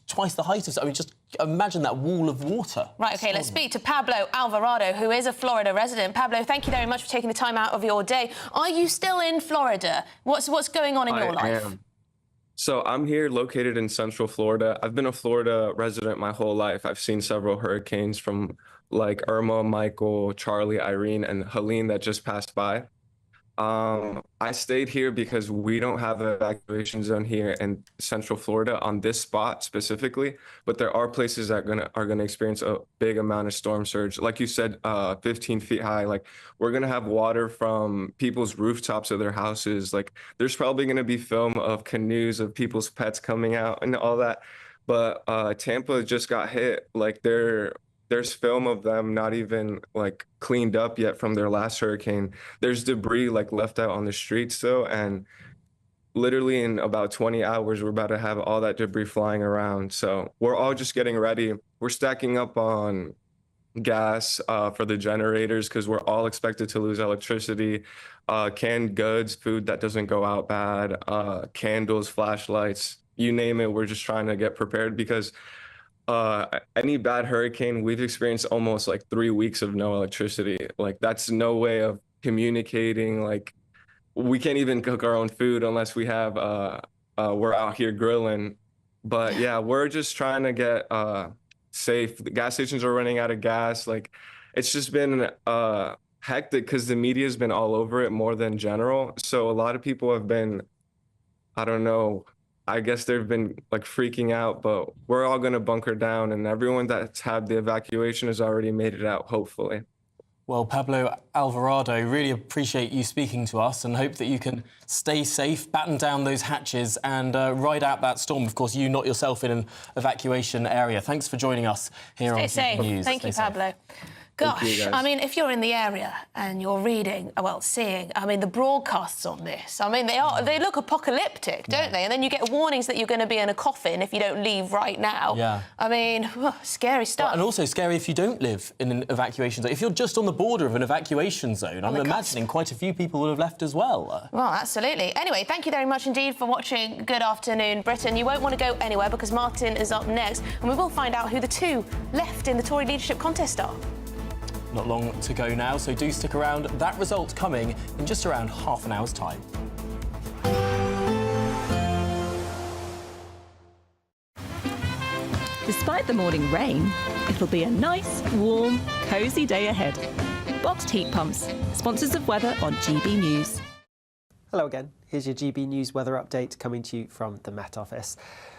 [SPEAKER 6] twice the height of... I mean, just imagine that wall of water.
[SPEAKER 5] Right, OK, let's speak to Pablo Alvarado, who is a Florida resident. Pablo, thank you very much for taking the time out of your day. Are you still in Florida? What's going on in your life?
[SPEAKER 27] I am. So I'm here located in Central Florida. I've been a Florida resident my whole life. I've seen several hurricanes from like Irma, Michael, Charlie, Irene, and Helene that just passed by. I stayed here because we don't have an evacuation zone here in Central Florida on this spot specifically, but there are places that are gonna experience a big amount of storm surge. Like you said, 15 feet high. Like, we're gonna have water from people's rooftops of their houses. Like, there's probably gonna be film of canoes of people's pets coming out and all that. But Tampa just got hit. Like, there's film of them not even like cleaned up yet from their last hurricane. There's debris like left out on the streets still, and literally in about 20 hours, we're about to have all that debris flying around. So we're all just getting ready. We're stacking up on gas for the generators because we're all expected to lose electricity, canned goods, food that doesn't go out bad, candles, flashlights, you name it. We're just trying to get prepared because any bad hurricane, we've experienced almost like 3 weeks of no electricity. Like, that's no way of communicating. Like, we can't even cook our own food unless we have, we're out here grilling. But yeah, we're just trying to get safe. The gas stations are running out of gas. Like, it's just been hectic because the media has been all over it more than general. So a lot of people have been, I don't know, I guess they've been like freaking out, but we're all going to bunker down, and everyone that's had the evacuation has already made it out, hopefully.
[SPEAKER 6] Well, Pablo Alvarado, really appreciate you speaking to us and hope that you can stay safe, batten down those hatches and ride out that storm. Of course, you not yourself in an evacuation area. Thanks for joining us here on
[SPEAKER 5] Stay
[SPEAKER 6] News.
[SPEAKER 5] safe. Thank you, Pablo. Gosh, I mean, if you're in the area and you're reading, well, seeing, I mean, the broadcasts on this, I mean, they look apocalyptic, don't they? And then you get warnings that you're going to be in a coffin if you don't leave right now.
[SPEAKER 6] Yeah.
[SPEAKER 5] I mean, scary stuff.
[SPEAKER 6] And also scary if you don't live in an evacuation zone. If you're just on the border of an evacuation zone, I'm imagining quite a few people would have left as well.
[SPEAKER 5] Well, absolutely. Anyway, thank you very much indeed for watching Good Afternoon Britain. You won't want to go anywhere because Martin is up next, and we will find out who the two left in the Tory leadership contest are.
[SPEAKER 6] Not long to go now, so do stick around. That result coming in just around half an hour's time.
[SPEAKER 2] Despite the morning rain, it'll be a nice, warm, cosy day ahead. Boxed heat pumps, sponsors of weather on GB News.
[SPEAKER 21] Hello again. Here's your GB News weather update coming to you from the Met Office.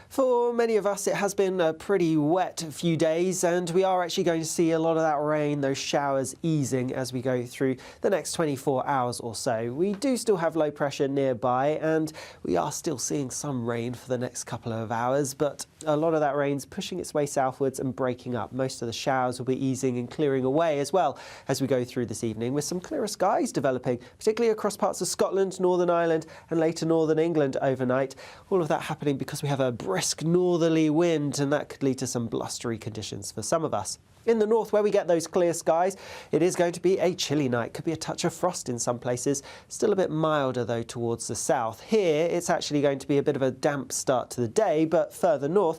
[SPEAKER 21] For many of us, it has been a pretty wet few days, and we are actually going to see a lot of that rain, those showers easing as we go through the next 24 hours or so. We do still have low pressure nearby, and we are still seeing some rain for the next couple of hours, but a lot of that rain's pushing its way southwards and breaking up. Most of the showers will be easing and clearing away as well as we go through this evening, with some clearer skies developing, particularly across parts of Scotland, Northern Ireland and later Northern England overnight. All of that happening because we have a brisk northerly wind, and that could lead to some blustery conditions for some of us. In the north, where we get those clear skies, it is going to be a chilly night. Could be a touch of frost in some places. Still a bit milder, though, towards the south. Here, it's actually going to be a bit of a damp start to the day, but further north,